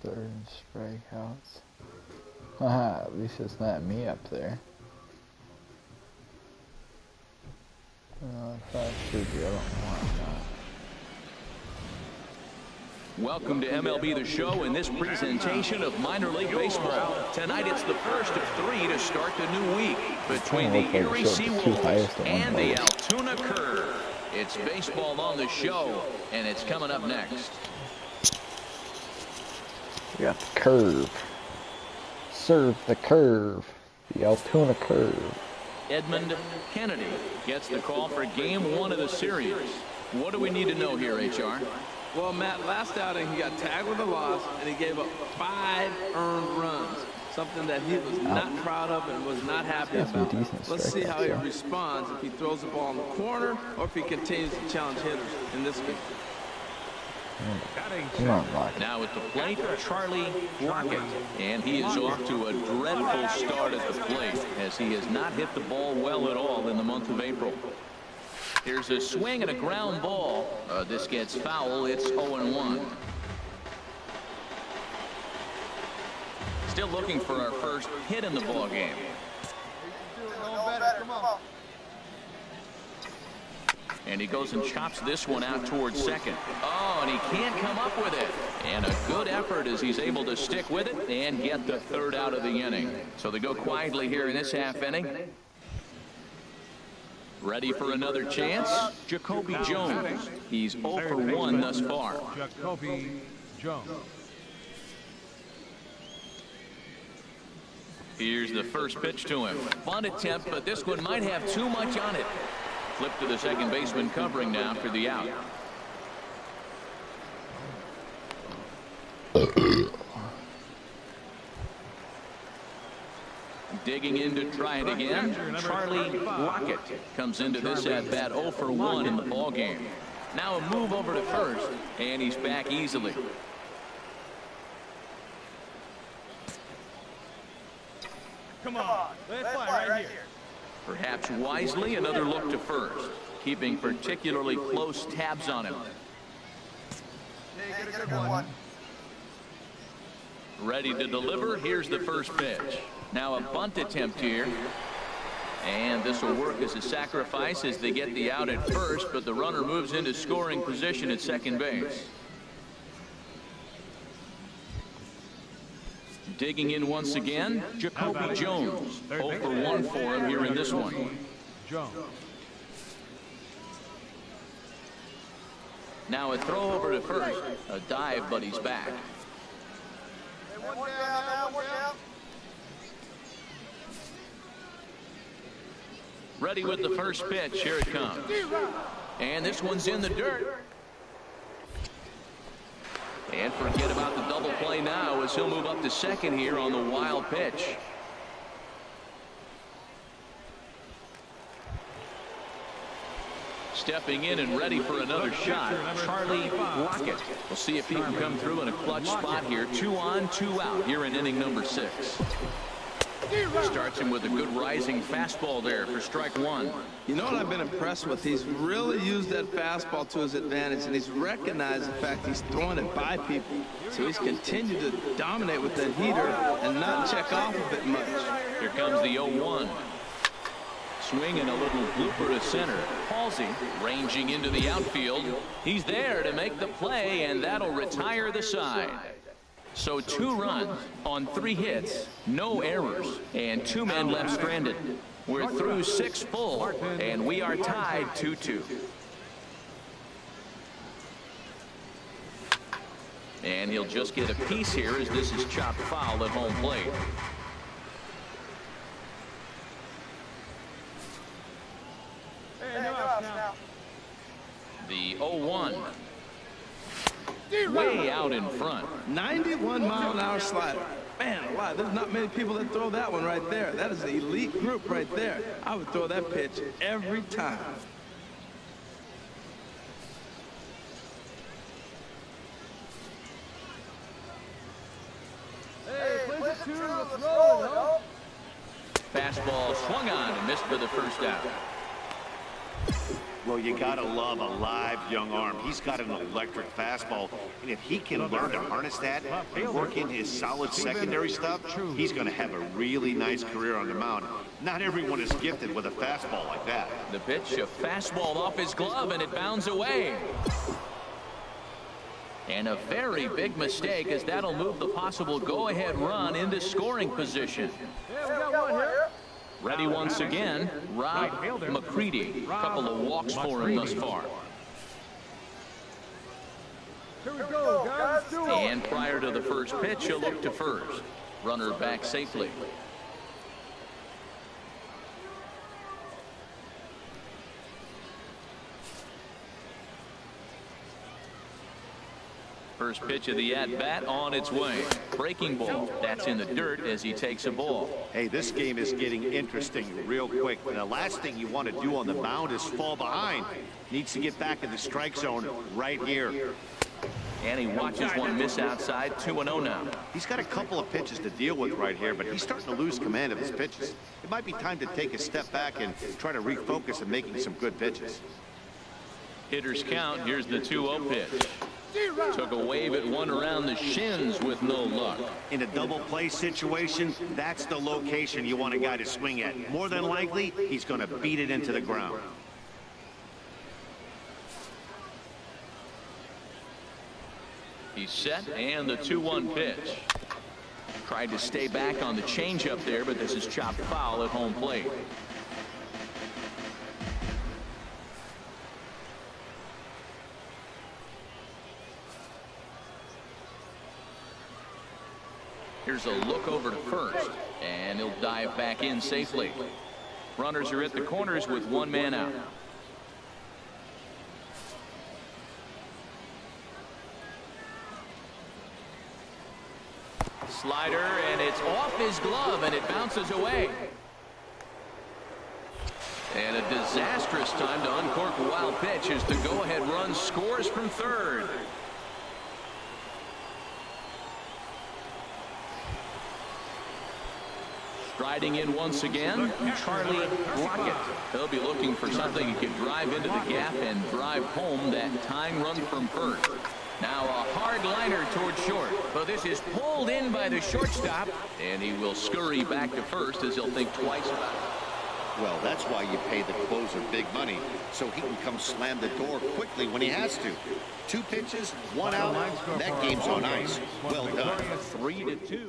Third and strikeouts. Haha, at least it's not me up there. If I should be, I don't know why not. Welcome to MLB The Show in this presentation of minor league baseball. Tonight it's the first of 3 to start the new week between the Erie Seawolves and the Altoona Curve. It's baseball on the show, and it's coming up next. We got the curve. Serve the curve. The Altoona Curve. Edmund Kennedy gets the call for game 1 of the series. What do we need to know here, HR? Well, Matt, last outing he got tagged with a loss, and he gave up 5 earned runs, something that he was not proud of and was not happy about. Let's see how he responds if he throws the ball in the corner or if he continues to challenge hitters in this game. Now at the plate, Charlie Lockett, and he is off to a dreadful start at the plate as he has not hit the ball well at all in the month of April. Here's a swing and a ground ball. This gets foul. It's 0-1. Still looking for our first hit in the ball game. And he goes and chops this one out towards second. Oh, and he can't come up with it. And a good effort as he's able to stick with it and get the third out of the inning. So they go quietly here in this half inning. Ready for another chance? Jacoby Jones. He's 0 for 1 thus far. Jacoby Jones. Here's the first pitch to him. Bunt attempt, but this one might have too much on it. Flip to the second baseman covering now for the out. Digging in to try it again. Charlie Lockett comes into this at bat 0 for 1 in the ball game. Now a move over to first, and he's back easily. Come on, let's fly right here. Perhaps wisely, another look to first, keeping particularly close tabs on him. Get a good one. Ready to deliver. Here's the first pitch. Now a bunt attempt here. And this will work as a sacrifice as they get the out at first, but the runner moves into scoring position at second base. Digging in once again, Jacoby Jones. 0 for 1 for him here in this one. Now a throw over to first. A dive, but he's back. One down, one down. Ready with the first pitch. Here it comes. And this one's in the dirt. And forget about the double play now as he'll move up to second here on the wild pitch. Stepping in and ready for another shot, Charlie Lockett. We'll see if he can come through in a clutch spot here. 2 on, 2 out here in inning number 6. Starts him with a good rising fastball there for strike 1. You know what I've been impressed with? He's really used that fastball to his advantage, and he's recognized the fact he's throwing it by people. So he's continued to dominate with that heater and not check off of it much. Here comes the 0-1. Swing and a little blooper to center. Halsey ranging into the outfield. He's there to make the play, and that'll retire the side. So 2 runs on 3 hits, no errors, and 2 men left stranded. We're through 6 full, and we are tied 2-2. And he'll just get a piece here as this is chopped foul at home plate. The 0-1. Way out in front. 91-mile-an-hour slider. Man alive, there's not many people that throw that one right there. That is an elite group right there. I would throw that pitch every time. Fastball swung on and missed for the first out. Well, you gotta love a live young arm. He's got an electric fastball, and if he can learn to harness that and work in his solid secondary stuff, he's gonna have a really nice career on the mound. Not everyone is gifted with a fastball like that. The pitch, a fastball off his glove, and it bounds away. And a very big mistake, as that'll move the possible go-ahead run into scoring position. Ready once again, Rob McCready. A couple of walks for him thus far. And prior to the first pitch, he'll look to first. Runner back safely. First pitch of the at-bat on its way. Breaking ball. That's in the dirt as he takes a ball. Hey, this game is getting interesting real quick. And the last thing you want to do on the mound is fall behind. Needs to get back in the strike zone right here. And he watches one miss outside. 2-0 now. He's got a couple of pitches to deal with right here, but he's starting to lose command of his pitches. It might be time to take a step back and try to refocus on making some good pitches. Hitters count. Here's the 2-0 pitch. Took a wave at one around the shins with no luck. In a double play situation, that's the location you want a guy to swing at. More than likely, he's going to beat it into the ground. He's set, and the 2-1 pitch. Tried to stay back on the changeup there, but this is chopped foul at home plate. Here's a look over to first, and he'll dive back in safely. Runners are at the corners with one man out. Slider, and it's off his glove, and it bounces away. And a disastrous time to uncork a wild pitch as the go-ahead run scores from third. Striding in once again, Charlie Lockett. They'll be looking for something he can drive into the gap and drive home that tying run from first. Now a hard liner toward short, but this is pulled in by the shortstop, and he will scurry back to first as he'll think twice about it. Well, that's why you pay the closer big money, so he can come slam the door quickly when he has to. 2 pitches, 1 out, that game's on ice. Well done. 3-2.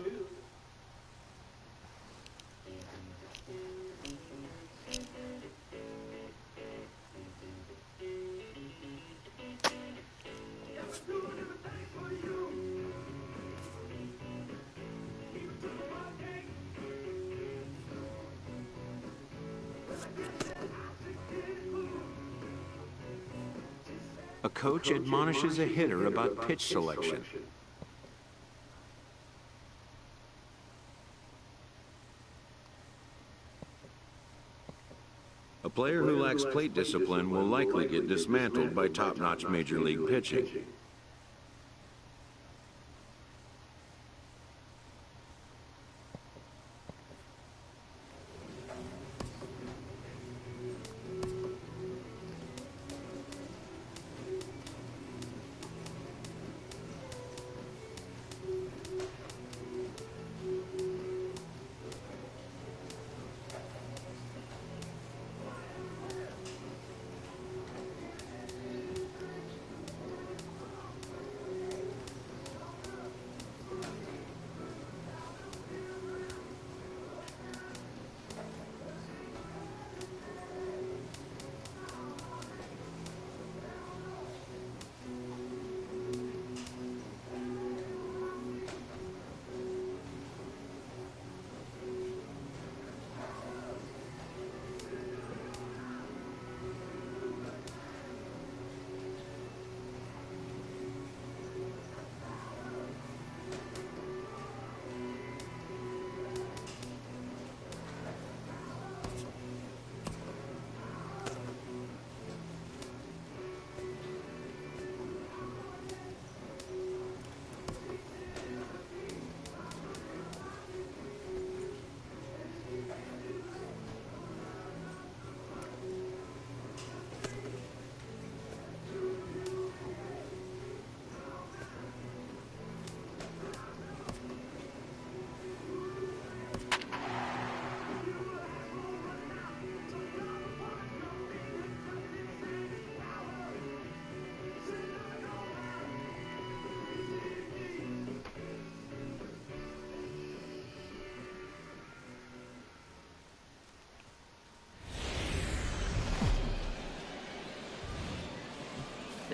A coach admonishes a hitter about pitch selection. A player who lacks plate discipline will likely get dismantled by top-notch major league pitching.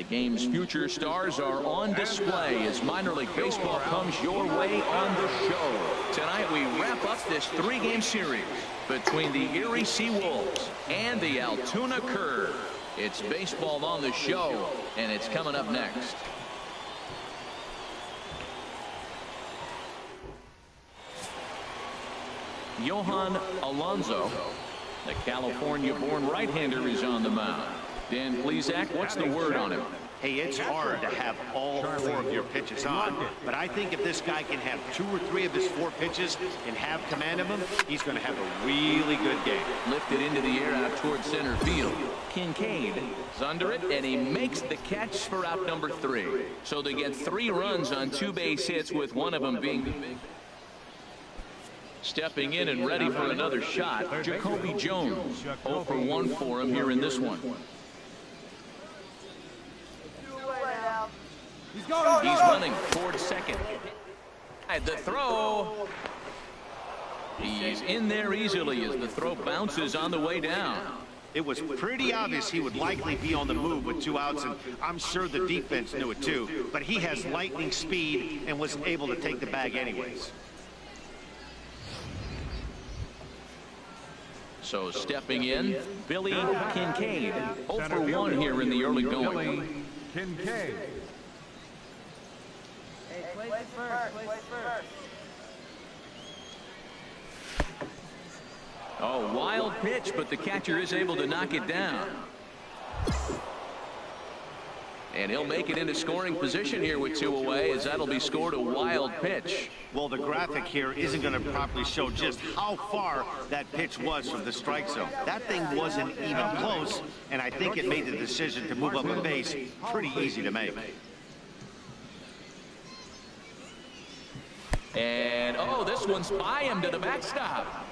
game's future stars are on display as minor league baseball comes your way on the show. Tonight we wrap up this 3-game series between the Erie Seawolves and the Altoona Curve. It's baseball on the show, and it's coming up next. Johan Alonso, the California-born right-hander, is on the mound. Dan Plesac, what's the word on him? Hey, it's hard to have all 4 of your pitches on, but I think if this guy can have 2 or 3 of his 4 pitches and have command of them, he's going to have a really good game. Lifted into the air out towards center field. Kincaid is under it, and he makes the catch for out number 3. So they get 3 runs on 2 base hits, with one of them being the big. Stepping in and ready for another shot, Jacoby Jones. 0 for 1 for him here in this one. He's running toward second. The throw. He's in there easily as the throw bounces on the way down. It was pretty obvious he would likely be on the move with 2 outs, and I'm sure the defense knew it too. But he has lightning speed and was able to take the bag anyways. So stepping in, Billy Kincaid. 0 for 1 here in the early going. Kincaid. Oh, wild pitch, but the catcher is able to knock it down. And he'll make it into scoring position here with 2 away, as that'll be scored a wild pitch. Well, the graphic here isn't going to properly show just how far that pitch was from the strike zone. That thing wasn't even close, and I think it made the decision to move up a base pretty easy to make. And, oh, this one's by him to the backstop.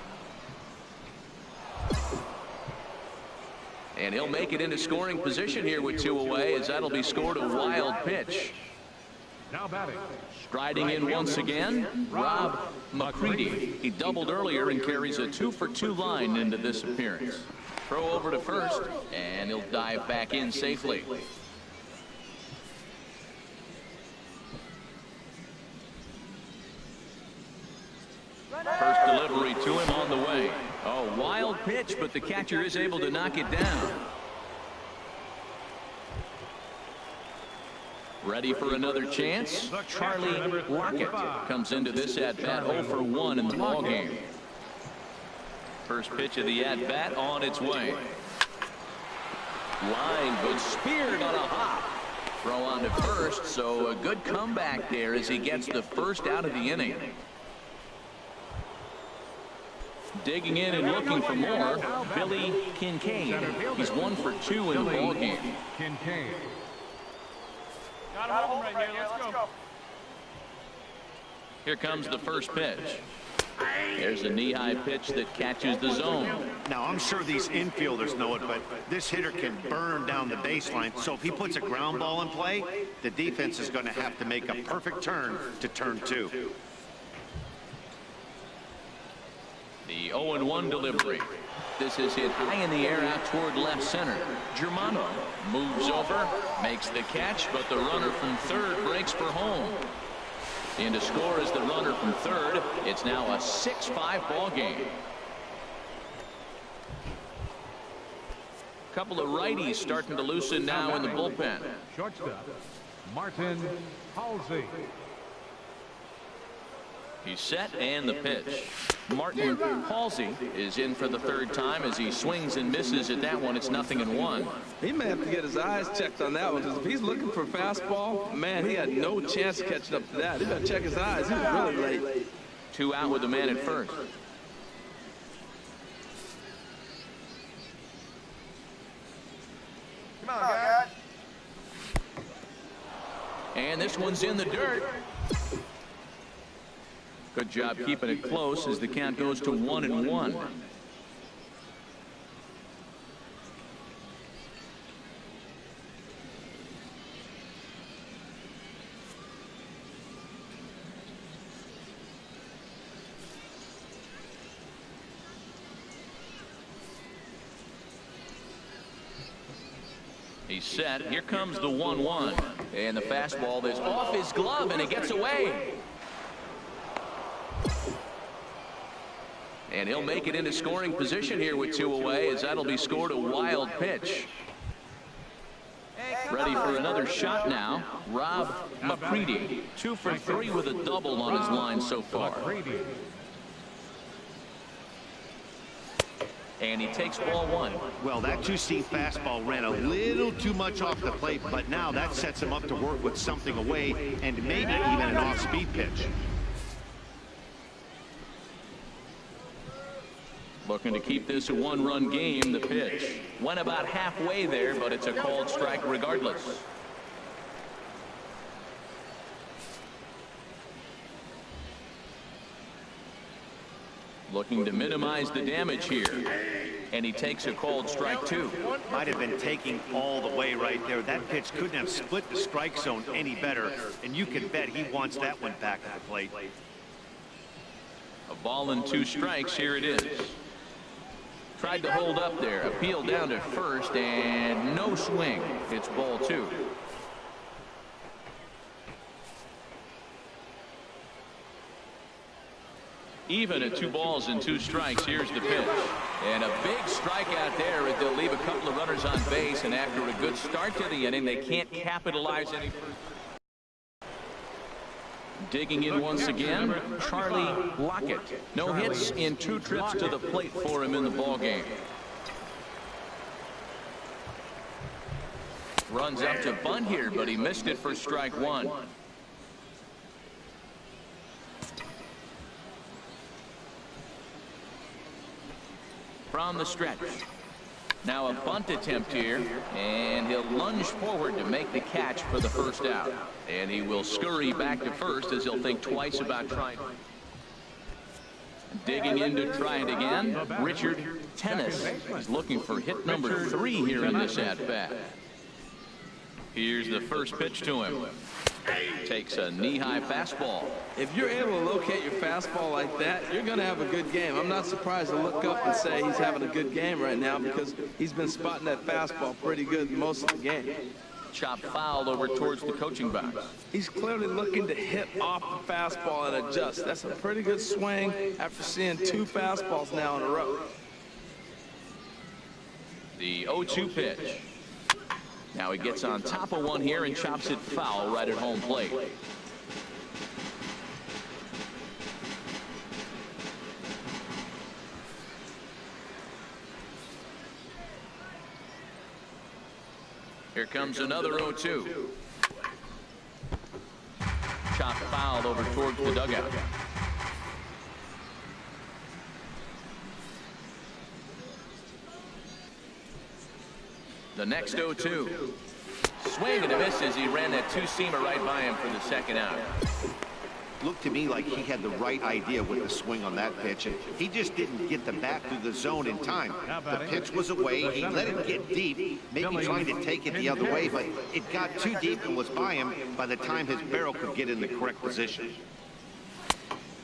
And he'll make it into scoring position here with 2 away, as that'll be scored a wild pitch. Now batting. Striding in once again, Rob McCready. He doubled earlier and carries a 2 for 2 line into this appearance. Throw over to first, and he'll dive back in safely. First delivery to him on the way. Oh, wild pitch, but the catcher is able to knock it down. Ready for another chance? Charlie Lockett comes into this at-bat 0 for 1 in the ballgame. First pitch of the at-bat on its way. Line, but speared on a hop. Throw on to first, so a good comeback there as he gets the first out of the inning. Digging in and looking for more, Billy Kincaid. He's 1 for 2 in the ballgame. Kincaid. Got him right here. Let's go. Here comes the first pitch. There's a knee-high pitch that catches the zone. Now, I'm sure these infielders know it, but this hitter can burn down the baseline. So if he puts a ground ball in play, the defense is going to have to make a perfect turn to turn 2. The 0-1 delivery. This is hit high in the air out toward left center. Germano moves over, makes the catch, but the runner from third breaks for home. In to score is the runner from third. It's now a 6-5 ball game. Couple of righties starting to loosen now in the bullpen. Shortstop, Martin Halsey. He's set, and the pitch. Martin Halsey is in for the 3rd time as he swings and misses at that one. It's 0-1. He may have to get his eyes checked on that one, because if he's looking for fastball, man, he had no chance of catching up to that. He better check his eyes. He was really late. 2 out with the man at first. Come on, guys. And this one's in the dirt. Good job keeping it close as the count goes to 1-1. He's set. Here comes the 1-1. And the fastball is off his glove, and it gets away. And he'll make it into scoring position here with 2 away, as that'll be scored a wild pitch. Ready for another shot now. Rob McCready, 2 for 3 with a double on his line so far. And he takes ball 1. Well, that 2-seam fastball ran a little too much off the plate, but now that sets him up to work with something away and maybe even an off-speed pitch. Looking to keep this a 1-run game. The pitch went about halfway there, but it's a called strike regardless. Looking to minimize the damage here. And he takes a called strike 2. Might have been taking all the way right there. That pitch couldn't have split the strike zone any better, and you can bet he wants that one back at the plate. A ball and 2 strikes. Here it is. Tried to hold up there. Appeal down to first, and no swing. It's ball 2. Even at 2 balls and 2 strikes. Here's the pitch. And a big strikeout there as they'll leave a couple of runners on base. And after a good start to the inning, they can't capitalize any further. Digging in once again, Charlie Lockett. No hits in 2 trips to the plate for him in the ballgame. Runs up to bunt here, but he missed it for strike 1. From the stretch. Now a bunt attempt here, and he'll lunge forward to make the catch for the first out. And he will scurry back to first as he'll think twice about trying. Digging in to try it again, Richard Tennis. He's looking for hit number 3 here in this at-bat. Here's the first pitch to him. Takes a knee-high fastball. If you're able to locate your fastball like that, you're going to have a good game. I'm not surprised to look up and say he's having a good game right now, because he's been spotting that fastball pretty good most of the game. Chop foul over towards the coaching box. He's clearly looking to hit off the fastball and adjust. That's a pretty good swing after seeing 2 fastballs now in a row. The 0-2 pitch. Now he gets on top of one here and chops it foul right at home plate. Here comes another 0-2. Chopped foul over towards the dugout. The next 0-2. Swing and a miss as he ran that 2-seamer right by him for the second out. Looked to me like he had the right idea with the swing on that pitch, and he just didn't get the bat through the zone in time. The pitch was away. He let it get deep, maybe trying to take it the other way, but it got too deep and was by him by the time his barrel could get in the correct position.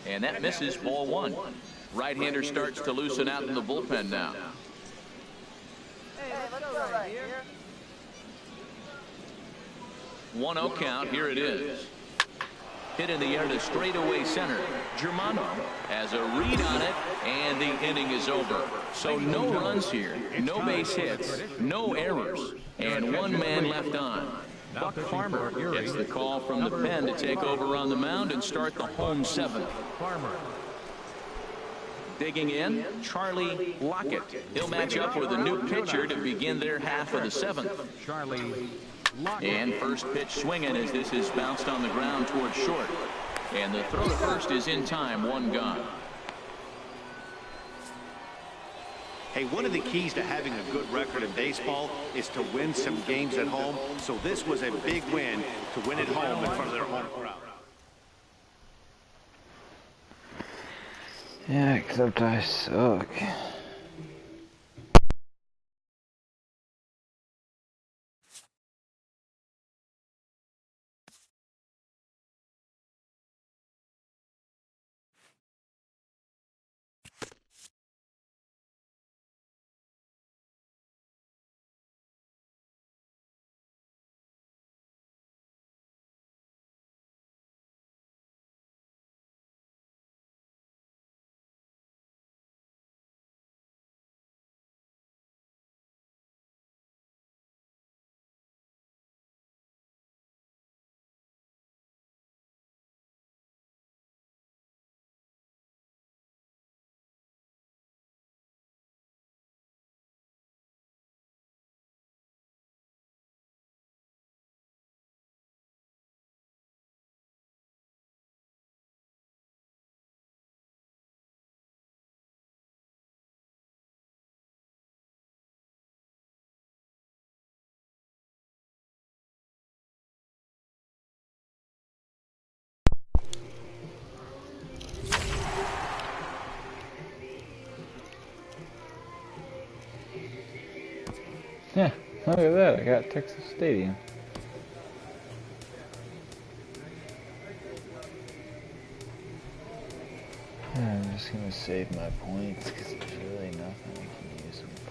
And that misses ball 1. Right-hander starts to loosen out in the bullpen now. 1-0 count. Here it is. Hit in the air to straightaway center. Germano has a read on it, and the inning is over. So no runs here, no base hits, no errors, and 1 man left on. Buck Farmer gets the call from the pen to take over on the mound and start the home 7th. Digging in, Charlie Lockett. He'll match up with a new pitcher to begin their half of the 7th. And first pitch swinging as this is bounced on the ground towards short. And the throw to first is in time, 1 gone. Hey, one of the keys to having a good record in baseball is to win some games at home. So this was a big win to win at home in front of their home crowd. Yeah, except I suck. Yeah, look at that. I got Texas Stadium. I'm just gonna save my points because there's really nothing I can use them for.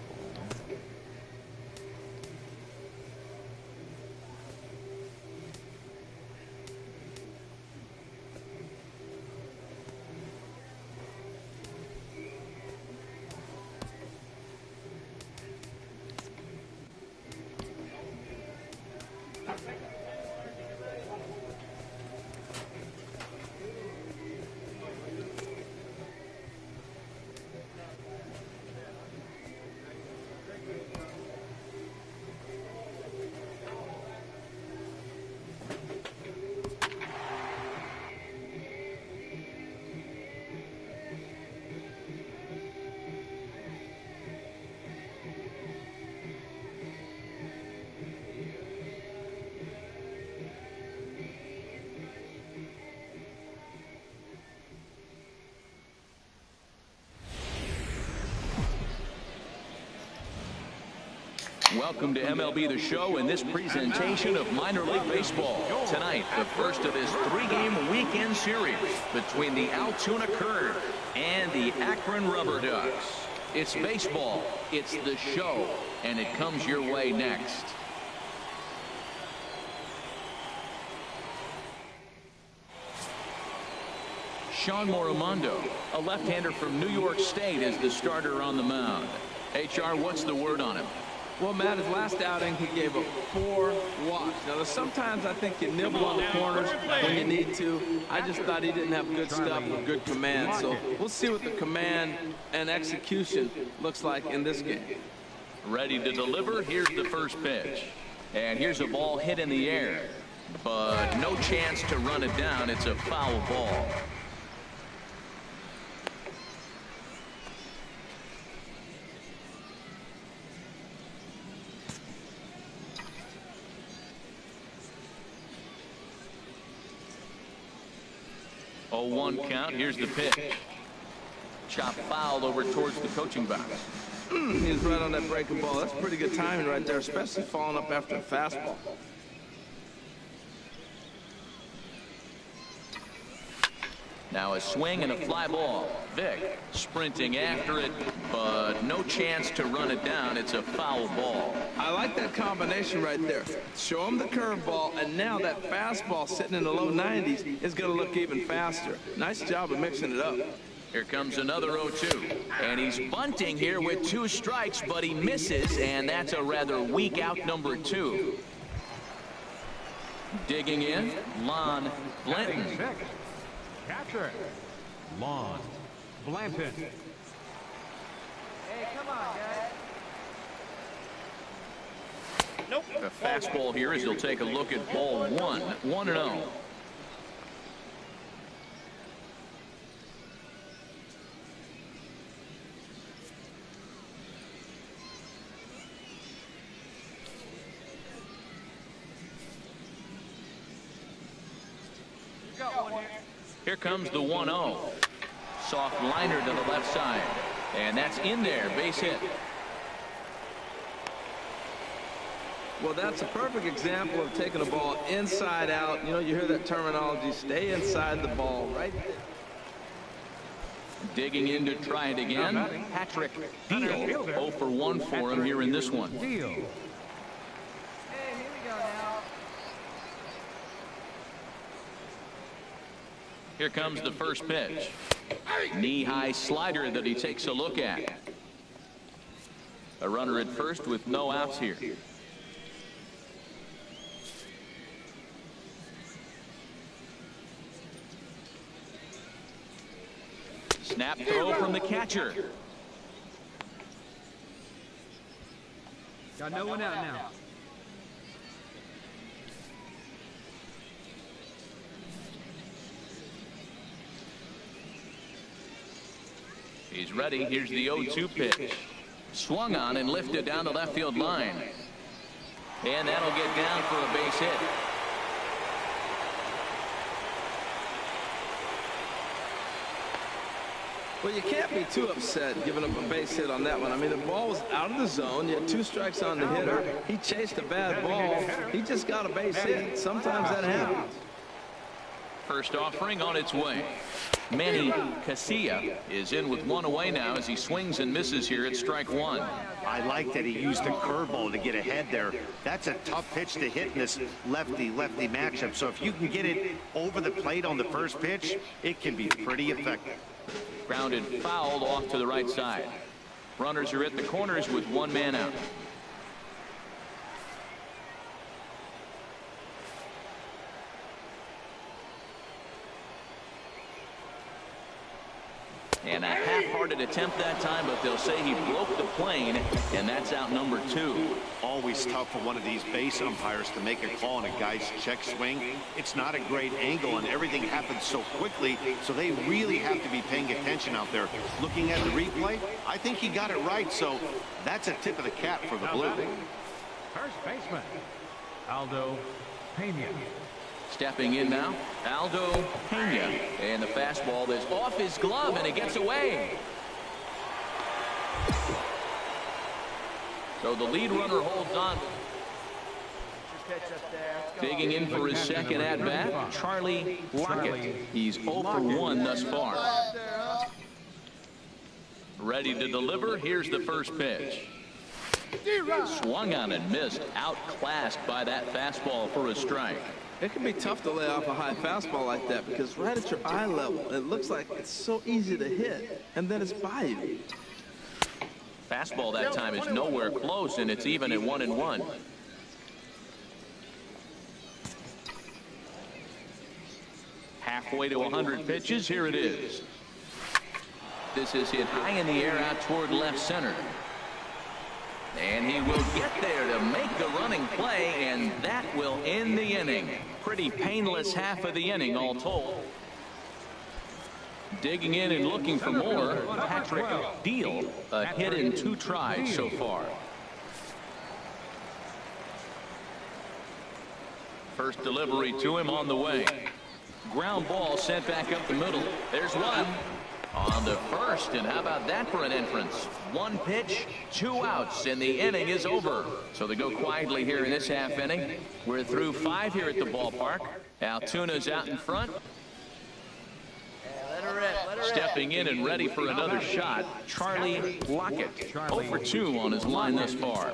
Welcome to MLB The Show and this presentation of minor league baseball. Tonight, the first of this 3-game weekend series between the Altoona Curve and the Akron Rubber Ducks. It's baseball, it's the show, and it comes your way next. Sean Moromondo, a left-hander from New York State, is the starter on the mound. HR, what's the word on him? Well, Matt, his last outing, he gave up 4 walks. Now, sometimes I think you nibble on the corners when you need to. I just thought he didn't have good stuff or good command. So we'll see what the command and execution looks like in this game. Ready to deliver. Here's the first pitch. And here's a ball hit in the air. But no chance to run it down. It's a foul ball. Oh, 1 count. Here's the pitch. Chop foul over towards the coaching box. He's right on that breaking ball. That's pretty good timing right there, especially following up after a fastball. Now a swing and a fly ball. Vic sprinting after it, but no chance to run it down. It's a foul ball. I like that combination right there. Show him the curveball, and now that fastball sitting in the low 90s is going to look even faster. Nice job of mixing it up. Here comes another 0-2. And he's bunting here with 2 strikes, but he misses, and that's a rather weak out number 2. Digging in, Lon Blanton. Catcher, Lon Blanton. Hey, come on, guys. Nope. A fastball here as he'll take a look at ball 1. 1-0. You got one here. Here comes the 1-0. Soft liner to the left side. And that's in there. Base hit. Well, that's a perfect example of taking a ball inside out. You know, you hear that terminology, stay inside the ball, right? Digging in to try it again. Patrick Deal. 0 for 1 for him here in this one. Hey, here we go now. Here comes the first pitch. Knee-high slider that he takes a look at. A runner at first with no outs here. Snap throw from the catcher. Got no one out now. He's ready. Here's the 0-2 pitch. Swung on and lifted down the left field line. And that'll get down for a base hit. Well, you can't be too upset giving up a base hit on that one. I mean, the ball was out of the zone. You had 2 strikes on the hitter. He chased a bad ball. He just got a base hit. Sometimes that happens. First offering on its way. Manny Casilla is in with 1 away now as he swings and misses here at strike 1. I like that he used a curveball to get ahead there. That's a tough pitch to hit in this lefty-lefty matchup. So if you can get it over the plate on the first pitch, it can be pretty effective. Grounded foul off to the right side. Runners are at the corners with 1 man out. And a half-hearted attempt that time, but they'll say he broke the plane, and that's out number 2. Always tough for one of these base umpires to make a call on a guy's check swing. It's not a great angle, and everything happens so quickly, so they really have to be paying attention out there. Looking at the replay, I think he got it right, so that's a tip of the cap for the Blue. First baseman, Aldo Pena. Stepping in now, Aldo Pena. And the fastball is off his glove, and it gets away. So the lead runner holds on. Digging in for his second at-bat, Charlie Lockett. He's 0 for 1 thus far. Ready to deliver. Here's the first pitch. Swung on and missed. Outclassed by that fastball for a strike. It can be tough to lay off a high fastball like that because right at your eye level, it looks like it's so easy to hit, and then it's by you. Fastball that time is nowhere close, and it's even at 1-1. Halfway to 100 pitches. Here it is. This is hit high in the air out toward left center. And he will get there to make the running play, and that will end the inning. Pretty painless half of the inning all told. Digging in and looking for more, Patrick Deal, a hit in 2 tries so far. First delivery to him on the way. Ground ball sent back up the middle. There's one on the first, and how about that for an entrance? 1 pitch, 2 outs, and the inning is over. So they go quietly here in this half inning. We're through 5 here at the ballpark. Altuna's out in front. Stepping in and ready for another shot, Charlie Lockett. 0 for 2 on his line thus far.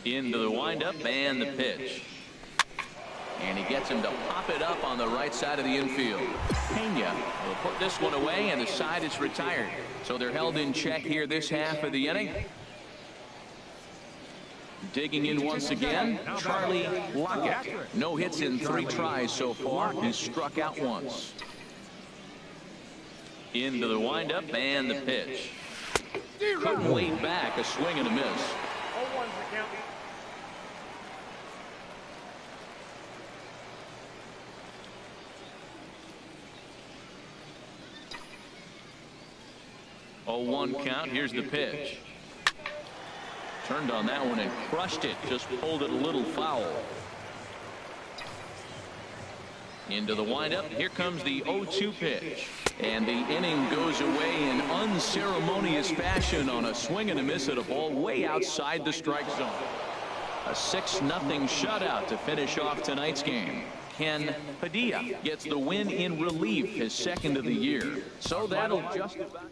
Into the windup and the pitch. And he gets him to pop it up on the right side of the infield. Pena will put this one away, and the side is retired. So they're held in check here this half of the inning. Digging in once again, Charlie Lockett. No hits in 3 tries so far. He's struck out once. Into the windup and the pitch. Couldn't wait back. A swing and a miss. 0-1 count. Here's the pitch. Turned on that one and crushed it. Just pulled it a little foul. Into the windup. Here comes the 0-2 pitch. And the inning goes away in unceremonious fashion on a swing and a miss at a ball way outside the strike zone. A 6-0 shutout to finish off tonight's game. Ken Padilla gets the win in relief, his 2nd of the year. So that'll just about.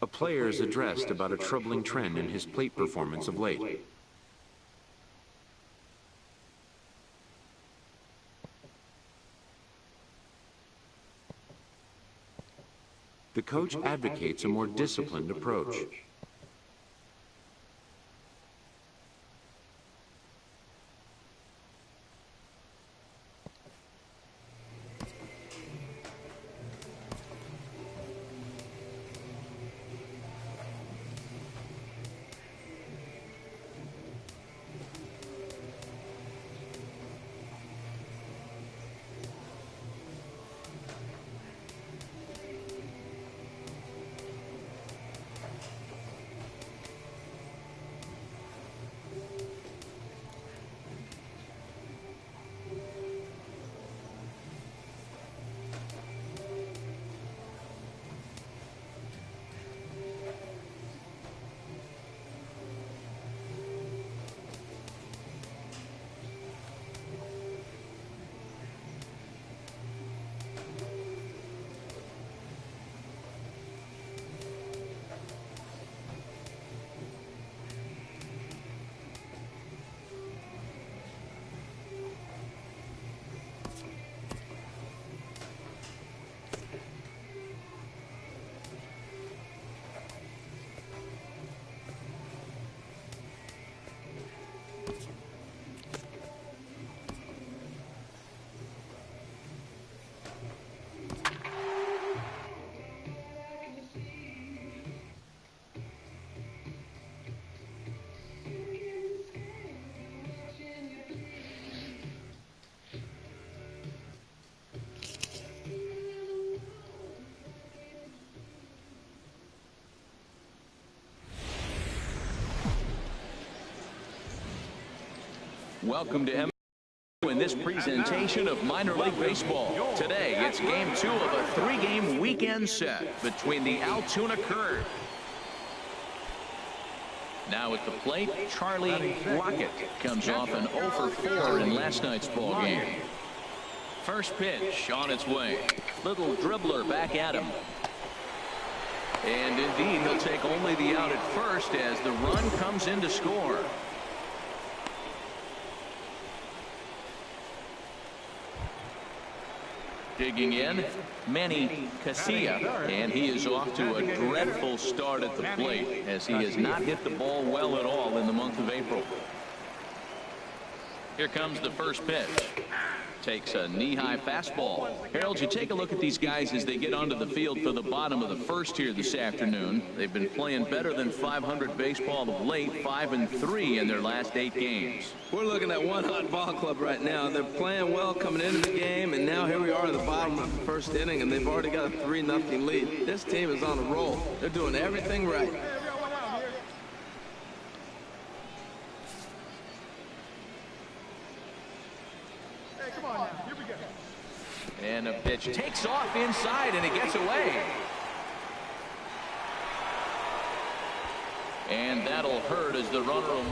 A player is addressed about a troubling trend in his plate performance of late. The coach advocates a more disciplined approach. Welcome to MLB in this presentation of minor league baseball. Today, it's game 2 of a 3-game weekend set between the Altoona Curve. Now at the plate, Charlie Lockett comes off an 0 for 4 in last night's ball game. First pitch on its way. Little dribbler back at him. And indeed, he'll take only the out at first as the run comes in to score. Digging in, Manny Casilla, and he is off to a dreadful start at the plate as he has not hit the ball well at all in the month of April. Here comes the first pitch. Takes a knee-high fastball. Harold, you take a look at these guys as they get onto the field for the bottom of the first here this afternoon. They've been playing better than .500 baseball of late, 5-3 in their last 8 games. We're looking at one hot ball club right now. They're playing well coming into the game, and now here we are in the bottom of the first inning, and they've already got a 3-0 lead. This team is on a roll. They're doing everything right. And a pitch takes off inside, and it gets away. And that'll hurt as the runner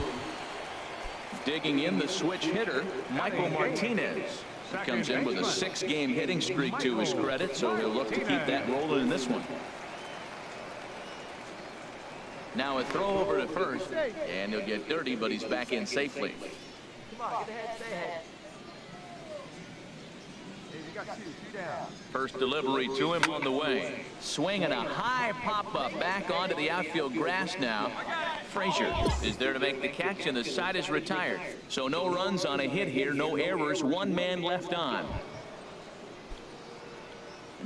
digging in the switch hitter, Michael Martinez. He comes in with a 6-game hitting streak to his credit, so he'll look to keep that rolling in this one. Now a throw over to first, and he'll get dirty, but he's back in safely. Come on, get ahead, stay ahead. First delivery to him on the way. Swinging a high pop-up back onto the outfield grass now. Frazier is there to make the catch, and the side is retired. So no runs on a hit here, no errors, 1 man left on.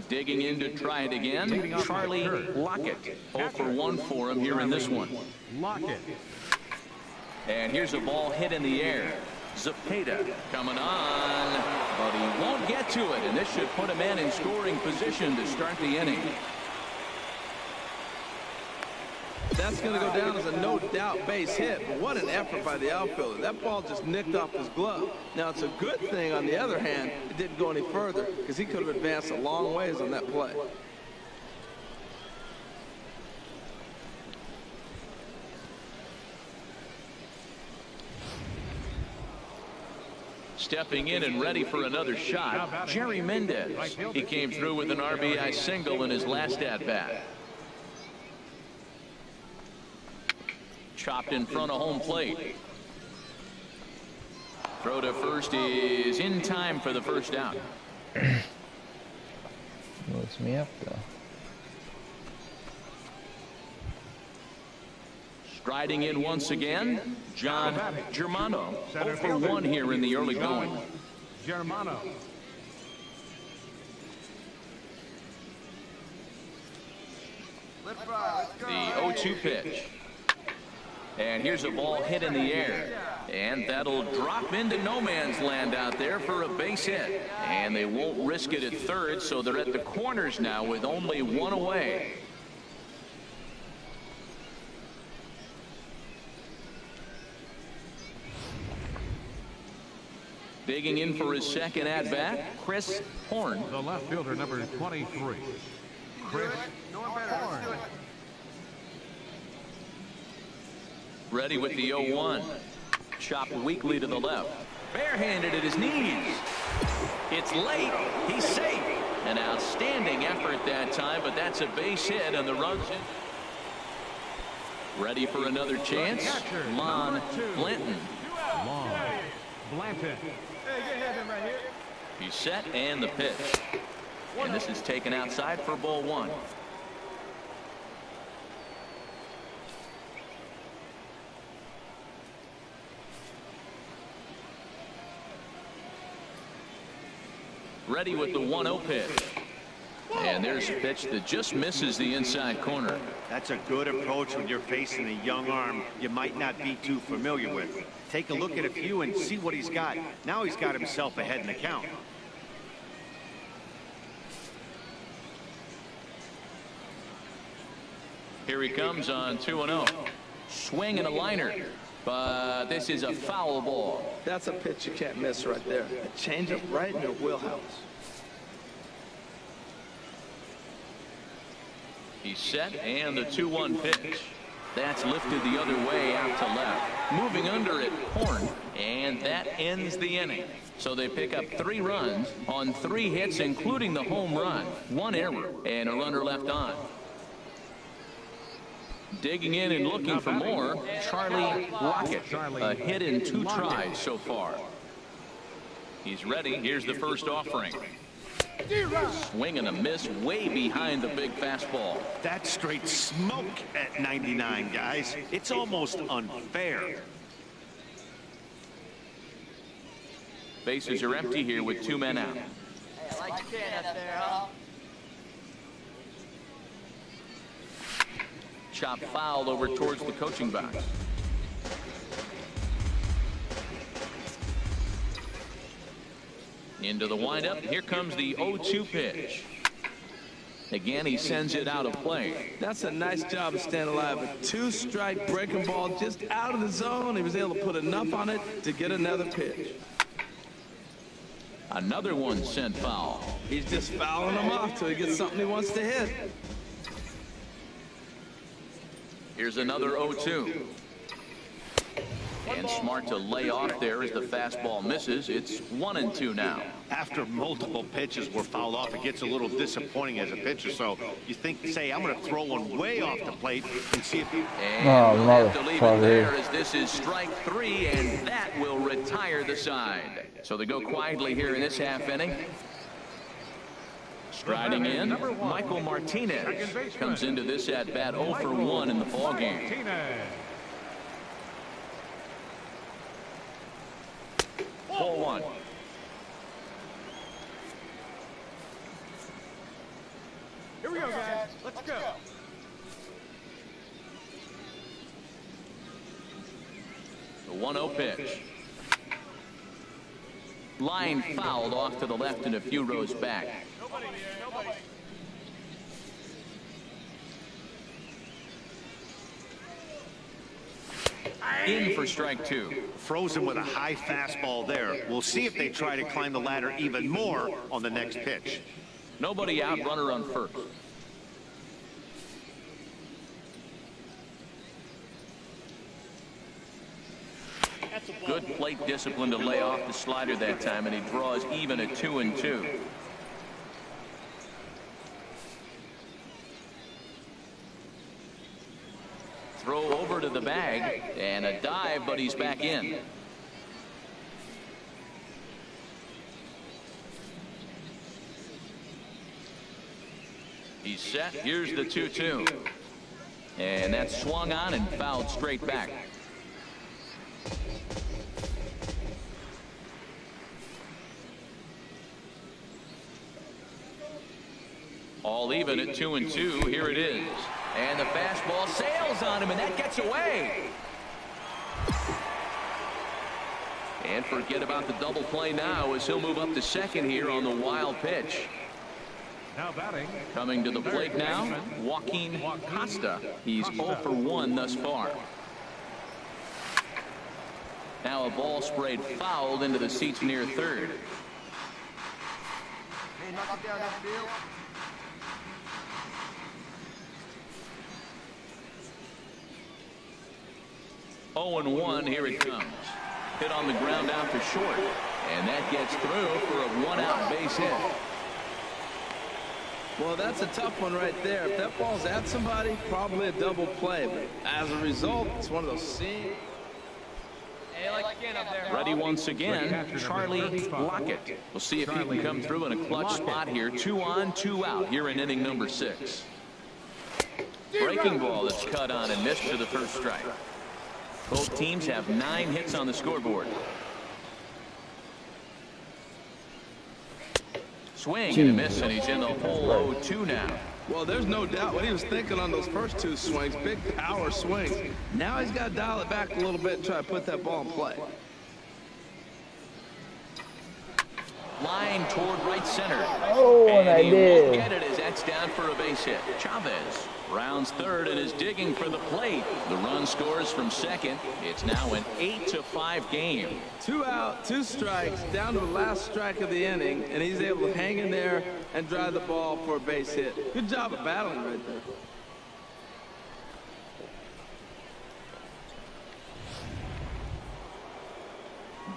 Digging in to try it again, Charlie Lockett. 0 for 1 for him here in this one. Lockett. And here's a ball hit in the air. Zepeda coming on, but he won't get to it, and this should put a man in scoring position to start the inning. That's going to go down as a no-doubt base hit, but what an effort by the outfielder. That ball just nicked off his glove. Now, it's a good thing, on the other hand, it didn't go any further, because he could have advanced a long ways on that play. Stepping in and ready for another shot, Jerry Mendez. He came through with an RBI single in his last at-bat. Chopped in front of home plate. Throw to first is in time for the first out. Looks me up, though. Striding in once again, John Germano. 0 for 1 here in the early going. Germano. The 0-2 pitch. And here's a ball hit in the air. And that'll drop into no man's land out there for a base hit. And they won't risk it at third, so they're at the corners now with only 1 away. Digging in for his second at-bat, Chris Horn. The left fielder, number 23. Chris Horn. Ready with the 0-1. Chopped weakly to the left. Barehanded at his knees. It's late. He's safe. An outstanding effort that time, but that's a base hit, and the run's in. Ready for another chance, Lon Blanton. Lon Blanton. Hey, get ahead of him right here. He's set, and the pitch. And this is taken outside for ball 1. Ready with the 1-0 pitch. And there's a pitch that just misses the inside corner. That's a good approach when you're facing a young arm you might not be too familiar with. Take a look at a few and see what he's got. Now he's got himself ahead in the count. Here he comes on 2-0. Swing and a liner. But this is a foul ball. That's a pitch you can't miss right there. A changeup right in your wheelhouse. He's set, and the 2-1 pitch. That's lifted the other way out to left. Moving under at Horn, and that ends the inning. So they pick up 3 runs on 3 hits, including the home run, 1 error, and a runner left on. Digging in and looking for more, Charlie Lockett. A hit in 2 tries so far. He's ready. Here's the first offering. Swing and a miss way behind the big fastball. That's straight smoke at 99, guys. It's almost unfair. Bases are empty here with 2 men out. Hey, I like your can up there, huh? Chop foul over towards the coaching box. Into the windup. Here comes the 0-2 pitch. Again, he sends it out of play. That's a nice job of staying alive. A 2-strike breaking ball just out of the zone. He was able to put enough on it to get another pitch. Another one sent foul. He's just fouling them off till he gets something he wants to hit. Here's another 0-2. And smart to lay off there as the fastball misses. It's 1-2 now. After multiple pitches were fouled off, it gets a little disappointing as a pitcher. So you think, say, I'm going to throw one way off the plate and see if you... And we'll have to leave it there as this is strike 3, and that will retire the side. So they go quietly here in this half inning. Striding in, Michael Martinez comes into this at bat 0 for 1 in the ball game. Ball 1. Here we go, guys. Let's go. The 1-0 pitch. Line fouled off to the left and a few rows back. Nobody here, nobody. In for strike 2. Frozen with a high fastball there. We'll see if they try to climb the ladder even more on the next pitch. Nobody out, runner on first. Good plate discipline to lay off the slider that time, and he draws even at 2-2. Throw over to the bag, and a dive, but he's back in. He's set. Here's the 2-2. And that's swung on and fouled straight back. All even at 2-2. Here it is. And the fastball sails on him, and that gets away. And forget about the double play now as he'll move up to second here on the wild pitch. Now batting. Coming to the plate now, Joaquin Costa. He's 0 for 1 thus far. Now a ball sprayed fouled into the seats near third. Hey, knock it down that field. 0-1, here it comes. Hit on the ground out to short, and that gets through for a 1-out base hit. Well, that's a tough one right there. If that ball's at somebody, probably a double play. But as a result, it's one of those scenes. Hey, like again up there. Ready once again, Charlie Lockett. We'll see if he can come through in a clutch spot here. 2 on, 2 out here in inning number 6. Breaking ball that's cut on and missed to the first strike. Both teams have 9 hits on the scoreboard. Swing and a miss, and he's in the hole 0-2 now. Well, there's no doubt what he was thinking on those first 2 swings. Big power swings. Now he's got to dial it back a little bit and try to put that ball in play. Line toward right center. Oh, and I he did. won't get it as that's down for a base hit. Chavez rounds third and is digging for the plate. The run scores from second. It's now an 8-5 game. 2 out, 2 strikes, down to the last strike of the inning, and he's able to hang in there and drive the ball for a base hit. Good job of battling right there.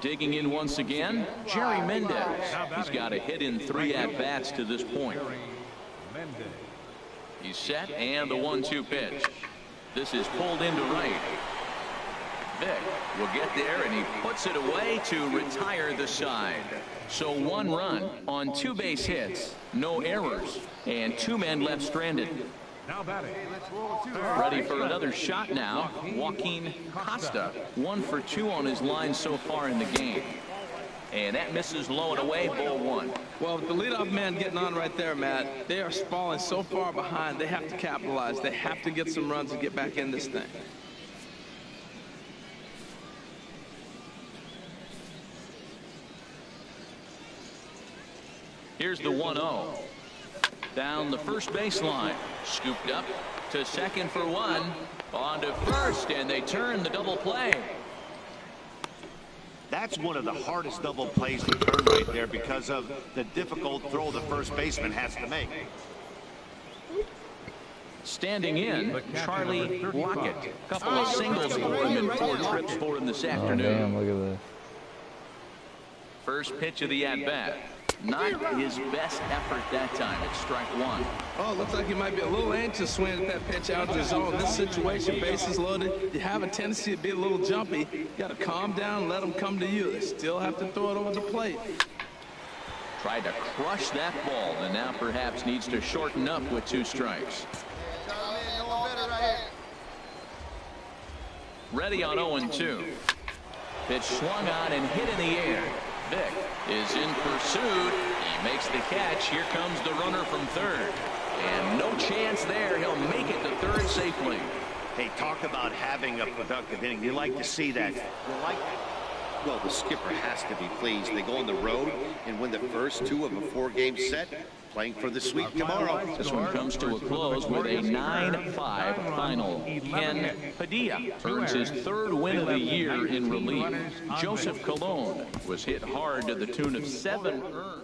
Digging in once again, Jerry Mendez. He's got a hit in 3 at-bats to this point. He's set, and the 1-2 pitch. This is pulled into right. Vic will get there, and he puts it away to retire the side. So 1 run on 2 base hits, no errors, and 2 men left stranded. Now batting. Ready for another shot now. Joaquin Costa, 1 for 2 on his line so far in the game. And that misses low and away, ball 1. Well, with the leadoff man getting on right there, Matt, they are falling so far behind, they have to capitalize. They have to get some runs and get back in this thing. Here's the 1-0. Down the first baseline. Scooped up to second for 1. On to first, and they turn the double play. That's one of the hardest double plays to turn right there because of the difficult throw the first baseman has to make. Standing in, Charlie Lockett. Couple of singles for him and 4 trips for him this afternoon. Oh, damn, look at this. First pitch of the at-bat. Not his best effort that time. It's strike 1. Oh, looks like he might be a little anxious swinging at that pitch out of the zone. This situation, bases loaded, you have a tendency to be a little jumpy. You got to calm down and let them come to you. They still have to throw it over the plate. Tried to crush that ball, and now perhaps needs to shorten up with 2 strikes. Ready on 0-2. Pitch swung on and hit in the air. Vic is in pursuit. He makes the catch. Here comes the runner from third. And no chance there. He'll make it to third safely. Hey, talk about having a productive inning. You like to see that. You like that. Well, the skipper has to be pleased. They go on the road and win the first 2 of a 4-game set, playing for the sweep tomorrow. This one comes to a close with a 9-5 final. Ken Padilla earns his 3rd win of the year in relief. Joseph Colon was hit hard to the tune of 7 earned.